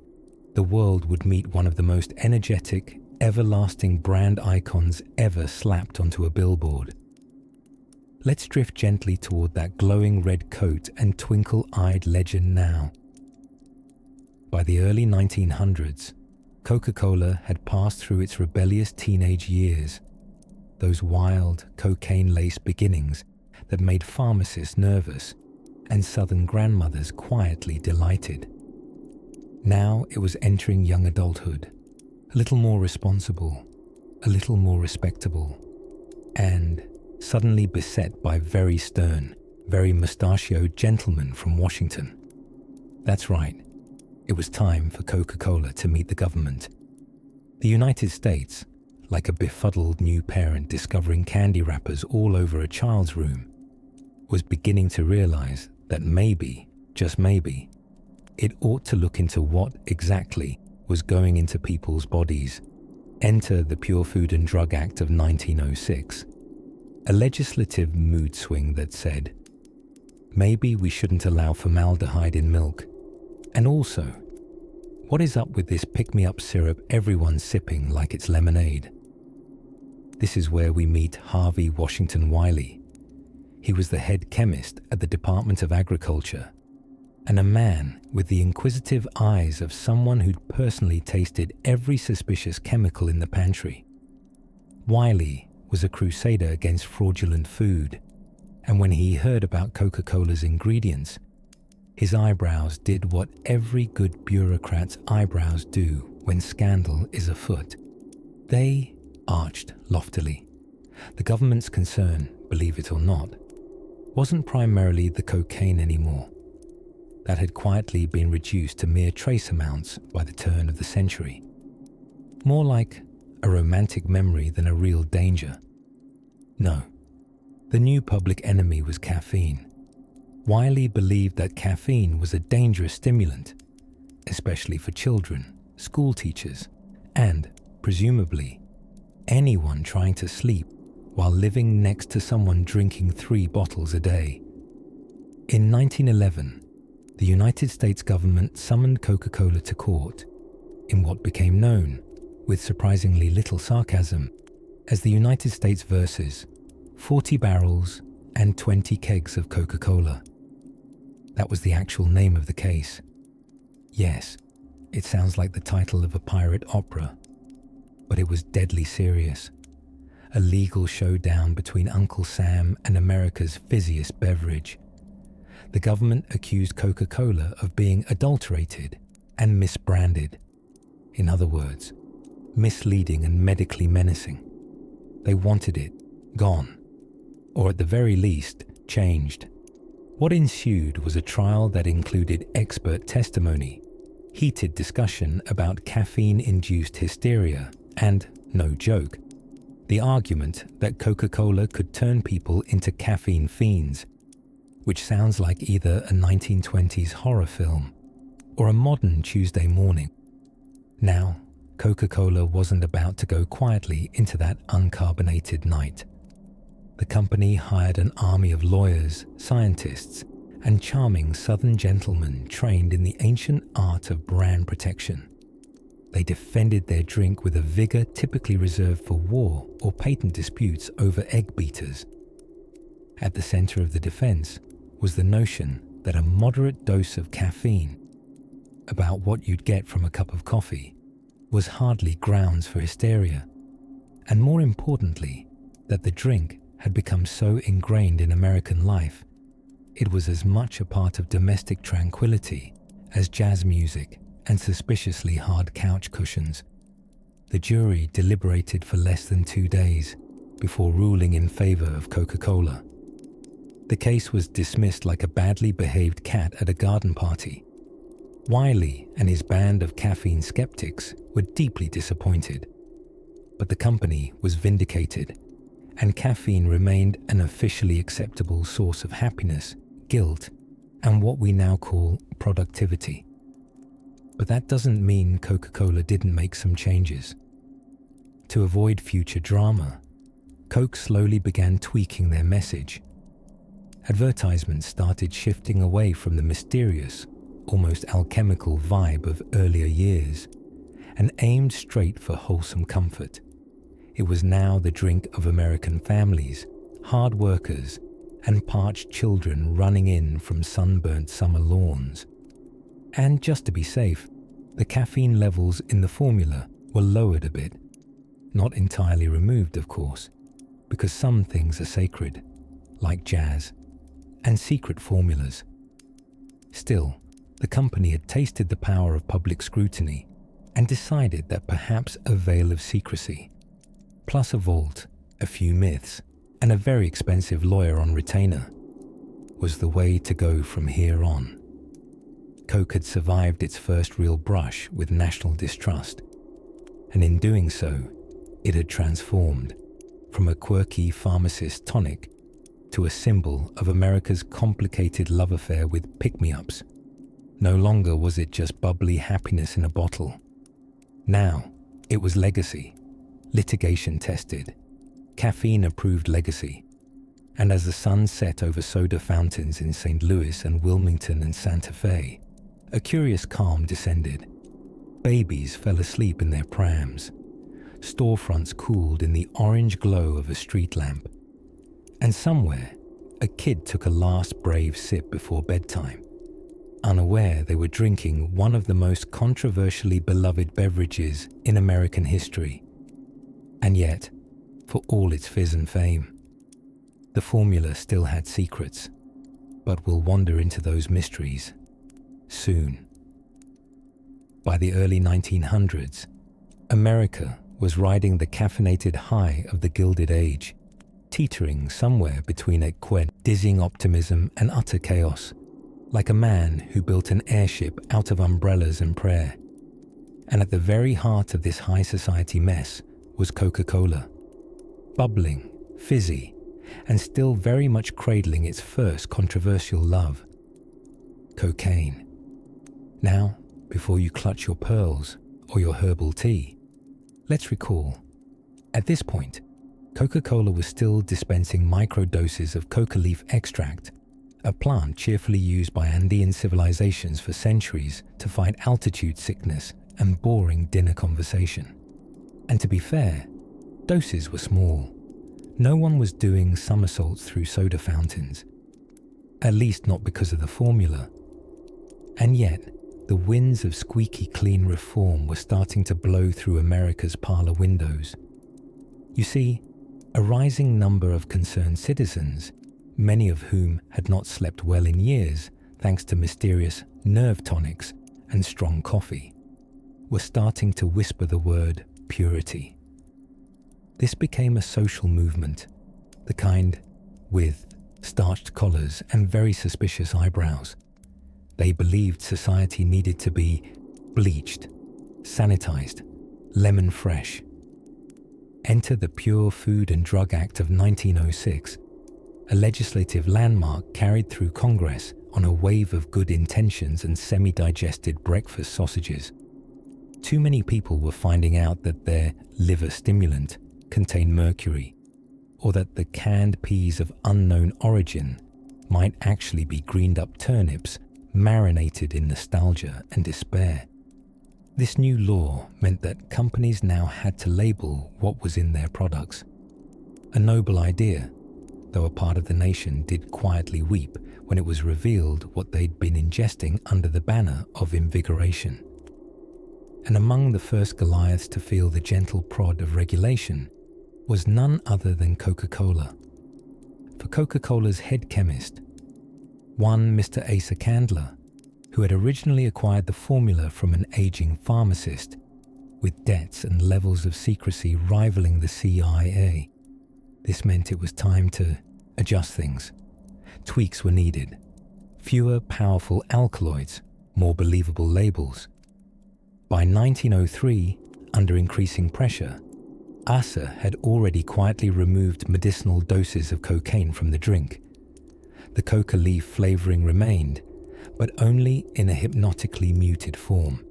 the world would meet one of the most energetic, everlasting brand icons ever slapped onto a billboard. Let's drift gently toward that glowing red coat and twinkle-eyed legend now. By the early 1900s, Coca-Cola had passed through its rebellious teenage years, those wild, cocaine-laced beginnings that made pharmacists nervous and Southern grandmothers quietly delighted. Now it was entering young adulthood, a little more responsible, a little more respectable, and suddenly beset by very stern, very mustachioed gentlemen from Washington. That's right, it was time for Coca-Cola to meet the government. The United States, like a befuddled new parent discovering candy wrappers all over a child's room, was beginning to realize that maybe, just maybe, it ought to look into what exactly was going into people's bodies. Enter the Pure Food and Drug Act of 1906, a legislative mood swing that said, maybe we shouldn't allow formaldehyde in milk. And also, what is up with this pick-me-up syrup everyone's sipping like it's lemonade? This is where we meet Harvey Washington Wiley. He was the head chemist at the Department of Agriculture, and a man with the inquisitive eyes of someone who'd personally tasted every suspicious chemical in the pantry. Wiley was a crusader against fraudulent food, and when he heard about Coca-Cola's ingredients, his eyebrows did what every good bureaucrat's eyebrows do when scandal is afoot. They arched loftily. The government's concern, believe it or not, wasn't primarily the cocaine anymore. That had quietly been reduced to mere trace amounts by the turn of the century. More like a romantic memory than a real danger. No, the new public enemy was caffeine. Wiley believed that caffeine was a dangerous stimulant, especially for children, school teachers, and, presumably, anyone trying to sleep while living next to someone drinking 3 bottles a day. In 1911, the United States government summoned Coca-Cola to court in what became known, with surprisingly little sarcasm, as the United States versus 40 barrels and 20 kegs of Coca-Cola. That was the actual name of the case. Yes, it sounds like the title of a pirate opera, but it was deadly serious. A legal showdown between Uncle Sam and America's fizziest beverage. The government accused Coca-Cola of being adulterated and misbranded. In other words, misleading and medically menacing. They wanted it gone, or at the very least, changed. What ensued was a trial that included expert testimony, heated discussion about caffeine-induced hysteria, and, no joke, the argument that Coca-Cola could turn people into caffeine fiends, which sounds like either a 1920s horror film or a modern Tuesday morning. Now, Coca-Cola wasn't about to go quietly into that uncarbonated night. The company hired an army of lawyers, scientists, and charming Southern gentlemen trained in the ancient art of brand protection. They defended their drink with a vigor typically reserved for war or patent disputes over egg beaters. At the center of the defense was the notion that a moderate dose of caffeine, about what you'd get from a cup of coffee, was hardly grounds for hysteria, and more importantly, that the drink had become so ingrained in American life, it was as much a part of domestic tranquility as jazz music and suspiciously hard couch cushions. The jury deliberated for less than 2 days before ruling in favor of Coca-Cola. The case was dismissed like a badly behaved cat at a garden party. Wiley and his band of caffeine skeptics were deeply disappointed, but the company was vindicated, and caffeine remained an officially acceptable source of happiness, guilt, and what we now call productivity. But that doesn't mean Coca-Cola didn't make some changes. To avoid future drama, Coke slowly began tweaking their message. Advertisements started shifting away from the mysterious, almost alchemical vibe of earlier years, and aimed straight for wholesome comfort. It was now the drink of American families, hard workers, and parched children running in from sunburnt summer lawns. And just to be safe, the caffeine levels in the formula were lowered a bit. Not entirely removed, of course, because some things are sacred, like jazz, and secret formulas. Still, the company had tasted the power of public scrutiny and decided that perhaps a veil of secrecy, plus a vault, a few myths, and a very expensive lawyer on retainer, was the way to go from here on. Coke had survived its first real brush with national distrust, and in doing so, it had transformed from a quirky pharmacist tonic to a symbol of America's complicated love affair with pick-me-ups. No longer was it just bubbly happiness in a bottle. Now, it was legacy, litigation-tested, caffeine-approved legacy. And as the sun set over soda fountains in St. Louis and Wilmington and Santa Fe, a curious calm descended. Babies fell asleep in their prams. Storefronts cooled in the orange glow of a street lamp. And somewhere, a kid took a last brave sip before bedtime, unaware they were drinking one of the most controversially beloved beverages in American history. And yet, for all its fizz and fame. The formula still had secrets, but we'll wander into those mysteries soon. By the early 1900s, America was riding the caffeinated high of the Gilded Age, teetering somewhere between a dizzying optimism and utter chaos, like a man who built an airship out of umbrellas and prayer. And at the very heart of this high society mess was Coca-Cola, bubbling, fizzy, and still very much cradling its first controversial love, cocaine. Now, before you clutch your pearls or your herbal tea, let's recall, at this point, Coca-Cola was still dispensing microdoses of coca leaf extract, a plant cheerfully used by Andean civilizations for centuries to fight altitude sickness and boring dinner conversation. And to be fair, doses were small. No one was doing somersaults through soda fountains, at least not because of the formula. And yet, the winds of squeaky clean reform were starting to blow through America's parlor windows. You see, a rising number of concerned citizens, many of whom had not slept well in years thanks to mysterious nerve tonics and strong coffee, were starting to whisper the word purity. This became a social movement, the kind with starched collars and very suspicious eyebrows. They believed society needed to be bleached, sanitized, lemon fresh. Enter the Pure Food and Drug Act of 1906, a legislative landmark carried through Congress on a wave of good intentions and semi-digested breakfast sausages. Too many people were finding out that their liver stimulant contained mercury, or that the canned peas of unknown origin might actually be greened up turnips marinated in nostalgia and despair. This new law meant that companies now had to label what was in their products. A noble idea, though a part of the nation did quietly weep when it was revealed what they'd been ingesting under the banner of invigoration. And among the first Goliaths to feel the gentle prod of regulation was none other than Coca-Cola. For Coca-Cola's head chemist, one Mr. Asa Candler, who had originally acquired the formula from an aging pharmacist, with debts and levels of secrecy rivaling the CIA. This meant it was time to adjust things. Tweaks were needed. Fewer powerful alkaloids, more believable labels. By 1903, under increasing pressure, Asa had already quietly removed medicinal doses of cocaine from the drink. The coca leaf flavoring remained, but only in a hypnotically muted form,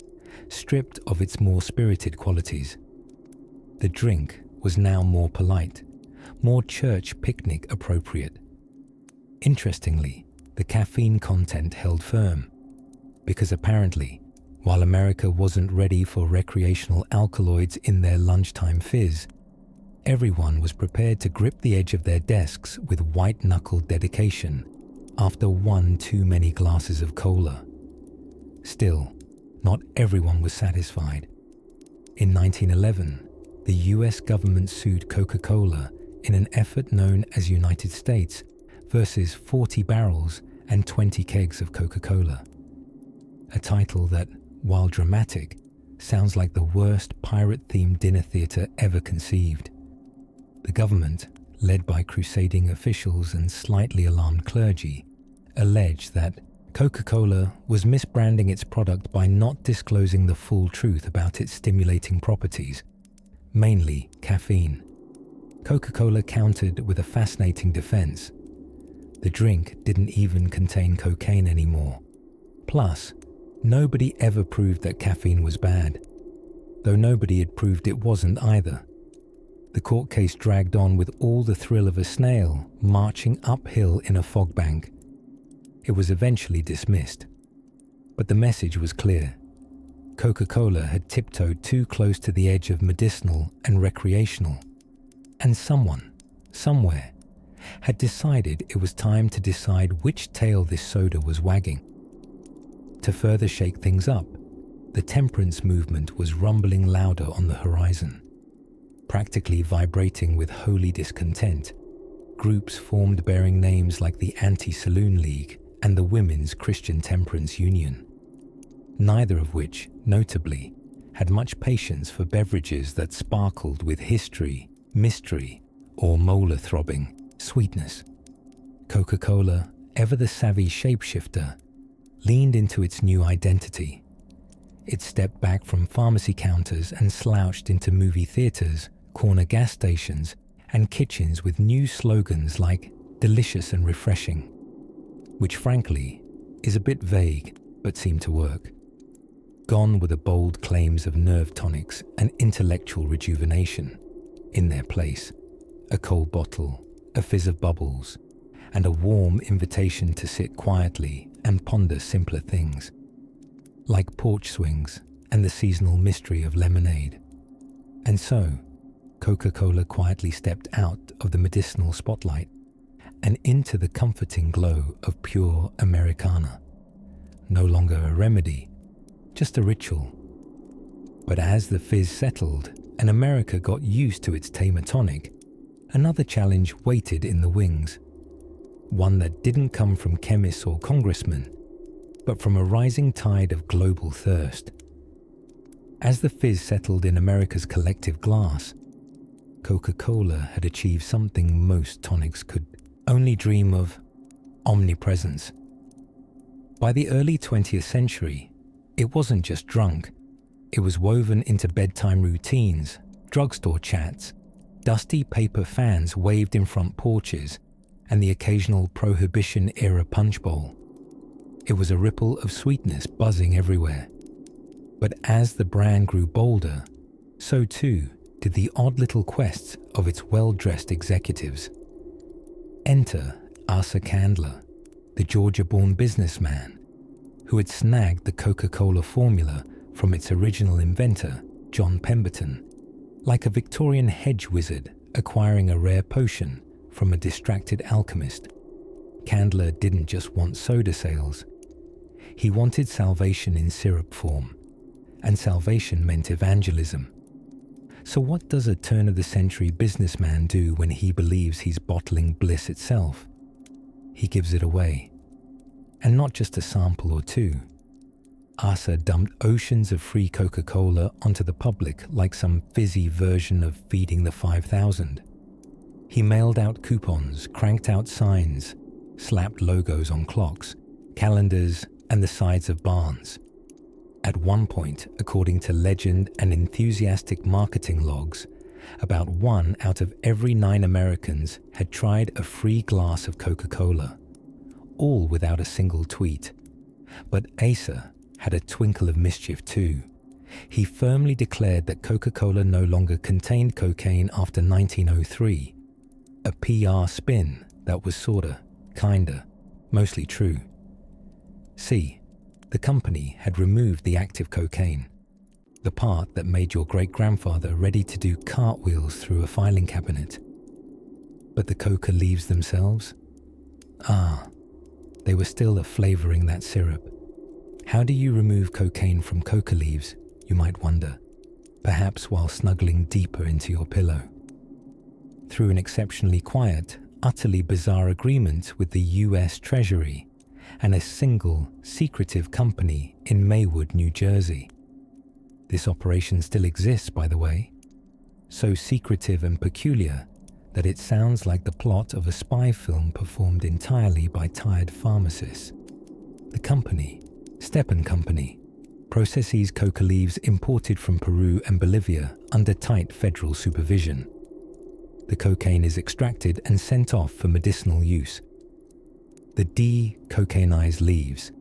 stripped of its more spirited qualities. The drink was now more polite, more church picnic appropriate. Interestingly, the caffeine content held firm, because apparently, while America wasn't ready for recreational alkaloids in their lunchtime fizz, everyone was prepared to grip the edge of their desks with white-knuckled dedication after one too many glasses of cola. Still, not everyone was satisfied. In 1911, the US government sued Coca-Cola in an effort known as United States versus 40 barrels and 20 kegs of Coca-Cola. A title that, while dramatic, sounds like the worst pirate-themed dinner theatre ever conceived. The government, led by crusading officials and slightly alarmed clergy, alleged that Coca-Cola was misbranding its product by not disclosing the full truth about its stimulating properties, mainly caffeine. Coca-Cola countered with a fascinating defense. The drink didn't even contain cocaine anymore. Plus, nobody ever proved that caffeine was bad, though nobody had proved it wasn't either. The court case dragged on with all the thrill of a snail marching uphill in a fog bank. It was eventually dismissed, but the message was clear. Coca-Cola had tiptoed too close to the edge of medicinal and recreational, and someone, somewhere, had decided it was time to decide which tail this soda was wagging. To further shake things up, the temperance movement was rumbling louder on the horizon. Practically vibrating with holy discontent, groups formed bearing names like the Anti-Saloon League and the Women's Christian Temperance Union, neither of which, notably, had much patience for beverages that sparkled with history, mystery, or molar-throbbing sweetness. Coca-Cola, ever the savvy shapeshifter, leaned into its new identity. It stepped back from pharmacy counters and slouched into movie theaters, corner gas stations, and kitchens with new slogans like delicious and refreshing, which frankly is a bit vague but seemed to work. Gone were the bold claims of nerve tonics and intellectual rejuvenation. In their place, a cold bottle, a fizz of bubbles, and a warm invitation to sit quietly and ponder simpler things, like porch swings and the seasonal mystery of lemonade. And so, Coca-Cola quietly stepped out of the medicinal spotlight and into the comforting glow of pure Americana. No longer a remedy, just a ritual. But as the fizz settled and America got used to its tamer tonic, another challenge waited in the wings. One that didn't come from chemists or congressmen, but from a rising tide of global thirst. As the fizz settled in America's collective glass, Coca-Cola had achieved something most tonics could only dream of: omnipresence. By the early 20th century, it wasn't just drunk. It was woven into bedtime routines, drugstore chats, dusty paper fans waved in front porches, and the occasional Prohibition-era punch bowl. It was a ripple of sweetness buzzing everywhere. But as the brand grew bolder, so too did the odd little quests of its well-dressed executives. Enter Asa Candler, the Georgia-born businessman who had snagged the Coca-Cola formula from its original inventor, John Pemberton, like a Victorian hedge wizard acquiring a rare potion from a distracted alchemist. Candler didn't just want soda sales. He wanted salvation in syrup form, and salvation meant evangelism. So what does a turn-of-the-century businessman do when he believes he's bottling bliss itself? He gives it away. And not just a sample or two. Asa dumped oceans of free Coca-Cola onto the public like some fizzy version of feeding the 5,000. He mailed out coupons, cranked out signs, slapped logos on clocks, calendars, and the sides of barns. At one point, according to legend and enthusiastic marketing logs, about 1 out of every 9 Americans had tried a free glass of Coca-Cola, all without a single tweet. But Asa had a twinkle of mischief too. He firmly declared that Coca-Cola no longer contained cocaine after 1903, a PR spin that was sorta, kinda, mostly true. See, the company had removed the active cocaine, the part that made your great-grandfather ready to do cartwheels through a filing cabinet. But the coca leaves themselves? They were still flavoring that syrup. How do you remove cocaine from coca leaves, you might wonder, perhaps while snuggling deeper into your pillow? Through an exceptionally quiet, utterly bizarre agreement with the US Treasury and a single, secretive company in Maywood, New Jersey. This operation still exists, by the way, so secretive and peculiar that it sounds like the plot of a spy film performed entirely by tired pharmacists. The company, Stepan Company, processes coca leaves imported from Peru and Bolivia under tight federal supervision. The cocaine is extracted and sent off for medicinal use. The de-cocainized leaves,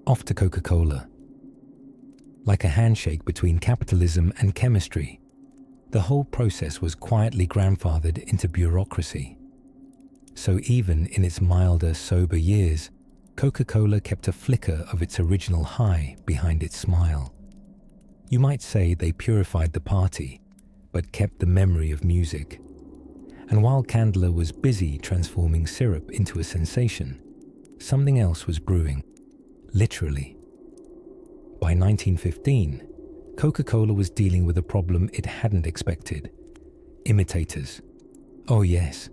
off to Coca-Cola. Like a handshake between capitalism and chemistry, the whole process was quietly grandfathered into bureaucracy. So even in its milder, sober years, Coca-Cola kept a flicker of its original high behind its smile. You might say they purified the party, but kept the memory of music. And while Candler was busy transforming syrup into a sensation, something else was brewing, literally. By 1915, Coca-Cola was dealing with a problem it hadn't expected: imitators. Oh yes,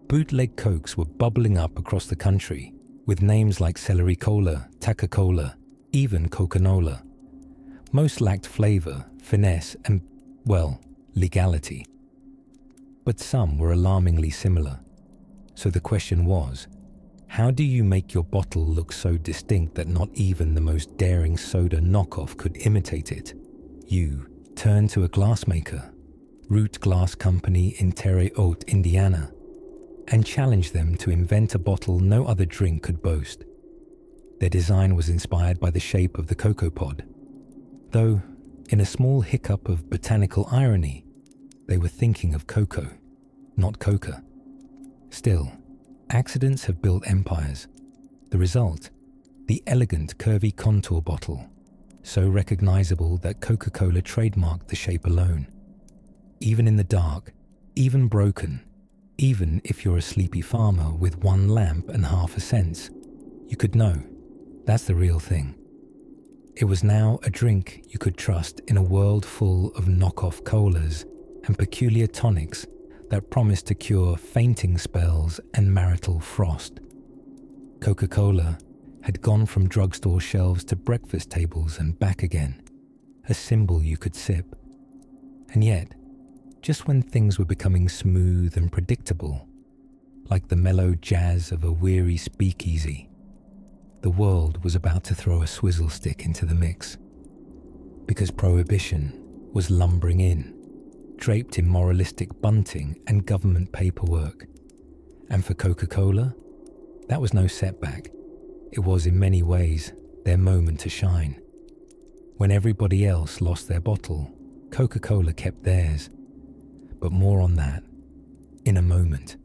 bootleg Cokes were bubbling up across the country with names like Celery Cola, Coca-Cola, even Coca-Cola. Most lacked flavor, finesse, and, well, legality. But some were alarmingly similar. So the question was, how do you make your bottle look so distinct that not even the most daring soda knockoff could imitate it? You turn to a glassmaker, Root Glass Company in Terre Haute, Indiana, and challenge them to invent a bottle no other drink could boast. Their design was inspired by the shape of the cocoa pod, though in a small hiccup of botanical irony, they were thinking of cocoa, not coca. Still, accidents have built empires. The result, the elegant curvy contour bottle, so recognizable that Coca-Cola trademarked the shape alone. Even in the dark, even broken, even if you're a sleepy farmer with one lamp and half a sense, you could know that's the real thing. It was now a drink you could trust in a world full of knockoff colas and peculiar tonics that promised to cure fainting spells and marital frost. Coca-Cola had gone from drugstore shelves to breakfast tables and back again, a symbol you could sip. And yet, just when things were becoming smooth and predictable, like the mellow jazz of a weary speakeasy, the world was about to throw a swizzle stick into the mix. Because prohibition was lumbering in, draped in moralistic bunting and government paperwork. And for Coca-Cola, that was no setback. It was in many ways their moment to shine. When everybody else lost their bottle, Coca-Cola kept theirs. But more on that in a moment,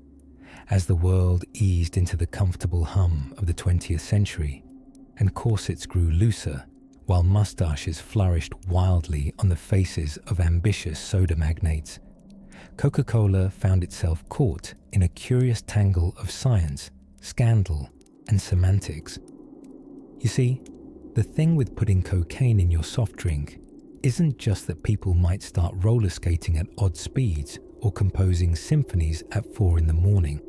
as the world eased into the comfortable hum of the 20th century and corsets grew looser while mustaches flourished wildly on the faces of ambitious soda magnates. Coca-Cola found itself caught in a curious tangle of science, scandal, and semantics. You see, the thing with putting cocaine in your soft drink isn't just that people might start roller skating at odd speeds or composing symphonies at 4 a.m.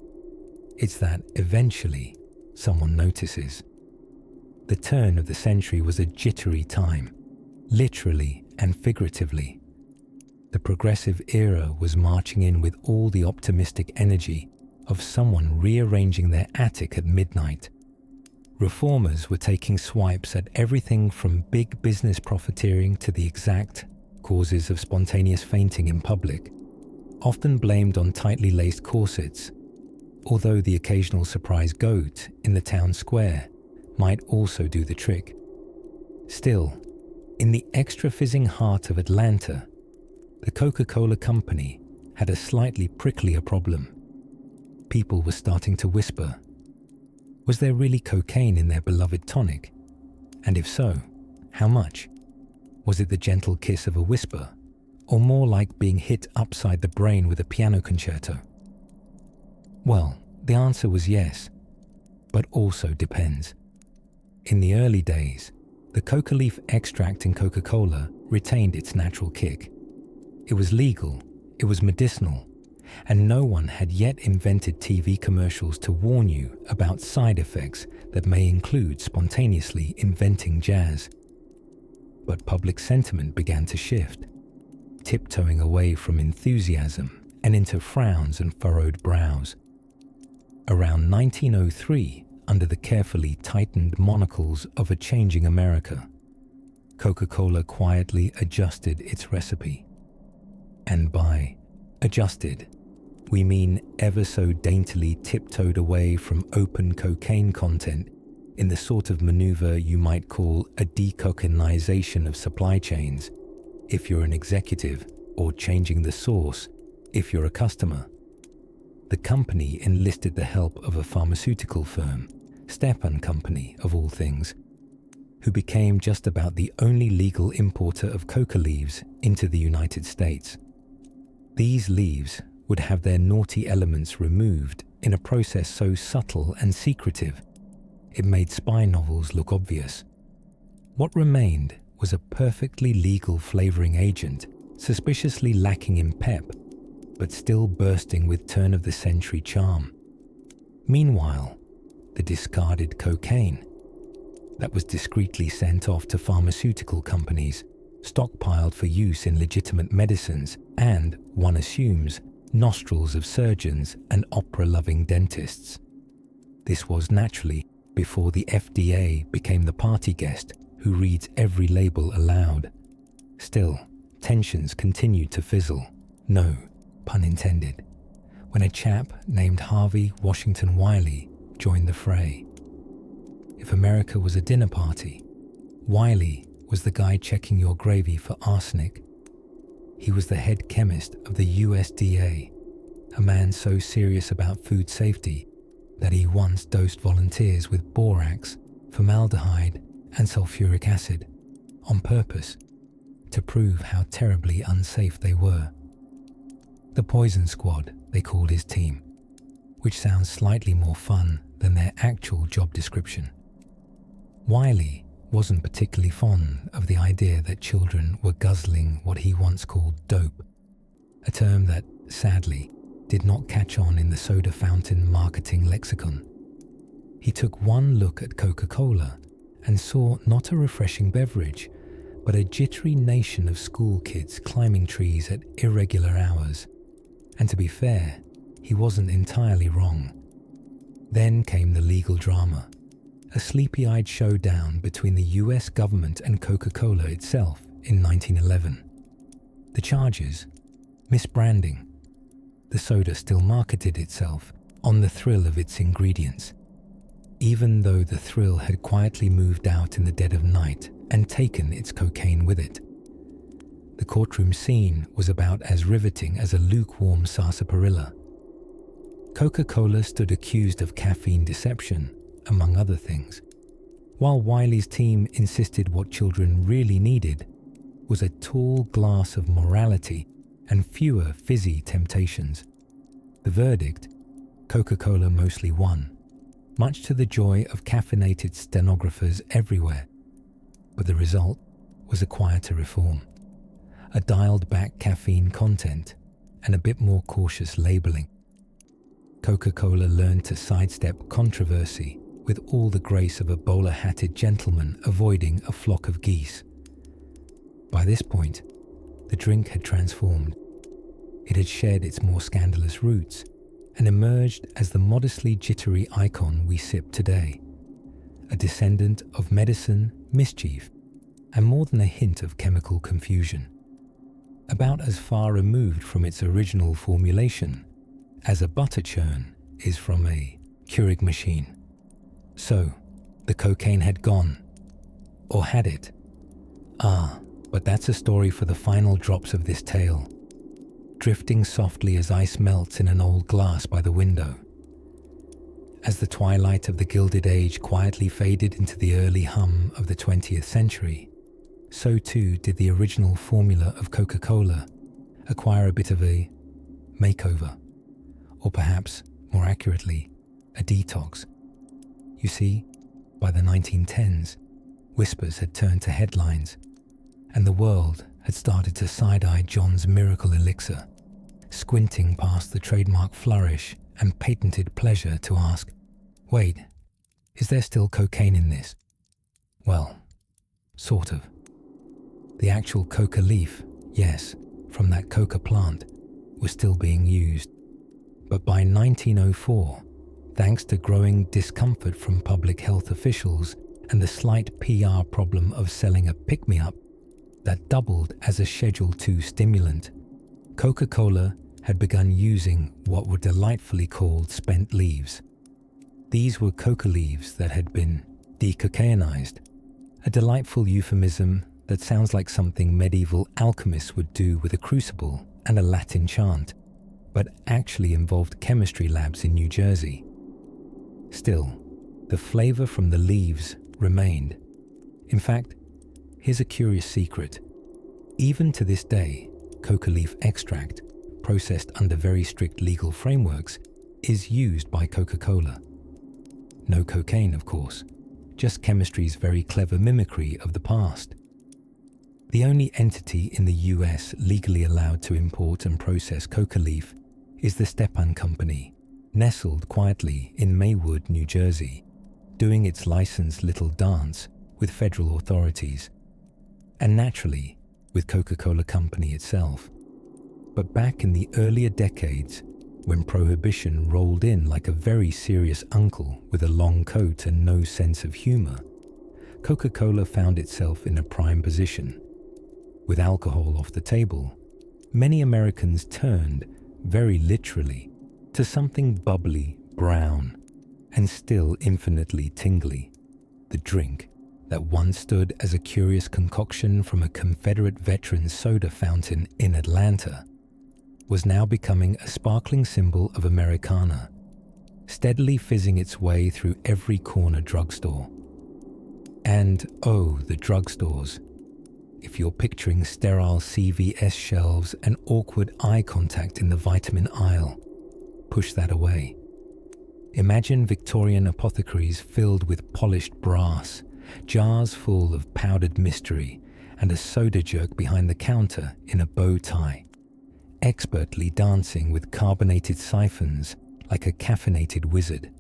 It's that eventually someone notices. The turn of the century was a jittery time, literally and figuratively. The progressive era was marching in with all the optimistic energy of someone rearranging their attic at midnight. Reformers were taking swipes at everything from big business profiteering to the exact causes of spontaneous fainting in public, often blamed on tightly laced corsets, although the occasional surprise goat in the town square might also do the trick. Still, in the extra fizzing heart of Atlanta, the Coca-Cola Company had a slightly pricklier problem. People were starting to whisper, was there really cocaine in their beloved tonic? And if so, how much? Was it the gentle kiss of a whisper, or more like being hit upside the brain with a piano concerto? Well, the answer was yes, but also depends. In the early days, the coca leaf extract in Coca-Cola retained its natural kick. It was legal, it was medicinal, and no one had yet invented TV commercials to warn you about side effects that may include spontaneously inventing jazz. But public sentiment began to shift, tiptoeing away from enthusiasm and into frowns and furrowed brows. Around 1903, under the carefully tightened monocles of a changing America, Coca-Cola quietly adjusted its recipe. And by adjusted, we mean ever so daintily tiptoed away from open cocaine content in the sort of maneuver you might call a decocainization of supply chains if you're an executive, or changing the source if you're a customer. The company enlisted the help of a pharmaceutical firm, Stepan Company of all things, who became just about the only legal importer of coca leaves into the United States. These leaves would have their naughty elements removed in a process so subtle and secretive, it made spy novels look obvious. What remained was a perfectly legal flavoring agent, suspiciously lacking in pep, but still bursting with turn-of-the-century charm. Meanwhile, the discarded cocaine that was discreetly sent off to pharmaceutical companies, stockpiled for use in legitimate medicines and, one assumes, nostrils of surgeons and opera-loving dentists. This was naturally before the FDA became the party guest who reads every label aloud. Still, tensions continued to fizzle, no pun intended, when a chap named Harvey Washington Wiley joined the fray. If America was a dinner party, Wiley was the guy checking your gravy for arsenic. He was the head chemist of the USDA, a man so serious about food safety that he once dosed volunteers with borax, formaldehyde, and sulfuric acid on purpose to prove how terribly unsafe they were. The Poison Squad, they called his team, which sounds slightly more fun than their actual job description. Wiley wasn't particularly fond of the idea that children were guzzling what he once called dope, a term that, sadly, did not catch on in the soda fountain marketing lexicon. He took one look at Coca-Cola and saw not a refreshing beverage, but a jittery nation of school kids climbing trees at irregular hours. And to be fair, he wasn't entirely wrong. Then came the legal drama, a sleepy-eyed showdown between the US government and Coca-Cola itself in 1911. The charges? Misbranding. The soda still marketed itself on the thrill of its ingredients, even though the thrill had quietly moved out in the dead of night and taken its cocaine with it. The courtroom scene was about as riveting as a lukewarm sarsaparilla. Coca-Cola stood accused of caffeine deception, among other things, while Wiley's team insisted what children really needed was a tall glass of morality and fewer fizzy temptations. The verdict, Coca-Cola mostly won, much to the joy of caffeinated stenographers everywhere. But the result was a quieter reform, a dialed-back caffeine content, and a bit more cautious labeling. Coca-Cola learned to sidestep controversy with all the grace of a bowler-hatted gentleman avoiding a flock of geese. By this point, the drink had transformed. It had shed its more scandalous roots and emerged as the modestly jittery icon we sip today, a descendant of medicine, mischief, and more than a hint of chemical confusion. About as far removed from its original formulation as a butter churn is from a Keurig machine. So, the cocaine had gone. Or had it? But that's a story for the final drops of this tale, drifting softly as ice melts in an old glass by the window. As the twilight of the Gilded Age quietly faded into the early hum of the 20th century, so too did the original formula of Coca-Cola acquire a bit of a makeover, or perhaps, more accurately, a detox. You see, by the 1910s, whispers had turned to headlines, and the world had started to side-eye John's miracle elixir, squinting past the trademark flourish and patented pleasure to ask, wait, is there still cocaine in this? Well, sort of. The actual coca leaf, yes, from that coca plant, was still being used. But by 1904, thanks to growing discomfort from public health officials and the slight PR problem of selling a pick-me-up that doubled as a Schedule II stimulant, Coca-Cola had begun using what were delightfully called spent leaves. These were coca leaves that had been decocainized, a delightful euphemism that sounds like something medieval alchemists would do with a crucible and a Latin chant, but actually involved chemistry labs in New Jersey. Still, the flavor from the leaves remained. In fact, here's a curious secret. Even to this day, coca leaf extract, processed under very strict legal frameworks, is used by Coca-Cola. No cocaine, of course, just chemistry's very clever mimicry of the past. The only entity in the US legally allowed to import and process coca leaf is the Stepan Company, nestled quietly in Maywood, New Jersey, doing its licensed little dance with federal authorities, and naturally with Coca-Cola Company itself. But back in the earlier decades, when prohibition rolled in like a very serious uncle with a long coat and no sense of humor, Coca-Cola found itself in a prime position. With alcohol off the table, many Americans turned, very literally, to something bubbly, brown, and still infinitely tingly, the drink that once stood as a curious concoction from a Confederate veteran's soda fountain in Atlanta was now becoming a sparkling symbol of Americana, steadily fizzing its way through every corner drugstore. And oh, the drugstores. If you're picturing sterile CVS shelves and awkward eye contact in the vitamin aisle, push that away. Imagine Victorian apothecaries filled with polished brass, jars full of powdered mystery, and a soda jerk behind the counter in a bow tie, expertly dancing with carbonated siphons like a caffeinated wizard.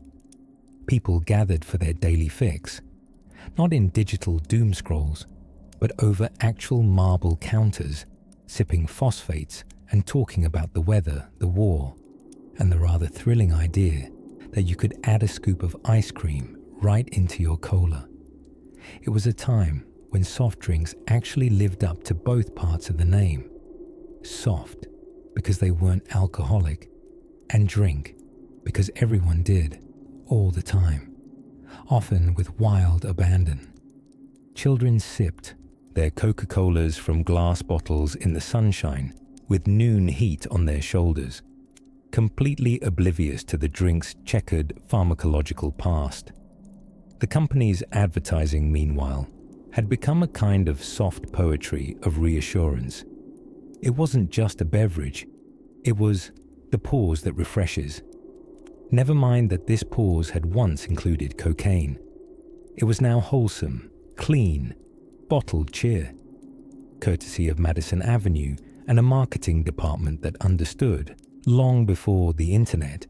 People gathered for their daily fix, not in digital doom scrolls, but over actual marble counters, sipping phosphates and talking about the weather, the war, and the rather thrilling idea that you could add a scoop of ice cream right into your cola. It was a time when soft drinks actually lived up to both parts of the name. Soft, because they weren't alcoholic, and drink, because everyone did, all the time, often with wild abandon. Children sipped their Coca-Colas from glass bottles in the sunshine with noon heat on their shoulders, completely oblivious to the drink's checkered pharmacological past. The company's advertising, meanwhile, had become a kind of soft poetry of reassurance. It wasn't just a beverage, it was the pause that refreshes. Never mind that this pause had once included cocaine. It was now wholesome, clean, bottled cheer, courtesy of Madison Avenue and a marketing department that understood, long before the internet,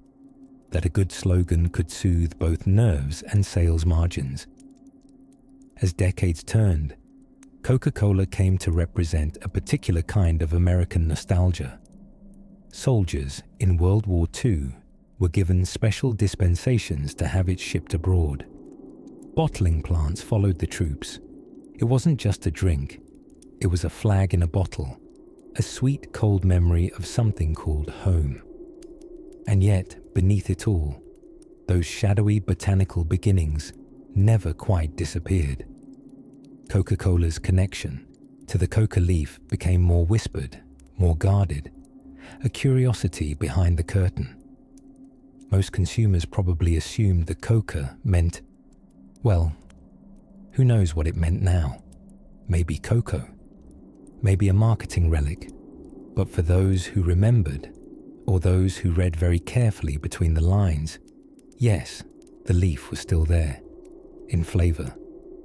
that a good slogan could soothe both nerves and sales margins. As decades turned, Coca-Cola came to represent a particular kind of American nostalgia. Soldiers in World War II were given special dispensations to have it shipped abroad. Bottling plants followed the troops. It wasn't just a drink, it was a flag in a bottle, a sweet cold memory of something called home. And yet, beneath it all, those shadowy botanical beginnings never quite disappeared. Coca-Cola's connection to the coca leaf became more whispered, more guarded, a curiosity behind the curtain. Most consumers probably assumed that coca meant, well, who knows what it meant now? Maybe cocoa, maybe a marketing relic. But for those who remembered, or those who read very carefully between the lines, yes, the leaf was still there, in flavor,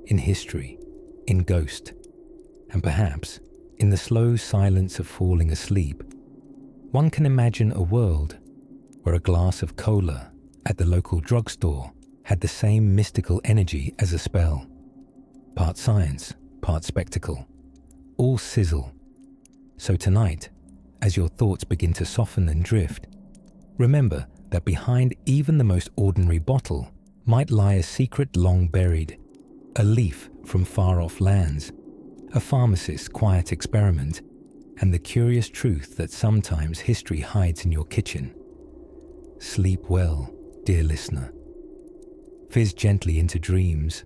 in history, in ghost, and perhaps in the slow silence of falling asleep. One can imagine a world where a glass of cola at the local drugstore had the same mystical energy as a spell. Part science, part spectacle, all sizzle. So tonight, as your thoughts begin to soften and drift, remember that behind even the most ordinary bottle might lie a secret long buried, a leaf from far-off lands, a pharmacist's quiet experiment, and the curious truth that sometimes history hides in your kitchen. Sleep well, dear listener. Fizz gently into dreams